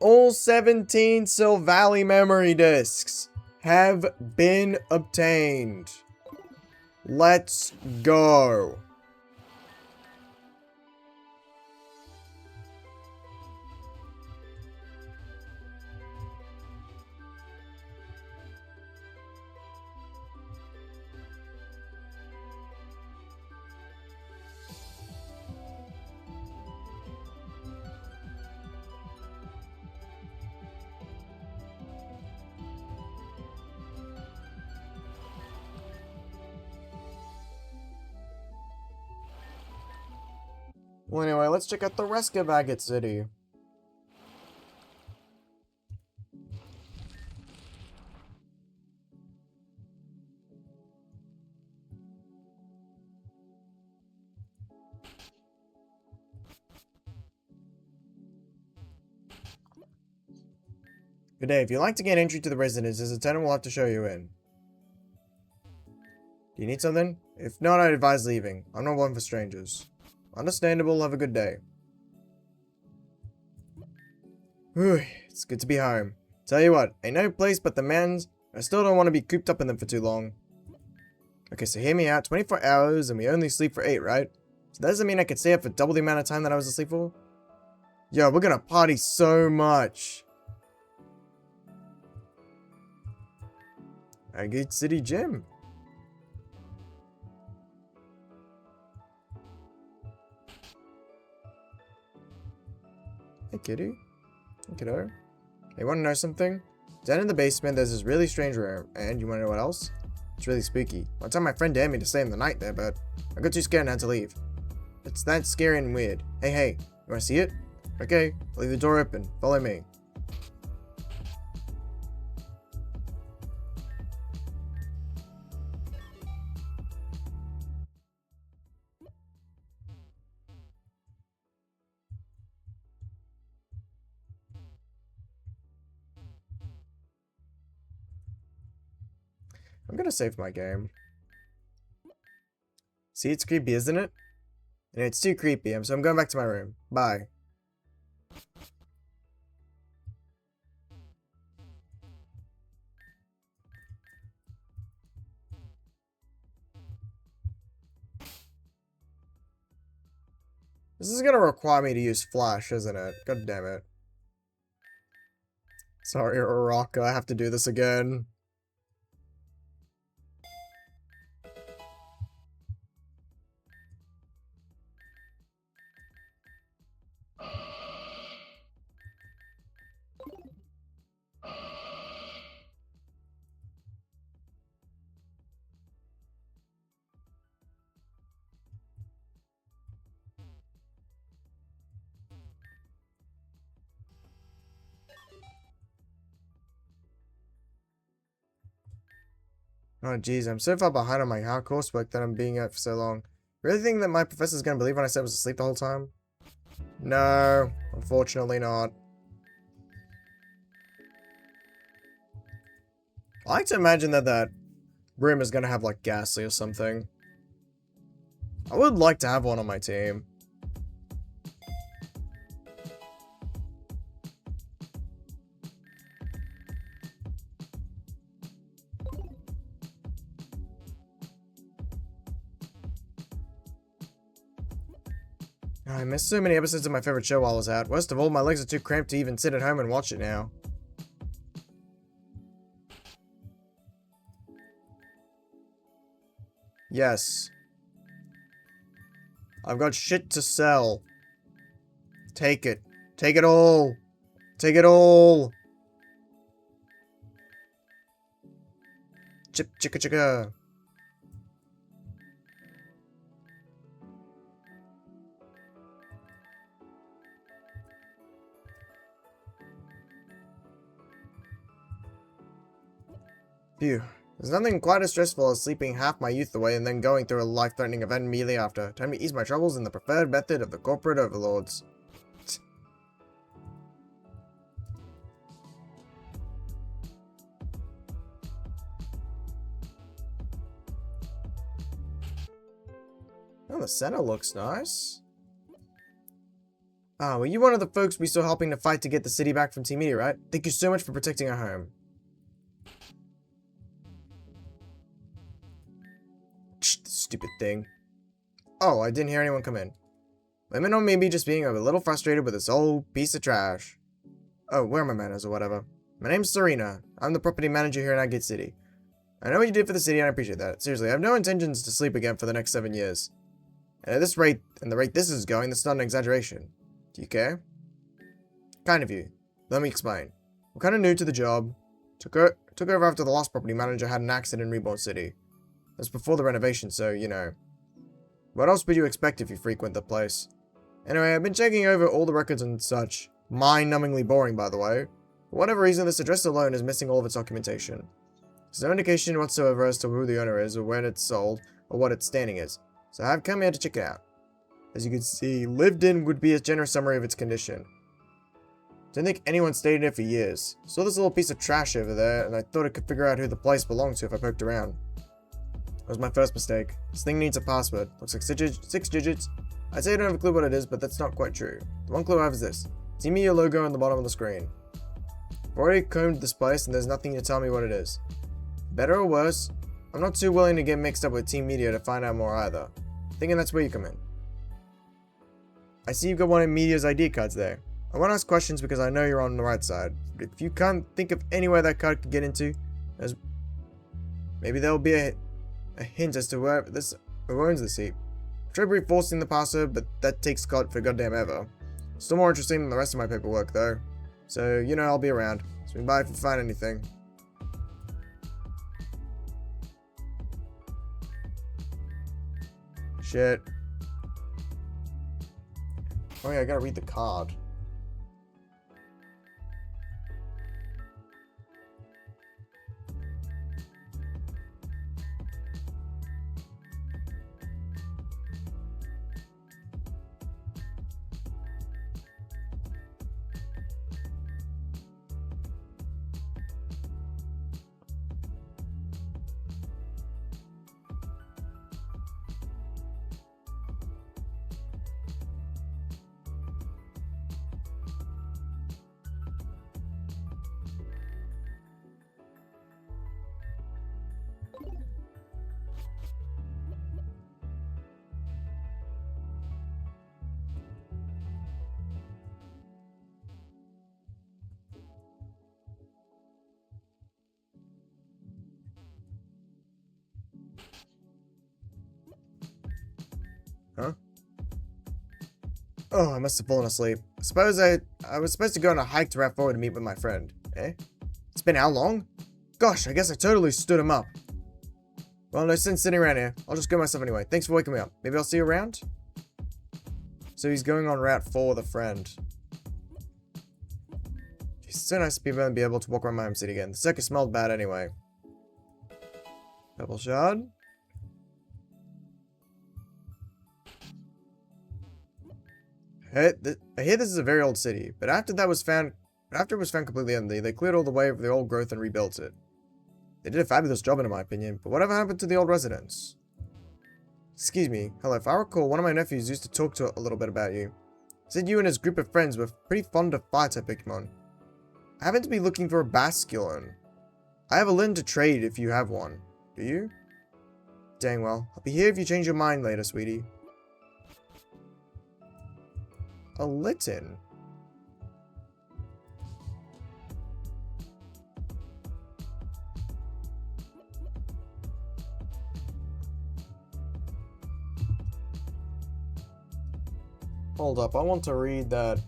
Speaker 1: all 17 Silvally memory discs have been obtained. Let's go. Well, anyway, let's check out the rest of Agate City. Good day. If you'd like to gain entry to the residence, a tenant will have to show you in. Do you need something? If not, I'd advise leaving. I'm not one for strangers. Understandable. Have a good day. Whew, it's good to be home. Tell you what, ain't no place but the men's. I still don't want to be cooped up in them for too long. Okay, so hear me out. 24 hours and we only sleep for 8, right? So that doesn't mean I could stay up for double the amount of time that I was asleep for? Yo, we're gonna party so much. Agate City Gym. Hey, kitty. Hey, kiddo. Hey, wanna know something? Down in the basement, there's this really strange room. And you wanna know what else? It's really spooky. One time my friend dared me to stay in the night there, but I got too scared and had to leave. It's that scary and weird. Hey, you wanna see it? Okay, I'll leave the door open. Follow me. I'm gonna save my game. See, it's creepy, isn't it? And it's too creepy, so I'm going back to my room. Bye. This is gonna require me to use Flash, isn't it? God damn it. Sorry, Rock, I have to do this again. Oh jeez, I'm so far behind on my hard coursework that I'm being out for so long. Really think that my professor's gonna believe when I said I was asleep the whole time? No, unfortunately not. I like to imagine that that room is gonna have like Ghastly or something. I would like to have one on my team. I missed so many episodes of my favorite show while I was out. Worst of all, my legs are too cramped to even sit at home and watch it now. Yes. I've got shit to sell. Take it. Take it all. Take it all. Chip chicka chicka. Phew. There's nothing quite as stressful as sleeping half my youth away and then going through a life-threatening event immediately after. Time to ease my troubles in the preferred method of the corporate overlords. Oh, the center looks nice. Ah, were you one of the folks we saw helping to fight to get the city back from Team Media, right? Thank you so much for protecting our home. Stupid thing. Oh, I didn't hear anyone come in. Women on maybe just being a little frustrated with this old piece of trash. Oh, where are my manners or whatever? My name's Serena. I'm the property manager here in Agate City. I know what you did for the city and I appreciate that. Seriously, I have no intentions to sleep again for the next 7 years. And at this rate, and the rate this is going, that's not an exaggeration. Do you care? Kind of you. Let me explain. I'm kind of new to the job. Took over after the last property manager had an accident in Reborn City. That's before the renovation, so, you know. What else would you expect if you frequent the place? Anyway, I've been checking over all the records and such. Mind-numbingly boring, by the way. For whatever reason, this address alone is missing all of its documentation. There's no indication whatsoever as to who the owner is, or when it's sold, or what its standing is. So I've come here to check it out. As you can see, lived in would be a generous summary of its condition. Don't think anyone stayed in it for years. Saw this little piece of trash over there, and I thought I could figure out who the place belonged to if I poked around. That was my first mistake. This thing needs a password. Looks like 6 digits. I'd say I don't have a clue what it is, but that's not quite true. The one clue I have is this. See me your logo on the bottom of the screen. I've already combed this place, and there's nothing to tell me what it is. Better or worse, I'm not too willing to get mixed up with team media to find out more either. Thinking that's where you come in. I see you've got one of media's ID cards there. I won't ask questions because I know you're on the right side. But if you can't think of anywhere that card could get into, maybe there'll be a hint as to who owns this heap. Tried reinforcing the password, but that takes God for goddamn ever. Still more interesting than the rest of my paperwork, though. So, you know I'll be around. Swing by if you find anything. Shit. Oh yeah, I gotta read the card. Huh? Oh, I must have fallen asleep. I suppose I was supposed to go on a hike to Route 4 to meet with my friend. Eh? It's been how long? Gosh, I guess I totally stood him up. Well, no sense sitting around here. I'll just go myself anyway. Thanks for waking me up. Maybe I'll see you around? So he's going on Route 4 with a friend. It's so nice to be able to walk around my home city again. The circus smelled bad anyway. Purple shard? I hear this is a very old city, but after it was found completely empty, they cleared all the way for the old growth and rebuilt it. They did a fabulous job in my opinion, but whatever happened to the old residents? Excuse me, hello, if I recall, one of my nephews used to talk to a little bit about you. He said you and his group of friends were pretty fond of fire-type Pokemon. I happen to be looking for a Basculin. I have a Lin to trade if you have one. Do you? Dang well, I'll be here if you change your mind later, sweetie. A Litten. Hold up, I want to read that.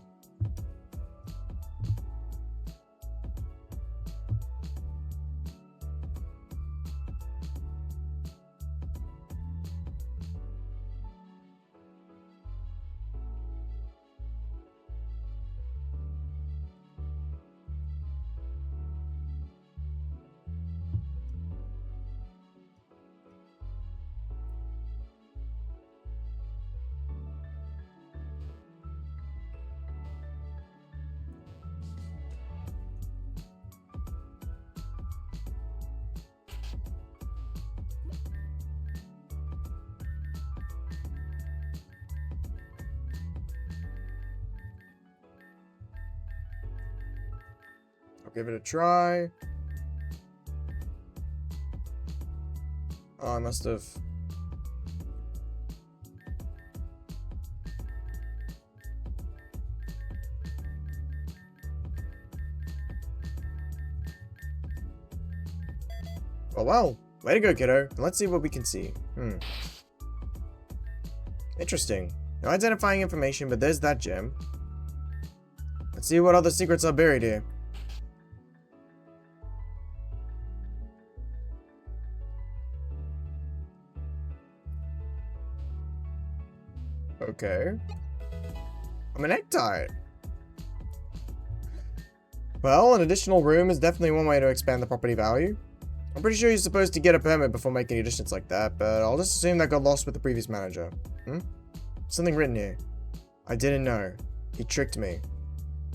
Speaker 1: Give it a try. Oh, I must have. Oh, well. Way to go, kiddo. Let's see what we can see. Interesting. No identifying information, but there's that gem. Let's see what other secrets are buried here. Okay. I'm an Ektite. Well, an additional room is definitely one way to expand the property value. I'm pretty sure you're supposed to get a permit before making additions like that, but I'll just assume that got lost with the previous manager. Something written here. I didn't know. He tricked me.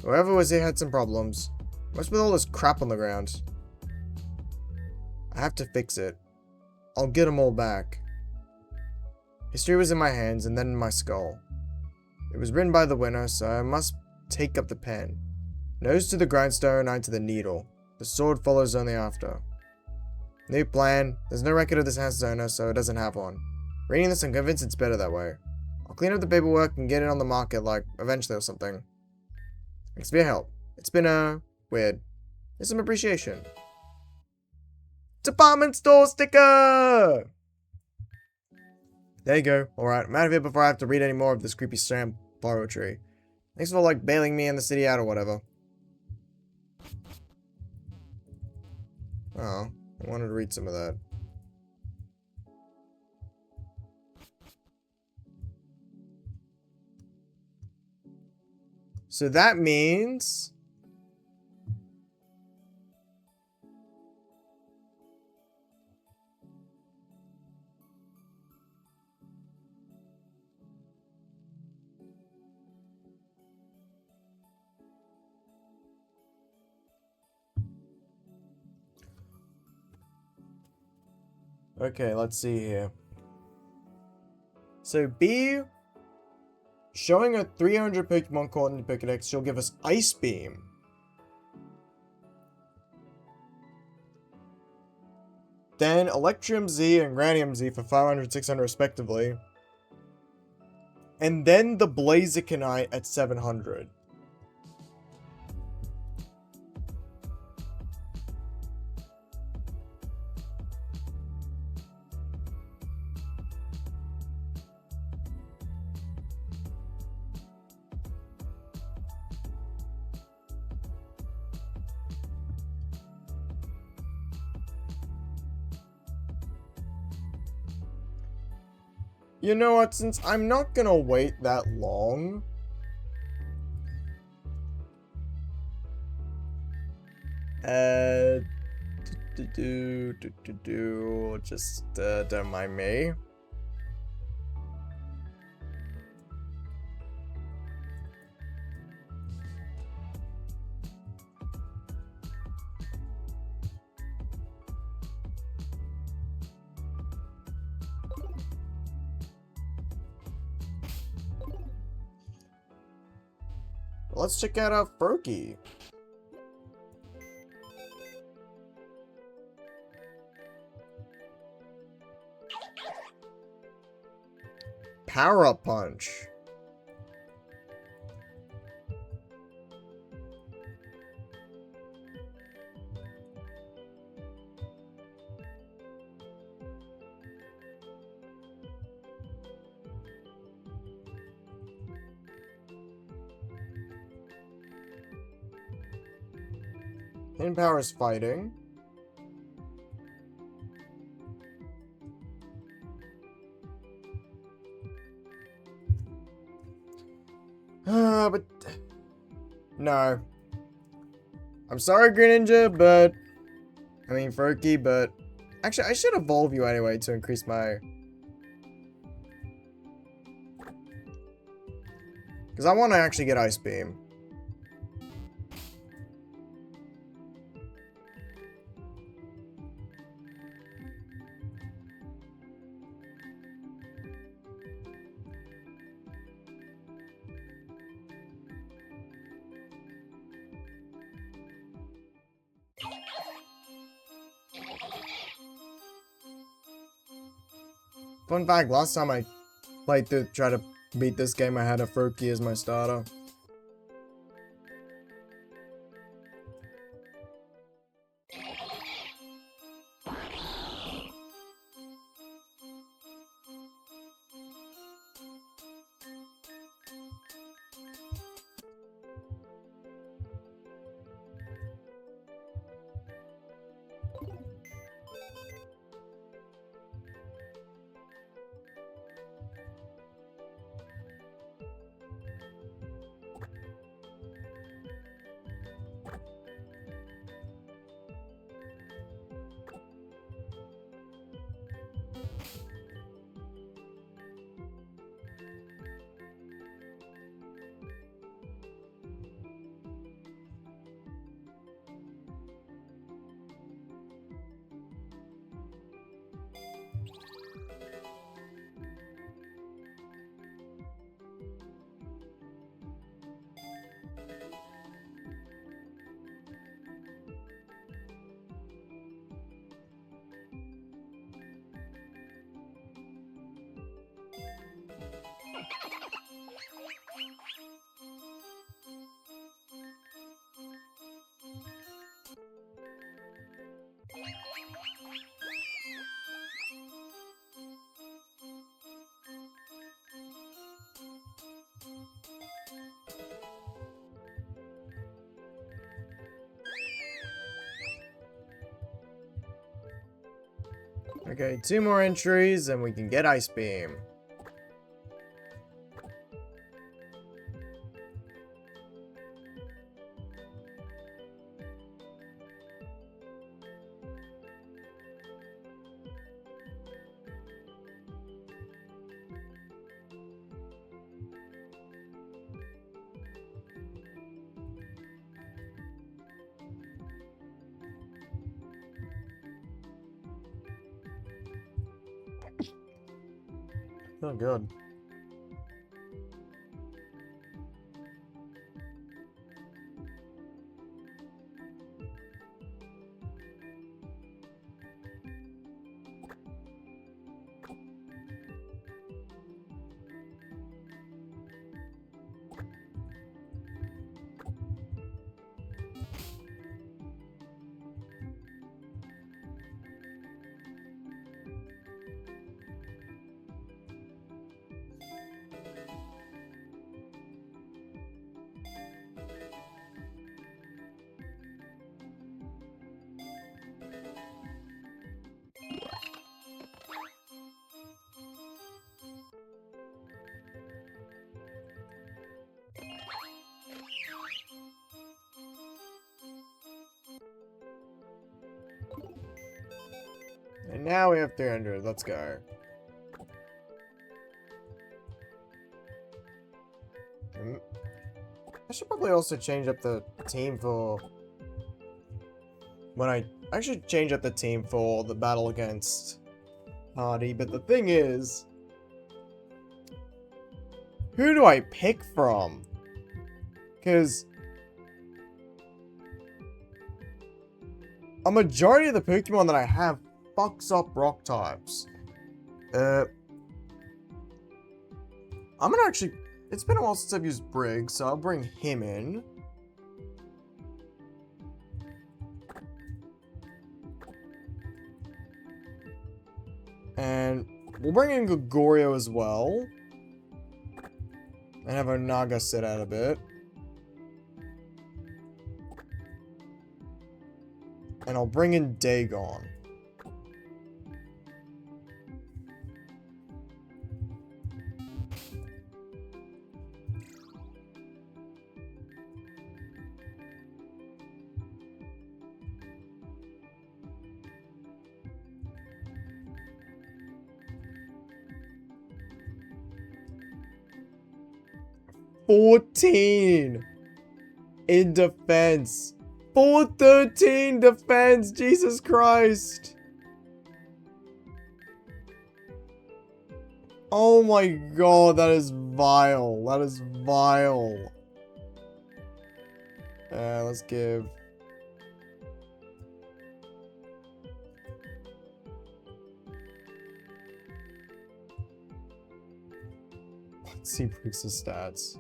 Speaker 1: Whoever was here had some problems. What's with all this crap on the ground? I have to fix it. I'll get them all back. History was in my hands and then in my skull. It was written by the winner, so I must take up the pen. Nose to the grindstone, eye to the needle. The sword follows only after. New plan. There's no record of this house's owner, so it doesn't have one. Reading this, I'm convinced it's better that way. I'll clean up the paperwork and get it on the market, like, eventually or something. Thanks for your help. It's been, weird. There's some appreciation. Department store sticker! There you go. Alright, I'm out of here before I have to read any more of this creepy Sam poetry. Thanks for, like, bailing me and the city out or whatever. Oh, I wanted to read some of that. So that means... Okay, let's see here. So B, showing a 300 Pokemon caught in the Pokedex, she'll give us Ice Beam. Then Electrium Z and Granium Z for 500, 600 respectively. And then the Blazikenite at 700. You know what, since I'm not gonna wait that long... just, don't mind me. Let's check out our Froakie. Power Up Punch. Hidden Power is fighting. But... no. I'm sorry, Greninja, but... I mean, Froakie, but... actually, I should evolve you anyway to increase my... because I want to actually get Ice Beam. Fun fact, last time I played to try to beat this game, I had a Froakie as my starter. Okay, 2 more entries and we can get Ice Beam. Oh, good. And now we have 300. Let's go. I should probably also change up the team for... I should change up the team for the battle against Hardy, but the thing is... Who do I pick from? Because... a majority of the Pokemon that I have fucks up rock types. I'm gonna actually... It's been a while since I've used Briggs, so I'll bring him in. And we'll bring in Gregorio as well. And have our Naga sit out a bit. And I'll bring in Dagon. $14 in defense. 413 defense. Jesus Christ. Oh my god, that is vile. That is vile. Let's give... Let's see Briggs' stats.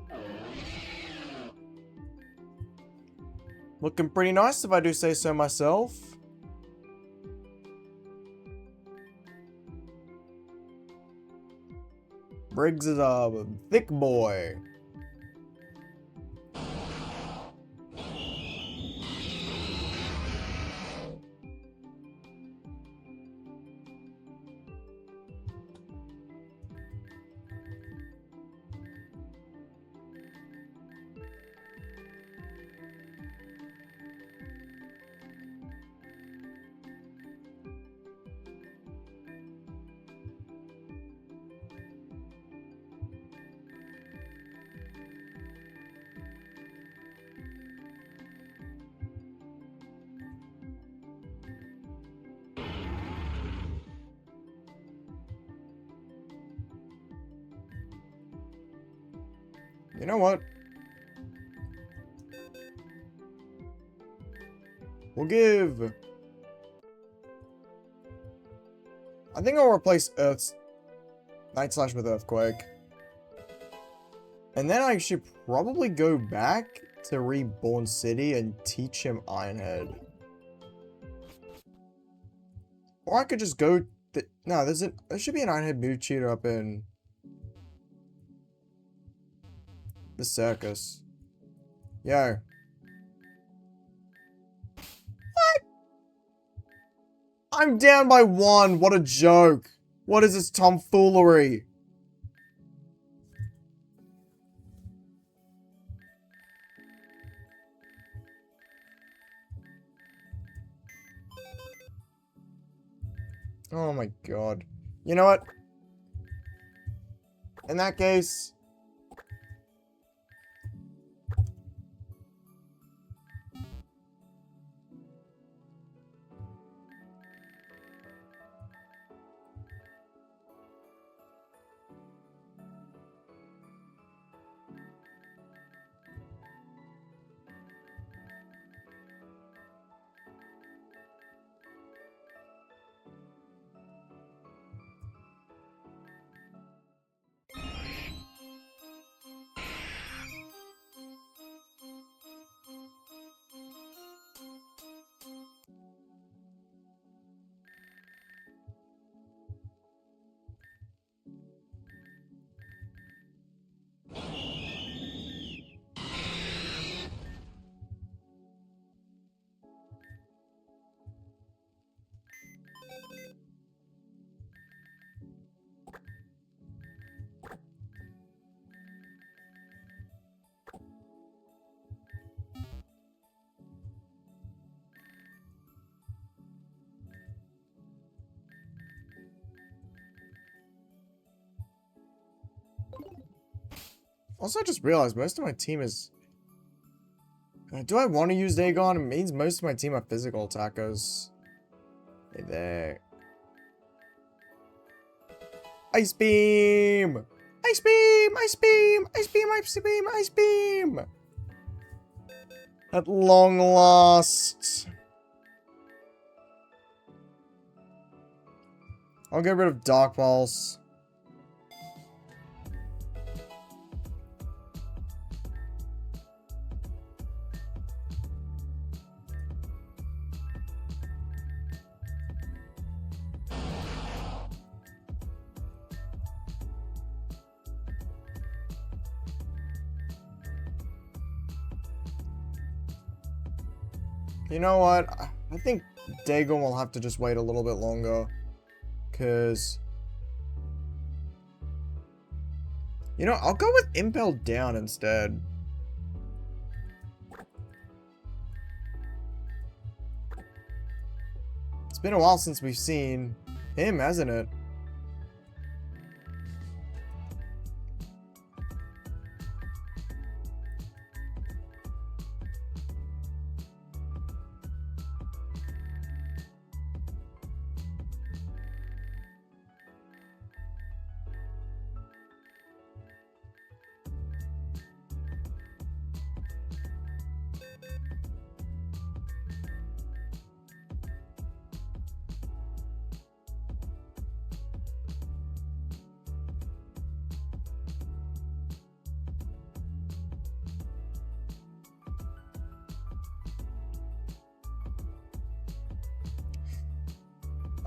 Speaker 1: Looking pretty nice if I do say so myself. Briggs is a thick boy. You know what? We'll give... I think I'll replace Earth's Night Slash with Earthquake. And then I should probably go back to Reborn City and teach him Iron Head. Or I could just go... No, there should be an Iron Head Move Cheater up in... the circus. Yo. What? I'm down by 1. What a joke. What is this tomfoolery? Oh my god. You know what? In that case... Also, I just realized most of my team is... do I want to use Dagon? It means most of my team are physical attackers. Hey there. Ice Beam! Ice Beam! Ice Beam! Ice Beam! Ice Beam! Ice Beam! At long last. I'll get rid of Dark Pulse. You know what? I think Dagon will have to just wait a little bit longer. Because... You know, I'll go with Impel Down instead. It's been a while since we've seen him, hasn't it?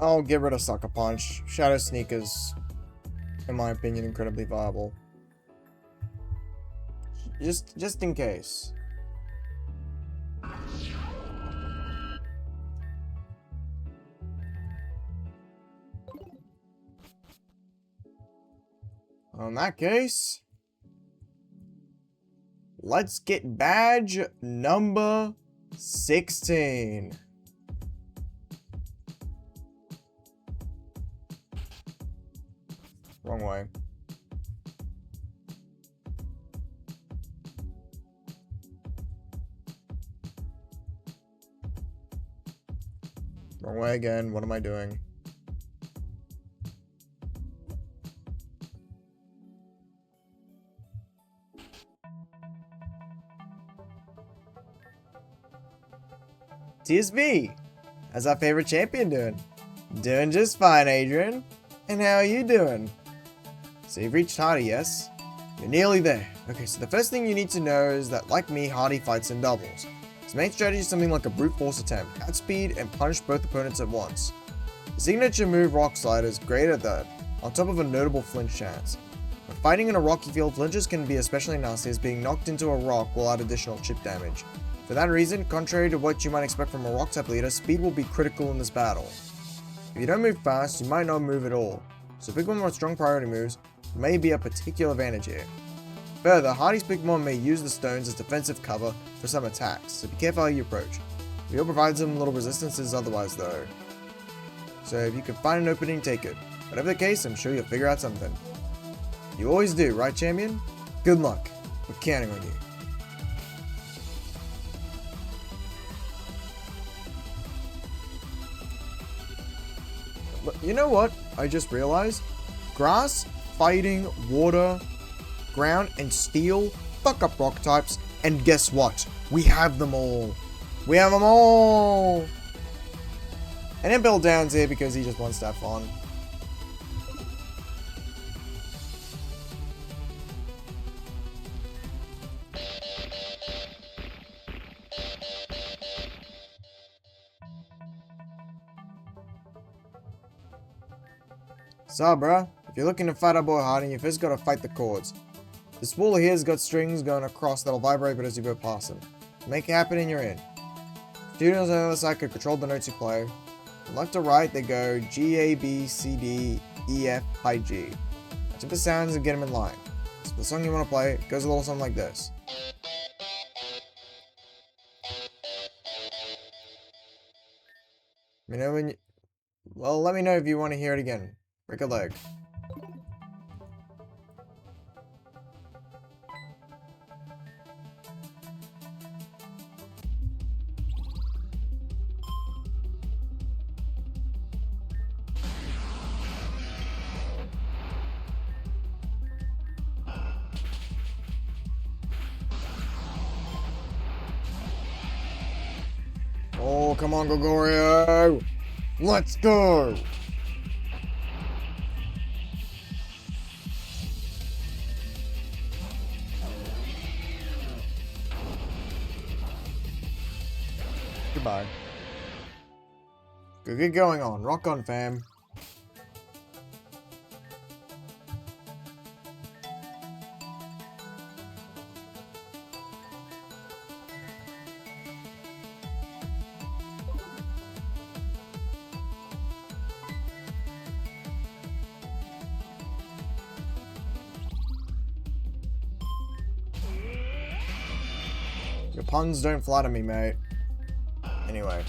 Speaker 1: I'll get rid of Sucker Punch. Shadow Sneak is, in my opinion, incredibly viable. Just in case. In that case, let's get badge number 16. Wrong way. Wrong way again. What am I doing? TSB! How's our favorite champion doing? Doing just fine, Adrian. And how are you doing? So you've reached Hardy, yes? You're nearly there. Okay, so the first thing you need to know is that, like me, Hardy fights in doubles. His main strategy is something like a brute force attempt, outspeed and punish both opponents at once. The signature move Rock Slide is great at that, on top of a notable flinch chance. When fighting in a rocky field, flinches can be especially nasty, as being knocked into a rock will add additional chip damage. For that reason, contrary to what you might expect from a rock type leader, speed will be critical in this battle. If you don't move fast, you might not move at all, so Pokemon with strong priority moves may be a particular advantage here. Further, Hardy's Pokemon may use the stones as defensive cover for some attacks, so be careful how you approach. We'll provide some little resistances otherwise though. So if you can find an opening, take it. Whatever the case, I'm sure you'll figure out something. You always do, right, champion? Good luck. We're counting on you. You know what? I just realized. Grass, fighting, water, ground, and steel fuck up rock types. And guess what? We have them all. We have them all. And then Bill Down's here because he just wants to have fun. So, bruh, if you're looking to fight our boy Hardy, you first gotta fight the chords. This wall here's got strings going across that'll vibrate but as you go past them. Make it happen and you're in. Students on the other side could control the notes you play. From left to right, they go G, A, B, C, D, E, F, high G. Match up the sounds and get them in line. So the song you want to play goes a little something like this. Let me know when you... Well, let me know if you want to hear it again. Break a leg. Oh, come on, Gregorio! Let's go! Goodbye. Good get going on. Rock on, fam. Your puns don't flatter me, mate. Anyway.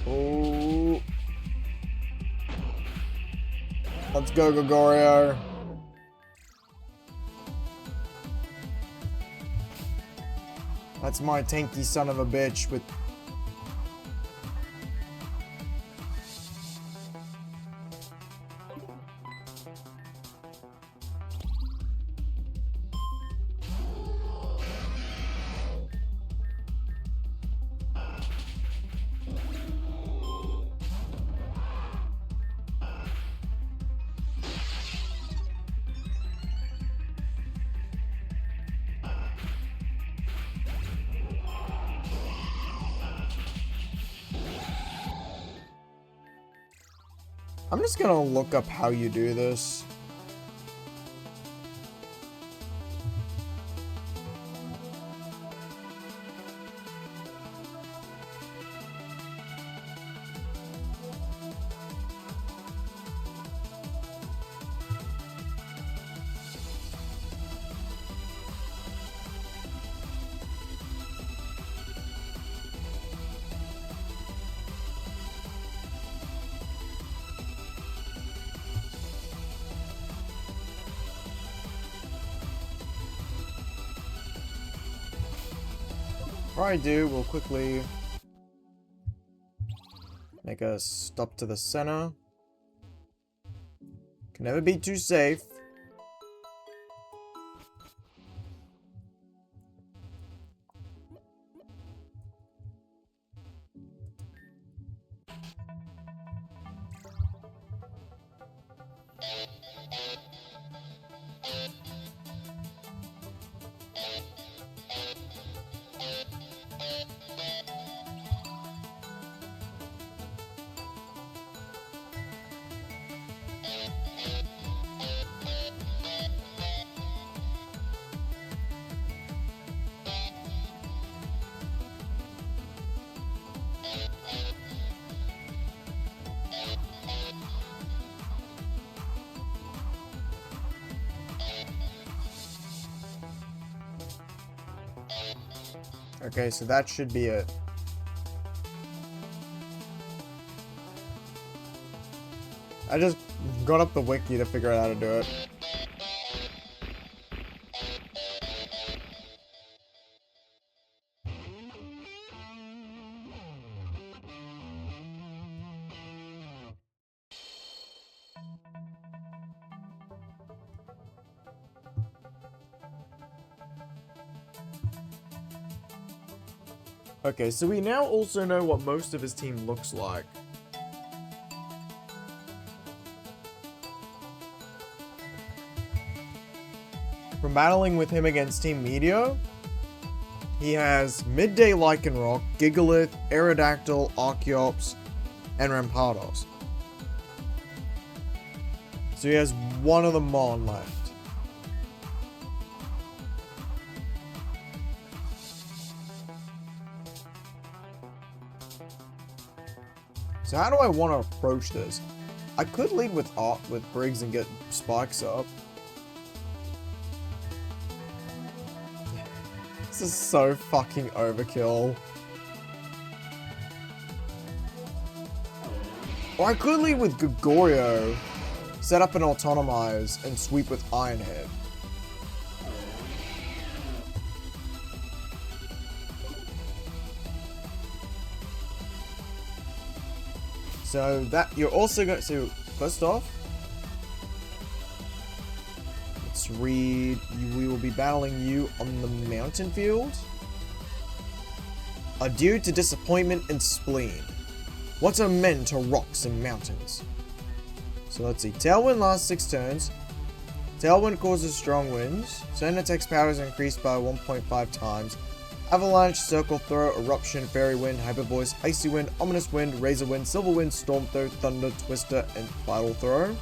Speaker 1: Oh. Let's go, Gregorio. That's my tanky son of a bitch with... I'm just gonna look up how you do this. Before I do, we'll quickly make a stop to the center. Can never be too safe. Okay, so that should be it. I just got up the wiki to figure out how to do it. Okay, so we now also know what most of his team looks like. From battling with him against Team Meteor, he has Midday Lycanroc, Gigalith, Aerodactyl, Archeops, and Rampardos. So he has one of the Mon left. So how do I want to approach this? I could lead with Briggs and get Spikes up. This is so fucking overkill. Or I could lead with Gregorio, set up an Autonomize, and sweep with Iron Head. So that you're also going to, first off, let's read, we will be battling you on the mountain field. Adieu to disappointment and spleen. What are men to rocks and mountains? So let's see, Tailwind lasts 6 turns. Tailwind causes strong winds. Certain attacks power is increased by 1.5 times. Avalanche, Circle Throw, Eruption, Fairy Wind, Hyper Voice, Icy Wind, Ominous Wind, Razor Wind, Silver Wind, Storm Throw, Thunder, Twister, and Vital Throw.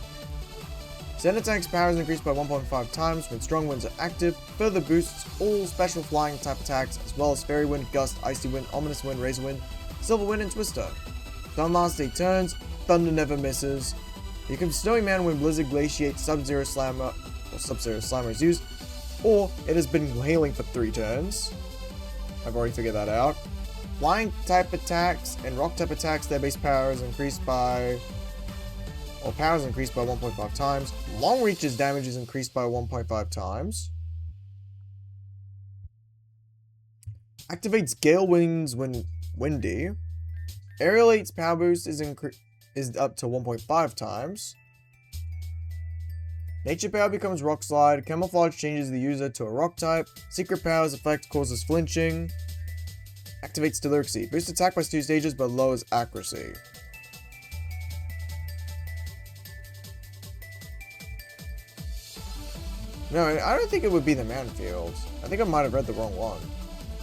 Speaker 1: Certain attacks power is increased by 1.5 times when strong winds are active. Further boosts all special flying type attacks as well as Fairy Wind, Gust, Icy Wind, Ominous Wind, Razor Wind, Silver Wind, and Twister. Stun lasts 8 turns. Thunder never misses. You can Snowy Man when Blizzard Glaciate, Sub-Zero Slammer, or Sub-Zero Slammer is used, or it has been hailing for 3 turns. I've already figured that out. Flying type attacks and rock type attacks, their base power is increased by, or power is increased by 1.5 times. Long reaches damage is increased by 1.5 times. Activates Gale Winds when windy. Aerial 8's power boost is up to 1.5 times. Nature Power becomes Rock Slide. Camouflage changes the user to a rock type. Secret Power's effect causes flinching. Activates Stellar Exceed. Boosts attack by 2 stages but lowers accuracy. No, I don't think it would be the Manfield. I think I might have read the wrong one.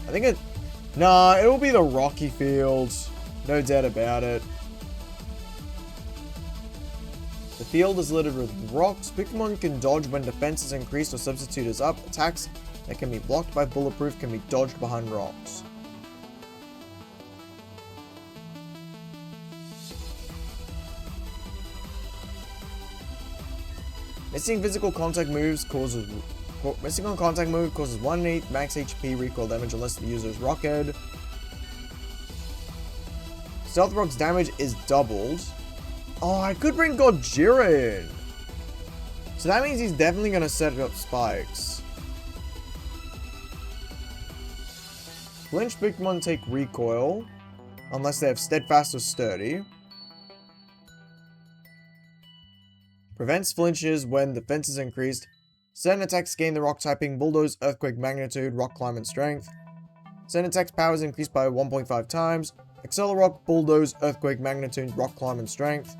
Speaker 1: I think it... Nah, it will be the Rocky Field. No doubt about it. The field is littered with rocks. Pokémon can dodge when defense is increased or substitute is up. Attacks that can be blocked by Bulletproof can be dodged behind rocks. Missing physical contact moves causes... Missing on contact move causes 1/8 max HP recoil damage unless the user is Rockhead. Stealth Rock's damage is doubled. Oh, I could bring Gojira in. So that means he's definitely going to set up spikes. Flinch Pokémon take recoil, unless they have Steadfast or Sturdy. Prevents flinches when defense is increased. Certain attacks gain the rock typing Bulldoze, Earthquake, Magnitude, Rock Climb, and Strength. Certain attacks power is increased by 1.5 times. Accelerock, Bulldoze, Earthquake, Magnitude, Rock Climb, and Strength.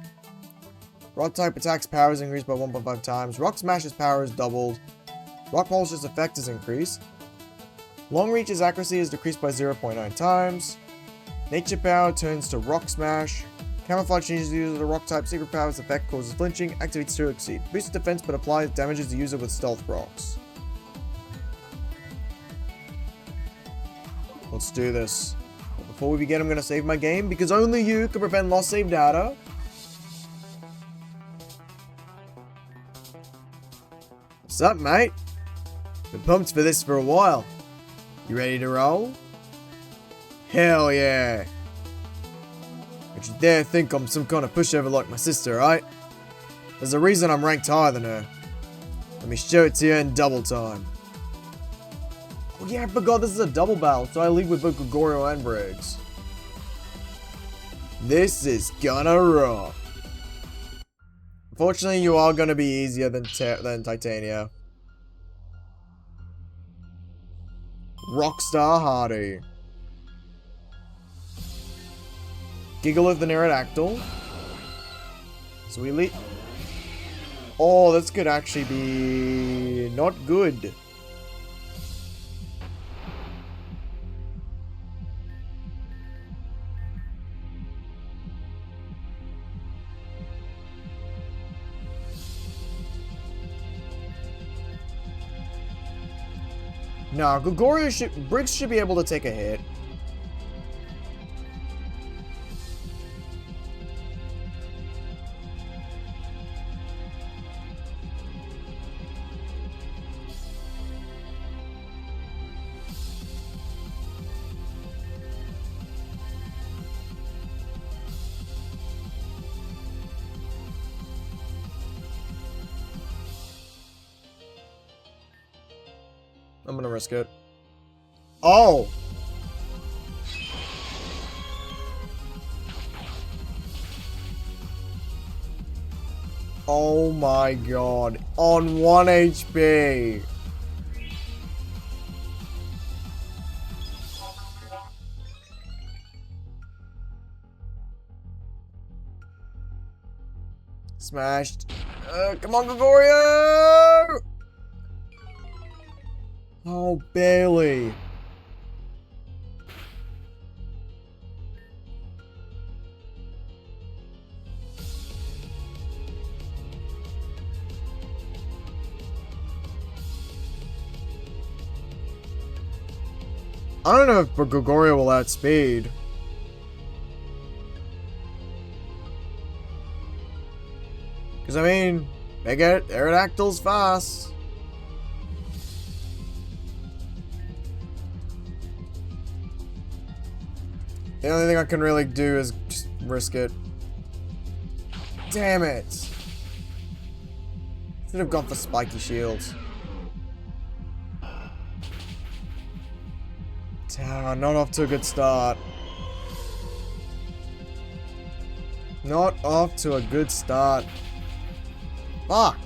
Speaker 1: Rock type attacks power is increased by 1.5 times. Rock Smash's power is doubled. Rock Pulse's effect is increased. Long Reach's accuracy is decreased by 0.9 times. Nature Power turns to Rock Smash. Camouflage changes the user to Rock type. Secret Power's effect causes flinching. Activates Stellar Exceed. Boosts defense but applies damages the user with Stealth Rocks. Let's do this. But before we begin, I'm going to save my game because only you can prevent lost save data. What's up, mate? Been pumped for this for a while. You ready to roll? Hell yeah. Don't you dare think I'm some kind of pushover like my sister, right? There's a reason I'm ranked higher than her. Let me show it to you in double time. Oh yeah, I forgot this is a double battle, so I lead with both Gregorio and Briggs. This is gonna rock. Unfortunately, you are gonna be easier than Titania. Rockstar Hardy. Gigalith the Aerodactyl. So we lead. Oh, this could actually be not good. No, Briggs should be able to take a hit. I'm gonna risk it. Oh! Oh my god. On 1 HP. Smashed. Come on, Gregorio! Oh, barely. I don't know if Gregorio will outspeed. Because, I mean, they get Aerodactyls fast. The only thing I can really do is just risk it. Damn it! Should have gone for spiky shields. Not off to a good start. Not off to a good start. Fuck!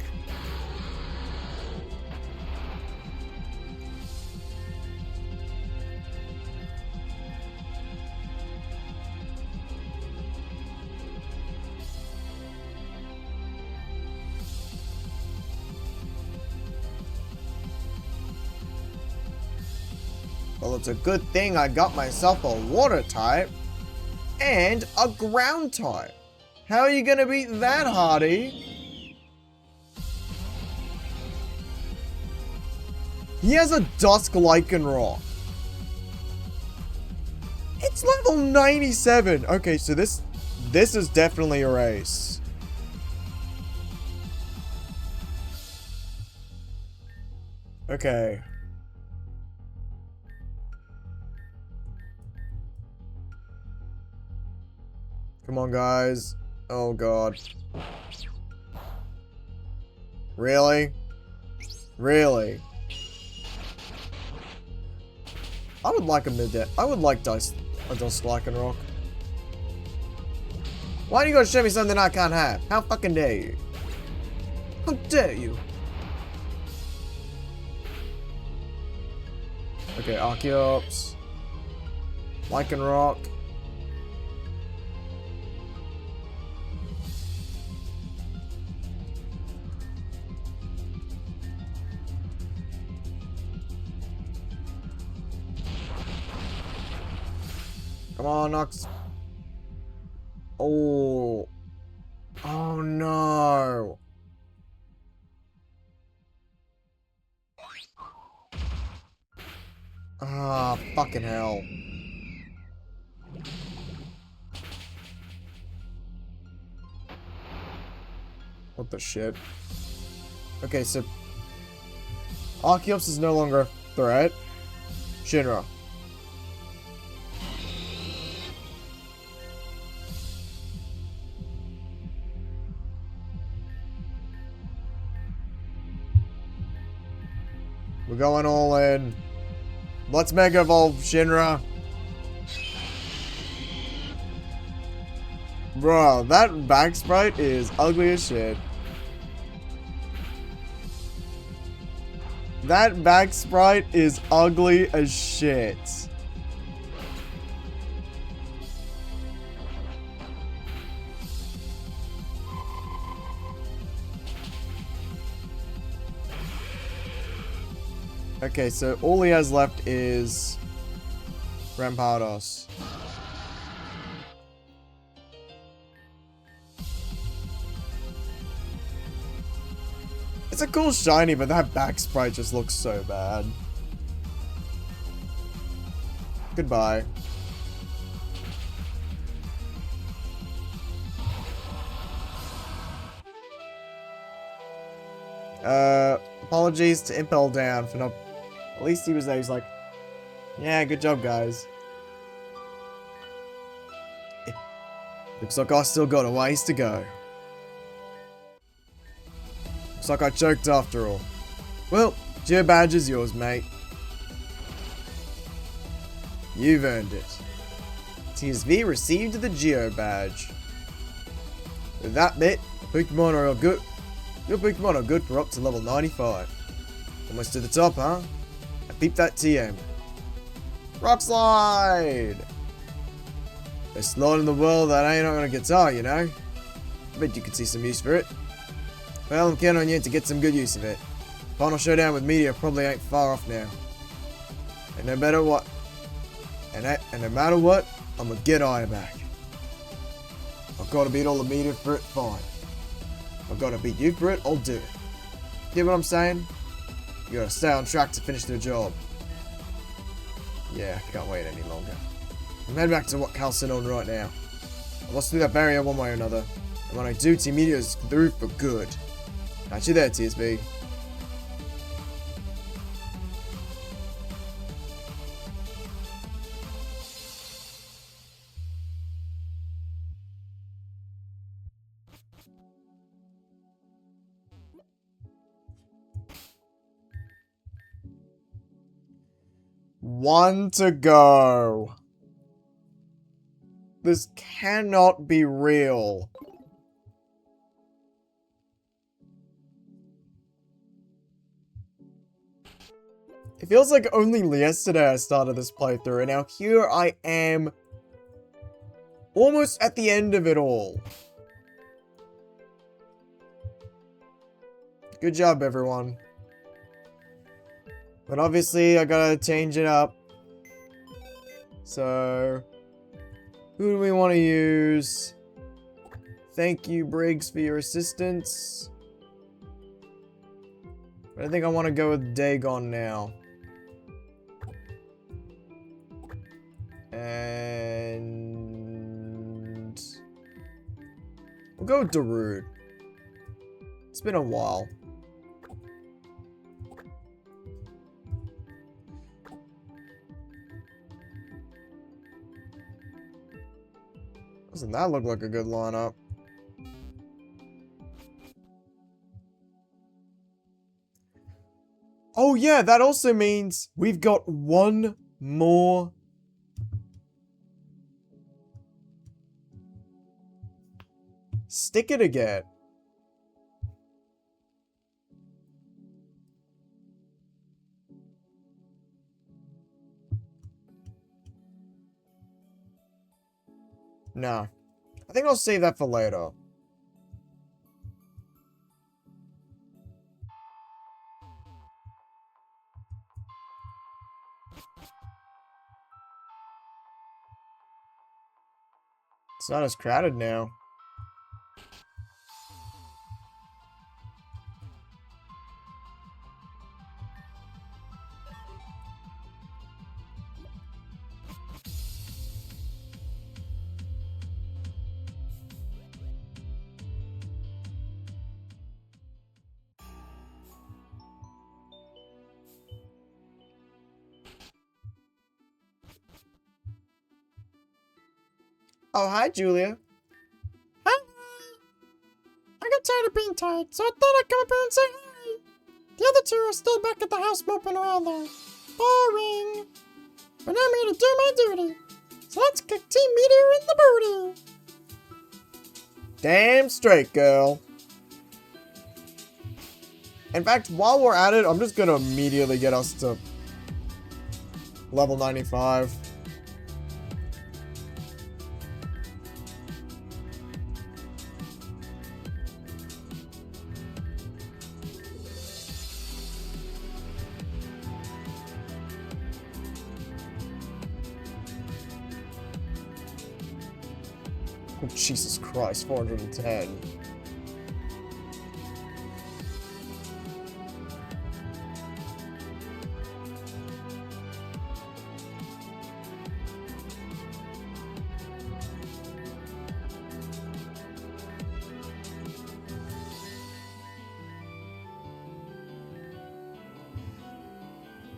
Speaker 1: Well, it's a good thing I got myself a water type and a ground type. How are you gonna beat that, Hardy? He has a Dusk Lycanroc. It's level 97. Okay, so this is definitely a race. Okay. Come on, guys. Oh, God. Really? Really? I would like a mid-deck. I would like a Dusk Lycanroc. Why do you gotta show me something I can't have? How fucking dare you? How dare you? Okay, Archeops. Lycanroc. Come on, Nox. Oh. Oh, no. Ah, fucking hell. What the shit? Okay, so Archeops is no longer a threat. Shinra. going all in. Let's Mega Evolve Shinra. Bro, that back sprite is ugly as shit. That back sprite is ugly as shit. Okay, so all he has left is Rampardos. It's a cool shiny, but that back sprite just looks so bad. Goodbye. Apologies to Impel Down for not... At least he was there, he's like, yeah, good job, guys. Looks like I still got a ways to go. Looks like I choked after all. Well, Geo badge is yours, mate. You've earned it. TSV received the Geo badge. With that bit, Pokemon are good. Your Pokemon are good for up to level 95. Almost to the top, huh? I peeped that TM. Rock Slide! Best slide in the world that ain't on a guitar, you know? I bet you could see some use for it. Well, I'm counting on you to get some good use of it. Final showdown with Meteor probably ain't far off now. And no matter what, no matter what, I'm gonna get Aya back. I've got to beat all the Meteor for it, fine. If I've got to beat you for it, I'll do it. Get what I'm saying? You gotta stay on track to finish the job. Yeah, I can't wait any longer. I'm heading back to what Cal's on right now. I lost through that barrier one way or another. And when I do, Team Meteor's through for good. Catch you there, TSB. One to go. This cannot be real. It feels like only yesterday I started this playthrough, and now here I am, almost at the end of it all. Good job, everyone. But obviously, I gotta change it up. So, who do we want to use? Thank you, Briggs, for your assistance. But I think I want to go with Dagon now. And we'll go with Darude. It's been a while. Doesn't that look like a good lineup? Oh yeah, that also means we've got one more sticker to get. Nah. I think I'll save that for later. It's not as crowded now. Oh, hi, Julia.
Speaker 2: Hi. I got tired of being tired, so I thought I'd come up here and say hi.
Speaker 3: The other two are still back at the house moping around there. Boring. But I'm here to do my duty. So let's kick Team Meteor in the booty.
Speaker 1: Damn straight, girl. In fact, while we're at it, I'm just gonna immediately get us to level 95. Oh, Jesus Christ, 410.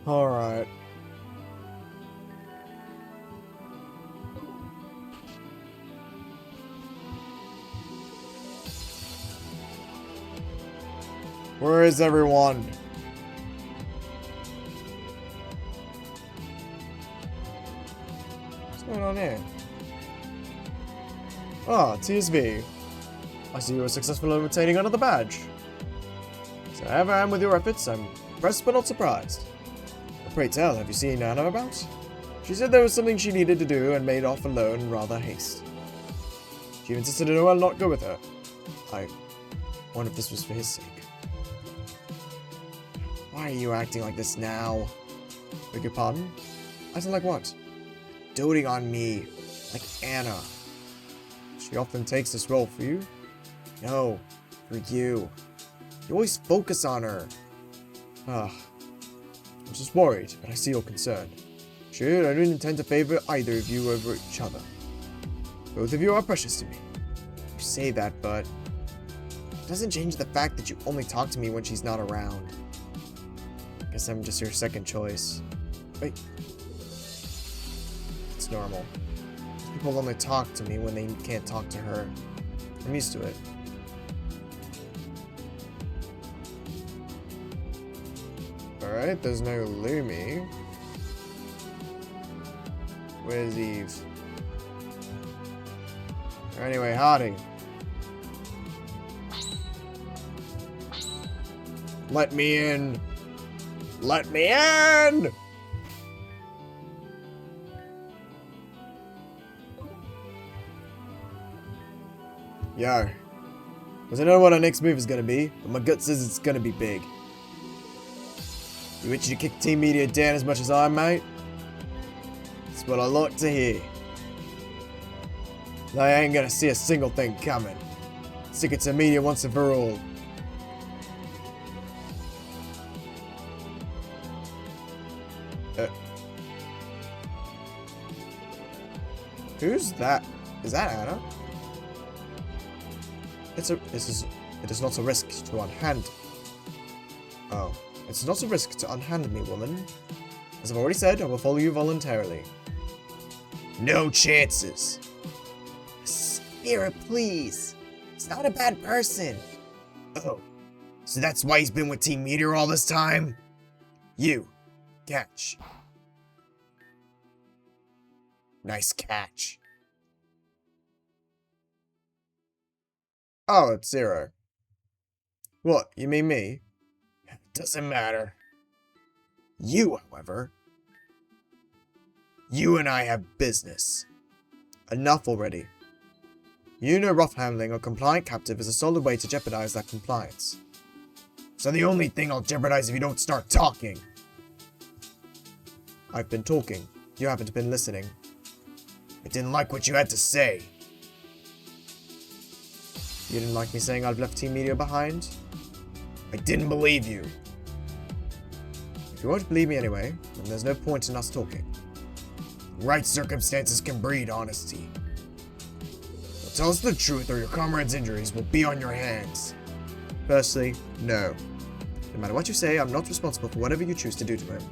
Speaker 1: All right. Where is everyone? What's going on here? Ah, TSV. I see you were successful in obtaining another badge. So however I am with your efforts, I'm impressed but not surprised. Pray tell, have you seen Anna about? She said there was something she needed to do and made off alone in rather haste. She insisted I will not go with her. I wonder if this was for his sake. Why are you acting like this now? Beg your pardon? Acting like what? Doting on me, like Anna. She often takes this role for you. No, for you. You always focus on her. I'm just worried, but I see your concern. Sure, I don't intend to favor either of you over each other. Both of you are precious to me. You say that, but it doesn't change the fact that you only talk to me when she's not around. Guess I'm just your second choice. Wait. It's normal. People only talk to me when they can't talk to her. I'm used to it. Alright, there's no Lumi. Where's Eve? Anyway, Hardy. Let me in! Let me in! Yo. I don't know what our next move is gonna be, but my gut says it's gonna be big. You itchy to kick Team Meteor down as much as I, mate? That's what I like to hear. They ain't gonna see a single thing coming. Stick it to Meteor once and for all. Who's that? Is that Anna? It is not a risk to unhand. Oh. It's not a risk to unhand me, woman. As I've already said, I will follow you voluntarily. No chances.
Speaker 2: Spirit, please. He's not a bad person.
Speaker 1: Oh. So that's why he's been with Team Meteor all this time? You. Catch. Nice catch. Oh, it's Zero. What, you mean me? Doesn't matter. You, however. You and I have business. Enough already. You know rough handling a compliant captive is a solid way to jeopardize that compliance. So the only thing I'll jeopardize if you don't start talking. I've been talking. You haven't been listening. I didn't like what you had to say. You didn't like me saying I've left Team Meteor behind? I didn't believe you. If you won't believe me anyway, then there's no point in us talking. Right circumstances can breed honesty. So tell us the truth or your comrades' injuries will be on your hands. Firstly, no. No matter what you say, I'm not responsible for whatever you choose to do to him.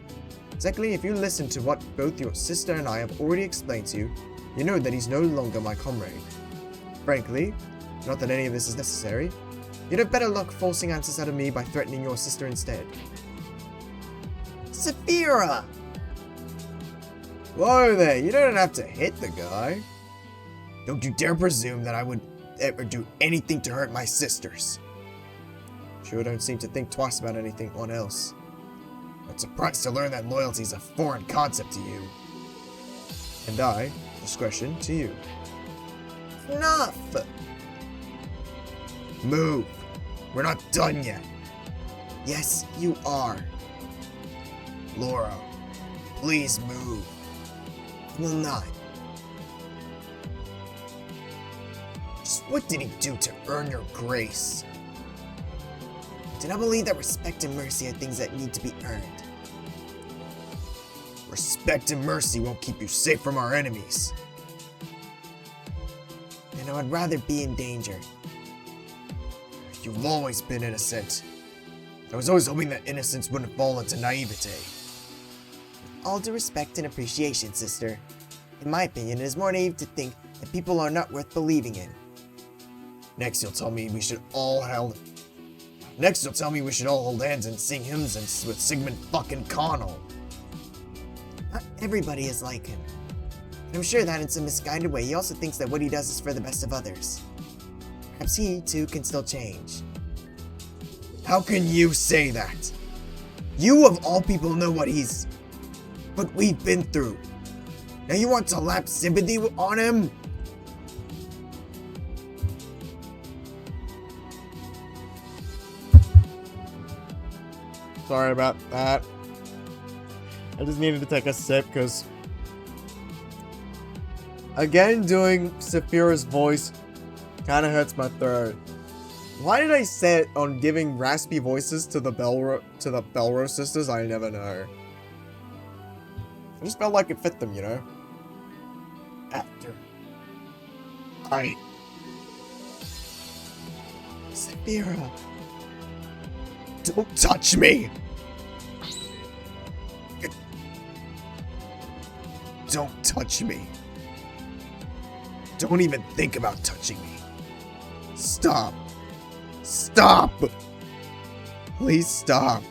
Speaker 1: Secondly, if you listen to what both your sister and I have already explained to you, you know that he's no longer my comrade. Frankly, not that any of this is necessary, You'd have better luck forcing answers out of me by threatening your sister instead.
Speaker 2: Saphira!
Speaker 1: Whoa there, you don't have to hit the guy. Don't you dare presume that I would ever do anything to hurt my sisters. Sure don't seem to think twice about anyone else. I'm surprised to learn that loyalty is a foreign concept to you. And discretion to you.
Speaker 2: Enough!
Speaker 1: Move! We're not done yet.
Speaker 2: Yes, you are.
Speaker 1: Laura, please move.
Speaker 2: Will not.
Speaker 1: Just what did he do to earn your grace?
Speaker 2: Do not believe that respect and mercy are things that need to be earned.
Speaker 1: Respect and mercy won't keep you safe from our enemies.
Speaker 2: And I would rather be in danger.
Speaker 1: You've always been innocent. I was always hoping that innocence wouldn't fall into naivete.
Speaker 2: All due respect and appreciation, sister. In my opinion, it is more naive to think that people are not worth believing in.
Speaker 1: Next, you'll tell me we should all hold hands and sing hymns with Sigmund fucking Connell.
Speaker 2: Not everybody is like him. And I'm sure that in some misguided way, he also thinks that what he does is for the best of others. Perhaps he, too, can still change.
Speaker 1: How can you say that? You of all people know what we've been through. Now you want to lap sympathy on him? Sorry about that. I just needed to take a sip because... Again, doing Saphira's voice kind of hurts my throat. Why did I set on giving raspy voices to the Belrose sisters? I never know. I just felt like it fit them, you know? After.
Speaker 2: Saphira.
Speaker 1: Don't touch me! Don't touch me. Don't even think about touching me. Stop. Stop! Please stop.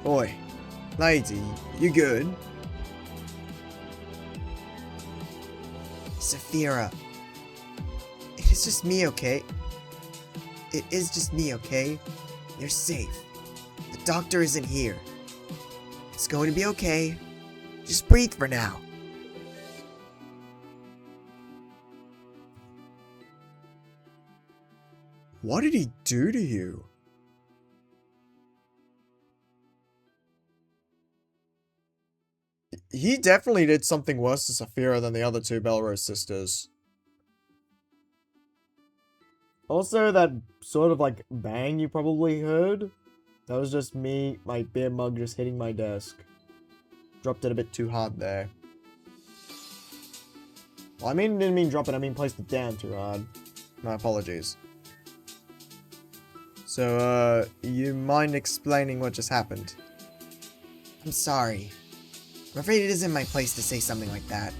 Speaker 1: Oi, lady, you good?
Speaker 2: Saphira. It is just me, okay? It is just me, okay? You're safe. The doctor isn't here. It's going to be okay. Just breathe for now.
Speaker 1: What did he do to you? He definitely did something worse to Saphira than the other two Belrose sisters. Also, that sort of like bang you probably heard, that was just me, my beer mug just hitting my desk. Dropped it a bit too hard there. Well, didn't mean drop it, I mean placed it down too hard. My apologies. So, you mind explaining what just happened?
Speaker 2: I'm sorry. I'm afraid it isn't my place to say something like that.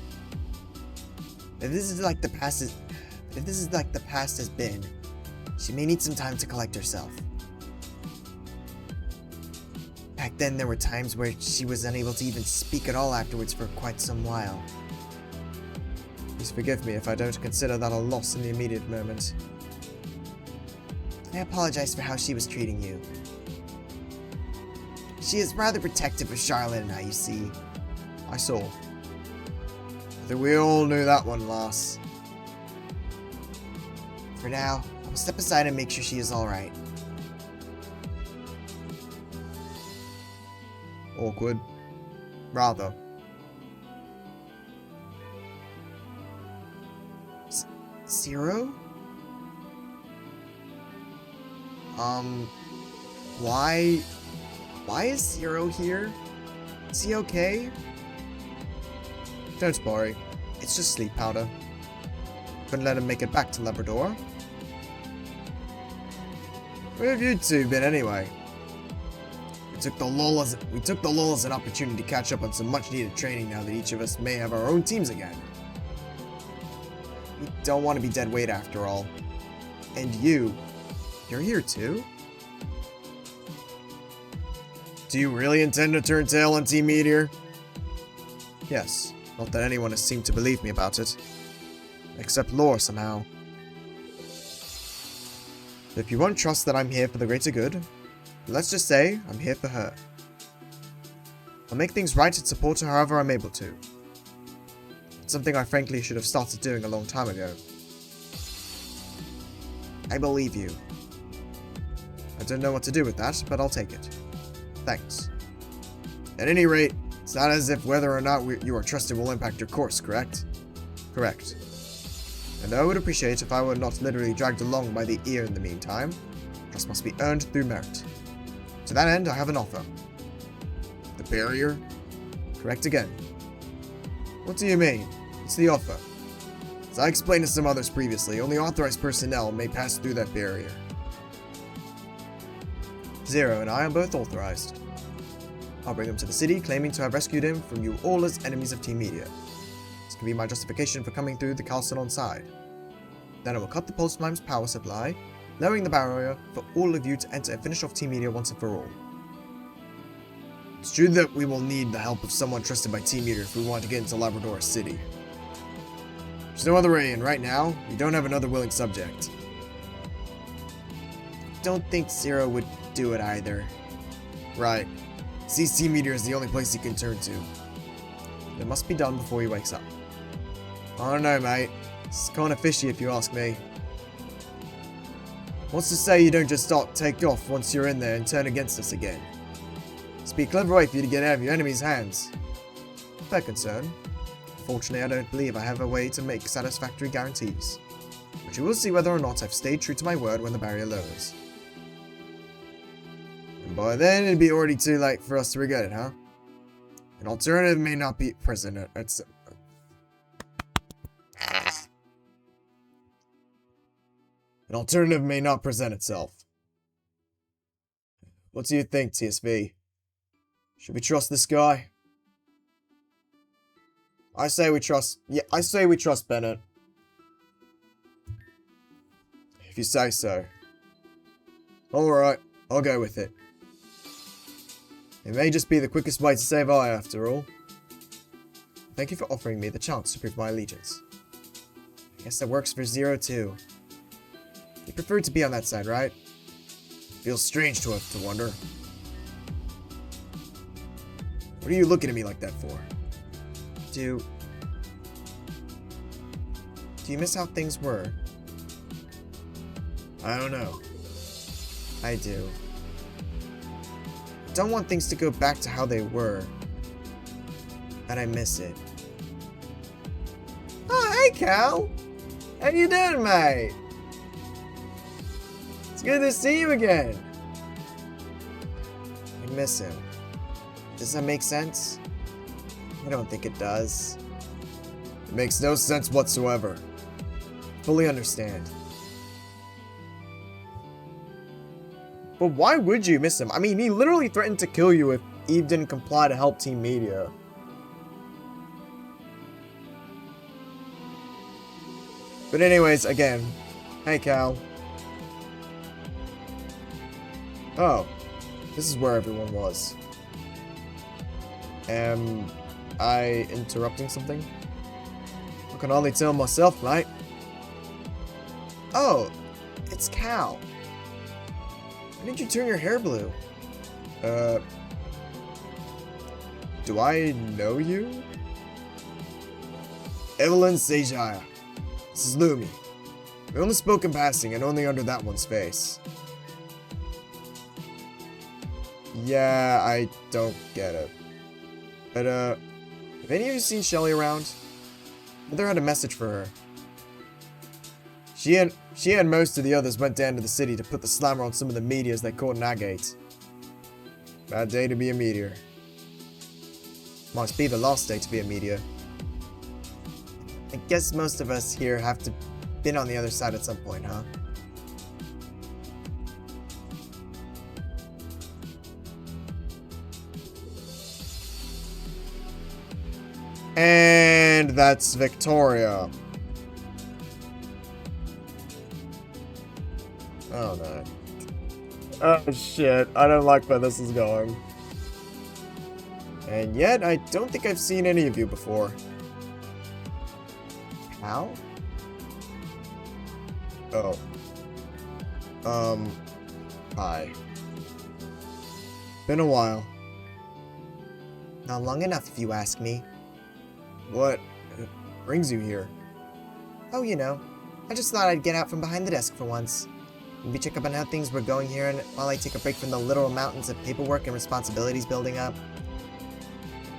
Speaker 2: If this is like the past has been, she may need some time to collect herself. Back then, there were times where she was unable to even speak at all afterwards for quite some while.
Speaker 1: Please forgive me if I don't consider that a loss in the immediate moment.
Speaker 2: I apologize for how she was treating you. She is rather protective of Charlotte and I, you see.
Speaker 1: I saw. I think we all knew that one, lass.
Speaker 2: For now, I will step aside and make sure she is alright.
Speaker 1: Awkward. Rather.
Speaker 2: Zero? Why is Zero here? Is he okay?
Speaker 1: Don't worry. It's just sleep powder. Couldn't let him make it back to Labrador. Where have you two been anyway? We took the lull as an opportunity to catch up on some much needed training now that each of us may have our own teams again. We don't want to be dead weight after all. And you You're here too? Do you really intend to turn tail on Team Meteor? Yes. Not that anyone has seemed to believe me about it. Except Lore, somehow. If you won't trust that I'm here for the greater good, let's just say I'm here for her. I'll make things right and support her however I'm able to. It's something I frankly should have started doing a long time ago. I believe you. I don't know what to do with that, but I'll take it. Thanks. At any rate, it's not as if whether or not you are trusted will impact your course, correct? Correct. And I would appreciate if I were not literally dragged along by the ear in the meantime. Trust must be earned through merit. To that end, I have an offer. The barrier? Correct again. What do you mean? It's the offer. As I explained to some others previously, only authorized personnel may pass through that barrier. Zero and I are both authorized. I'll bring him to the city, claiming to have rescued him from you all as enemies of Team Meteor. This can be my justification for coming through the castle on side. Then I will cut the Pulse Mime's power supply, lowering the barrier for all of you to enter and finish off Team Meteor once and for all. It's true that we will need the help of someone trusted by Team Meteor if we want to get into Labrador City. There's no other way, and right now, we don't have another willing subject. Don't think Zero would do it either. Right. Sees Team Meteor is the only place he can turn to. It must be done before he wakes up. I don't know, mate. It's kinda fishy if you ask me. What's to say you don't just take off once you're in there and turn against us again? It's be a clever way for you to get out of your enemy's hands. Fair concern. Fortunately, I don't believe I have a way to make satisfactory guarantees. But you will see whether or not I've stayed true to my word when the barrier lowers. And by then, it'd be already too late for us to regret it, huh? An alternative may not be present. An alternative may not present itself. What do you think, TSV? Should we trust this guy? I say we trust Bennett. If you say so. Alright, I'll go with it. It may just be the quickest way to save Eye after all. Thank you for offering me the chance to prove my allegiance. I guess that works for Zero too. You prefer to be on that side, right? Feels strange to have to wonder. What are you looking at me like that for? Do you miss how things were? I don't know. I do. I don't want things to go back to how they were. And I miss it. Oh, hey, Cal! How you doing, mate? It's good to see you again. I miss him. Does that make sense? I don't think it does. It makes no sense whatsoever. Fully understand. But why would you miss him? I mean, he literally threatened to kill you if Eve didn't comply to help Team Meteor. But anyways, again, hey Cal. Oh, this is where everyone was. Am I interrupting something? I can only tell myself, mate. Oh, it's Cal. Why did you turn your hair blue? Do I know you? Evelyn Sejaya. This is Lumi. We only spoke in passing and only under that one's face. Yeah, I don't get it. But, have any of you seen Shelly around? Mother had a message for her. She and most of the others went down to the city to put the slammer on some of the meteors they caught in Agate. Bad day to be a meteor. Must be the last day to be a meteor. I guess most of us here have to been on the other side at some point, huh? And that's Victoria. Oh no. Oh shit, I don't like where this is going. And yet, I don't think I've seen any of you before.
Speaker 2: How?
Speaker 1: Oh. Hi. Been a while.
Speaker 2: Not long enough, if you ask me.
Speaker 1: What brings you here?
Speaker 2: Oh, you know, I just thought I'd get out from behind the desk for once. Maybe check up on how things were going here and while I take a break from the literal mountains of paperwork and responsibilities building up.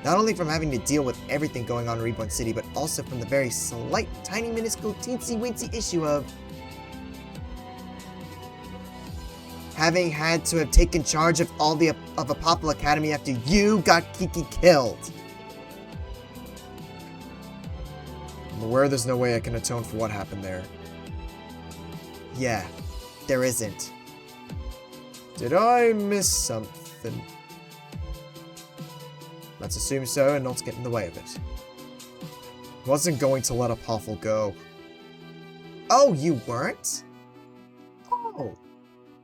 Speaker 2: Not only from having to deal with everything going on in Reborn City, but also from the very slight, tiny, minuscule, teensy-weensy issue of having had to have taken charge of all of Apopla Academy after you got Kiki killed.
Speaker 1: I'm aware there's no way I can atone for what happened there.
Speaker 2: Yeah, there isn't.
Speaker 1: Did I miss something? Let's assume so and not get in the way of it. Wasn't going to let Apophel go.
Speaker 2: Oh, you weren't? Oh.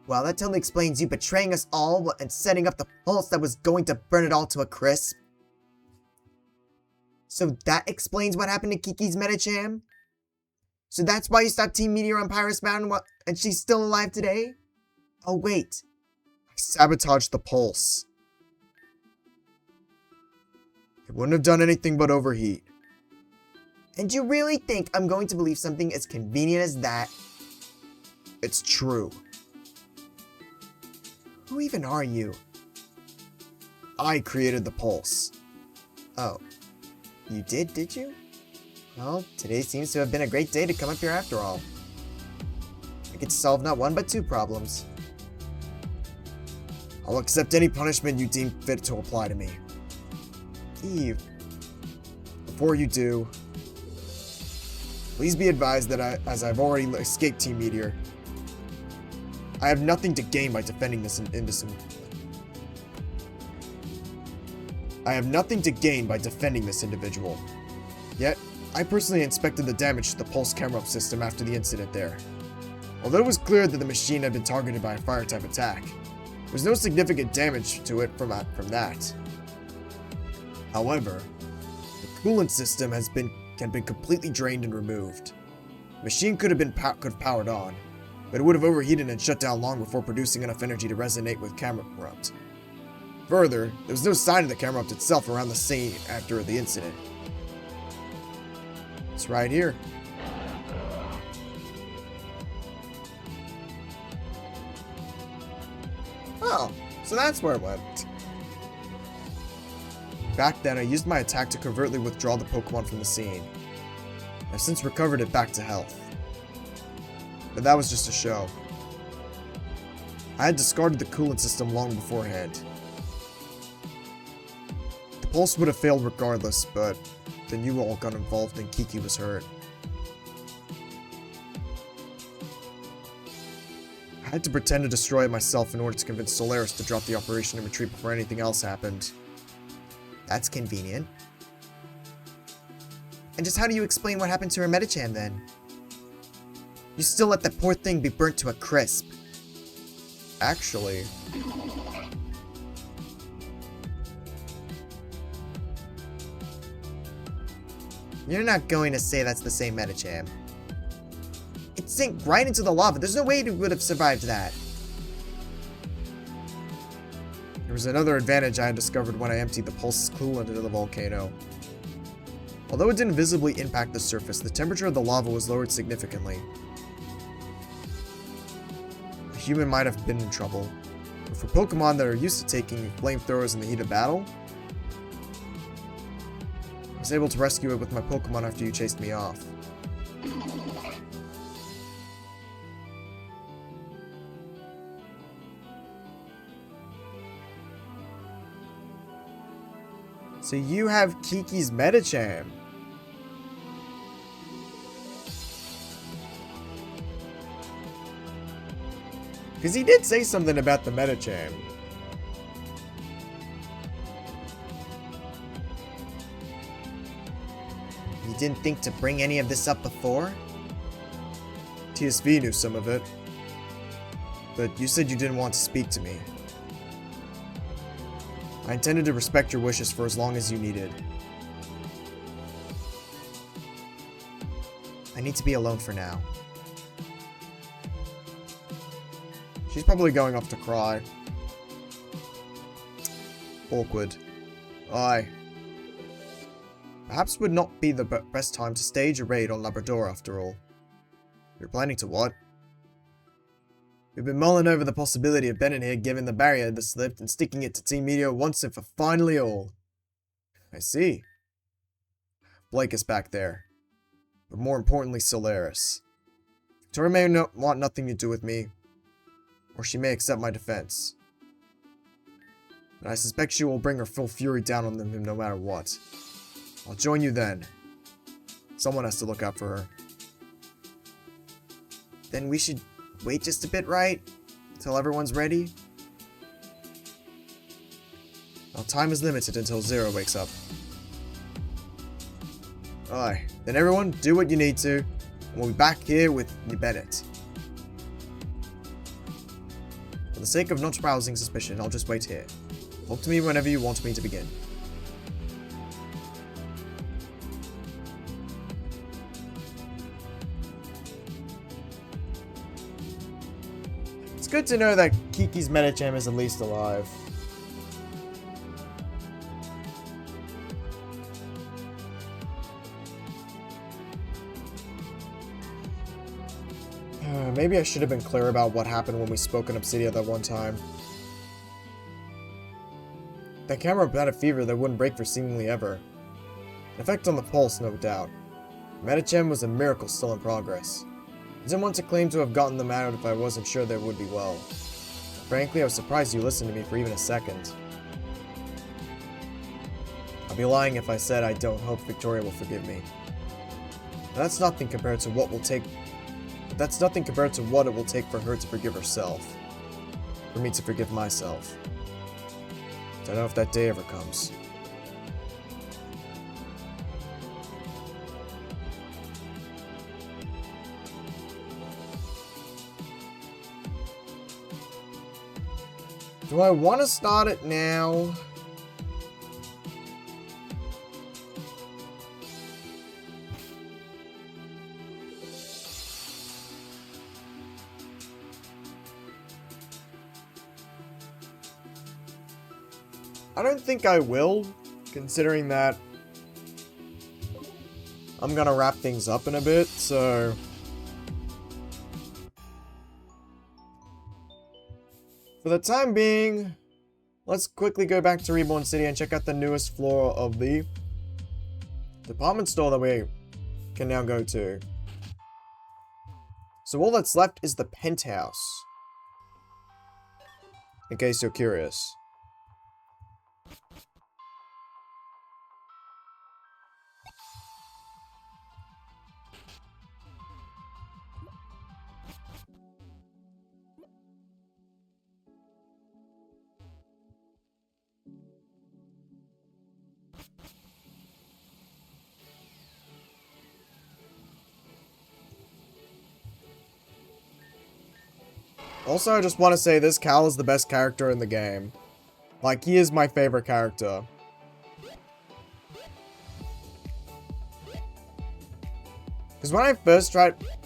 Speaker 2: Well, that totally explains you betraying us all and setting up the pulse that was going to burn it all to a crisp. So that explains what happened to Kiki's Metacham? So that's why you stopped Team Meteor on Pyrus Mountain and she's still alive today? Oh, wait.
Speaker 1: I sabotaged the pulse. It wouldn't have done anything but overheat.
Speaker 2: And you really think I'm going to believe something as convenient as that?
Speaker 1: It's true.
Speaker 2: Who even are you?
Speaker 1: I created the pulse.
Speaker 2: Oh. You did you? Well, today seems to have been a great day to come up here after all. I get to solve not one but two problems.
Speaker 1: I'll accept any punishment you deem fit to apply to me.
Speaker 2: Eve.
Speaker 1: Before you do, please be advised that as I've already escaped Team Meteor, I have nothing to gain by defending this I have nothing to gain by defending this individual. Yet, I personally inspected the damage to the pulse camera system after the incident there. Although it was clear that the machine had been targeted by a fire-type attack, there was no significant damage to it from that. However, the coolant system can be completely drained and removed. The machine could have powered on, but it would have overheated and shut down long before producing enough energy to resonate with camera corrupt. Further, there was no sign of the camera itself around the scene after the incident. It's right here. Oh, so that's where it went. Back then, I used my attack to covertly withdraw the Pokemon from the scene. I've since recovered it back to health. But that was just a show. I had discarded the coolant system long beforehand. The pulse would have failed regardless, but then you all got involved and Kiki was hurt. I had to pretend to destroy it myself in order to convince Solaris to drop the operation and retreat before anything else happened.
Speaker 2: That's convenient. And just how do you explain what happened to her Metacham then? You still let that poor thing be burnt to a crisp.
Speaker 1: Actually,
Speaker 2: you're not going to say that's the same Metacham. It sank right into the lava. There's no way it would have survived that.
Speaker 1: there was another advantage I had discovered when I emptied the pulse's coolant into the volcano. Although it didn't visibly impact the surface, the temperature of the lava was lowered significantly. A human might have been in trouble, but for Pokemon that are used to taking flamethrowers in the heat of battle, I was able to rescue it with my Pokemon after you chased me off. So you have Kiki's Metacham. Because he did say something about the Metacham.
Speaker 2: You didn't think to bring any of this up before?
Speaker 1: TSV knew some of it. but you said you didn't want to speak to me. I intended to respect your wishes for as long as you needed. I need to be alone for now. She's probably going off to cry. Awkward. Aye. Perhaps would not be the best time to stage a raid on Labrador after all. You're planning to what? We've been mulling over the possibility of Bennett here giving the barrier the slip and sticking it to Team Meteor once and for finally all. I see. Blake is back there. But more importantly, Solaris. Tori may want nothing to do with me, or she may accept my defense. But I suspect she will bring her full fury down on them no matter what. I'll join you then. Someone has to look out for her. Then we should wait just a bit, right? Until everyone's ready? Well, time is limited until Zero wakes up. Aye. Then everyone, do what you need to, and we'll be back here with Bennett. For the sake of not rousing suspicion, I'll just wait here. Talk to me whenever you want me to begin. It's good to know that Kiki's Medicham is at least alive. Maybe I should have been clear about what happened when we spoke in Obsidia that one time. That camera had a fever that wouldn't break for seemingly ever. An effect on the pulse, no doubt. Medicham was a miracle still in progress. I didn't want to claim to have gotten them out if I wasn't sure they would be well. Frankly, I was surprised you listened to me for even a second. I'd be lying if I said I don't hope Victoria will forgive me. That's nothing compared to what it will take for her to forgive herself. For me to forgive myself. Don't know if that day ever comes. Do I want to start it now? I don't think I will, considering that I'm gonna wrap things up in a bit, so... For the time being, let's quickly go back to Reborn City and check out the newest floor of the department store that we can now go to. So all that's left is the penthouse, in case you're curious. Also, I just want to say this Cal is the best character in the game. Like, he is my favorite character. Because when I first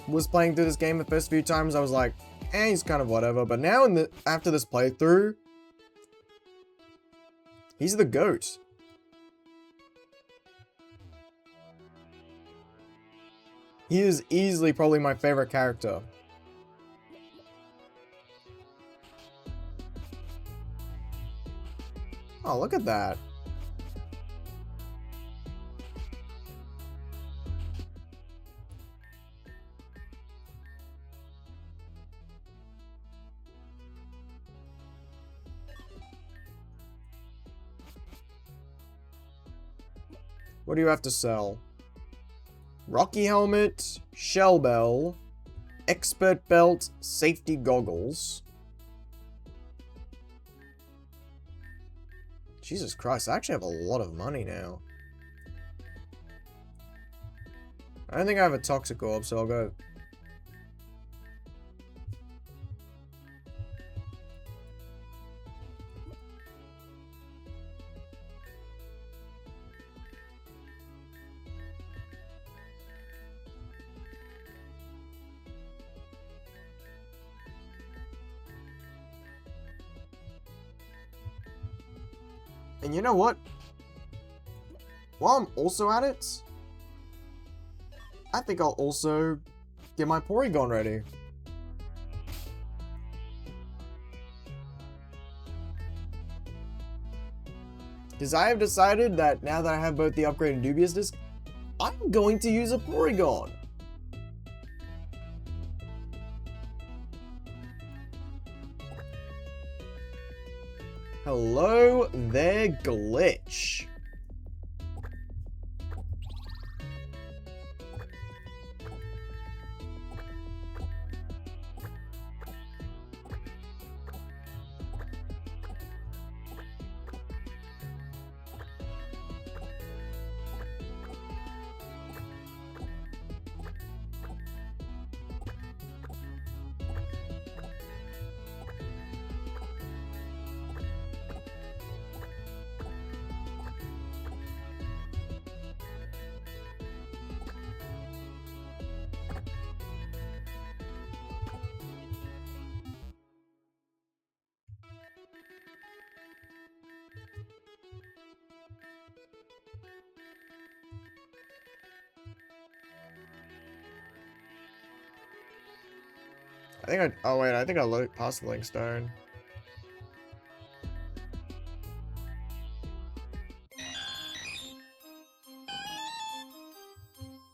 Speaker 1: was playing through this game the first few times, I was like, eh, he's kind of whatever. But now, after this playthrough, he's the GOAT. He is easily probably my favorite character. Oh, look at that. What do you have to sell? Rocky helmet, shell bell, expert belt, safety goggles. Jesus Christ, I actually have a lot of money now. I don't think I have a toxic orb, so I'll go... And you know what? While I'm also at it, I think I'll also get my Porygon ready. Because I have decided that now that I have both the upgrade and dubious disc, I'm going to use a Porygon. Hello there, Glitch. Oh wait, I think I passed the Link Stone.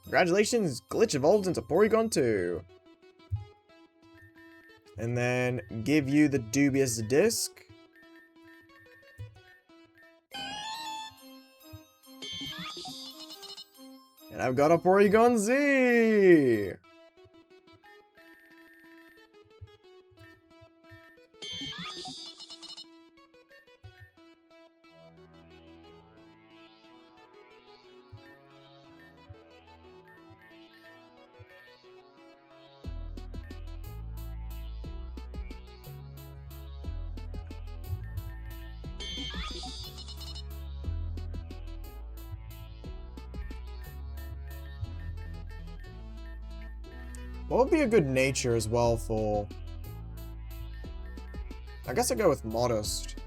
Speaker 1: Congratulations, Glitch evolved into Porygon 2. And then give you the dubious disc. And I've got a Porygon Z! What would be a good nature as well for... I guess I'd go with modest.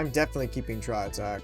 Speaker 1: I'm definitely keeping Tri-Attack.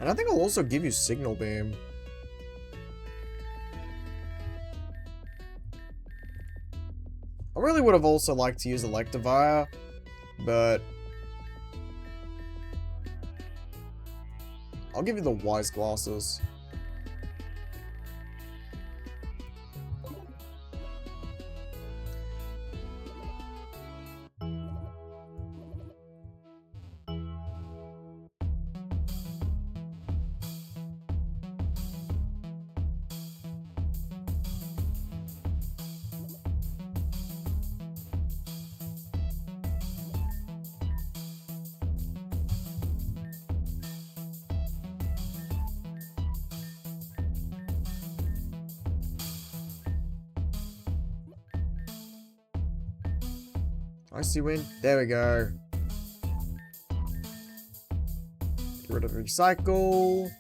Speaker 1: And I think I'll also give you Signal Beam. I really would have also liked to use Electivire, but I'll give you the Wise Glasses. Icy Wind. There we go. Get rid of Recycle.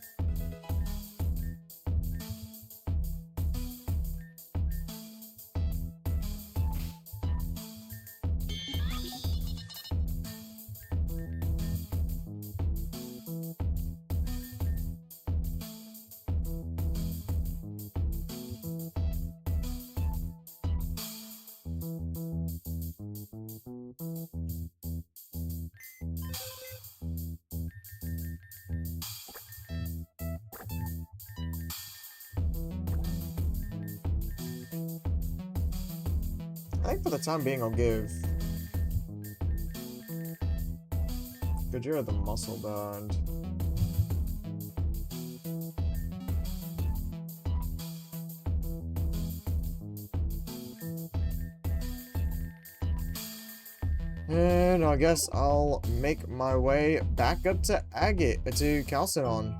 Speaker 1: I think for the time being I'll give Gajira the muscle band. And I guess I'll make my way back up to Chalcedon.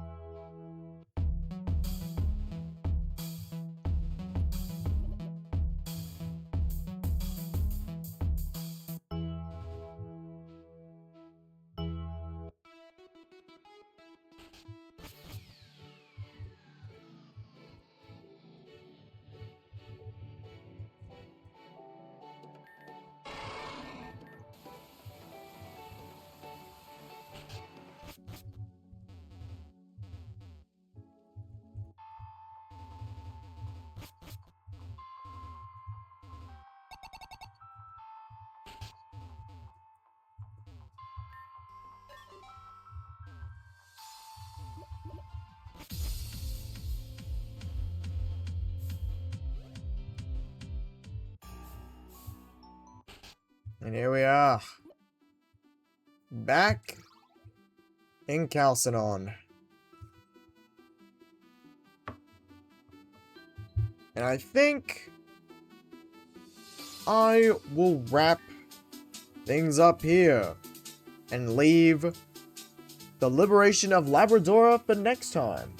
Speaker 1: And here we are. Back in Chalcedon. And I think I will wrap things up here and leave the liberation of Labradora for next time.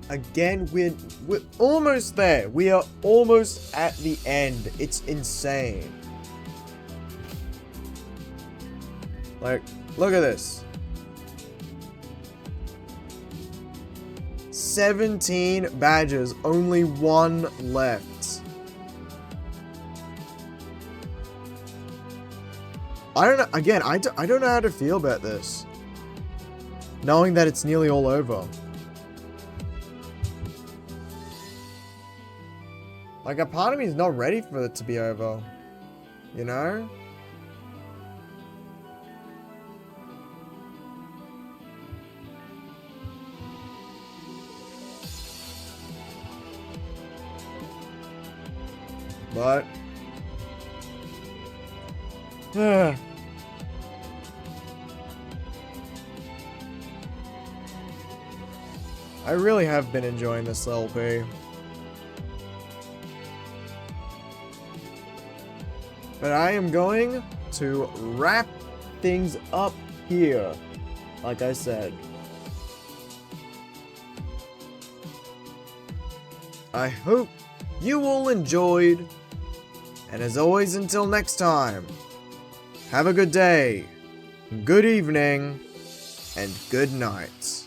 Speaker 1: Again, we're almost there. We are almost at the end. It's insane. Like, look at this. 17 badges, only one left. I don't know, again, I don't know how to feel about this. Knowing that it's nearly all over. Like, a part of me is not ready for it to be over. You know? But... I really have been enjoying this LP. But I am going to wrap things up here, like I said. I hope you all enjoyed, and as always, until next time, have a good day, good evening, and good night.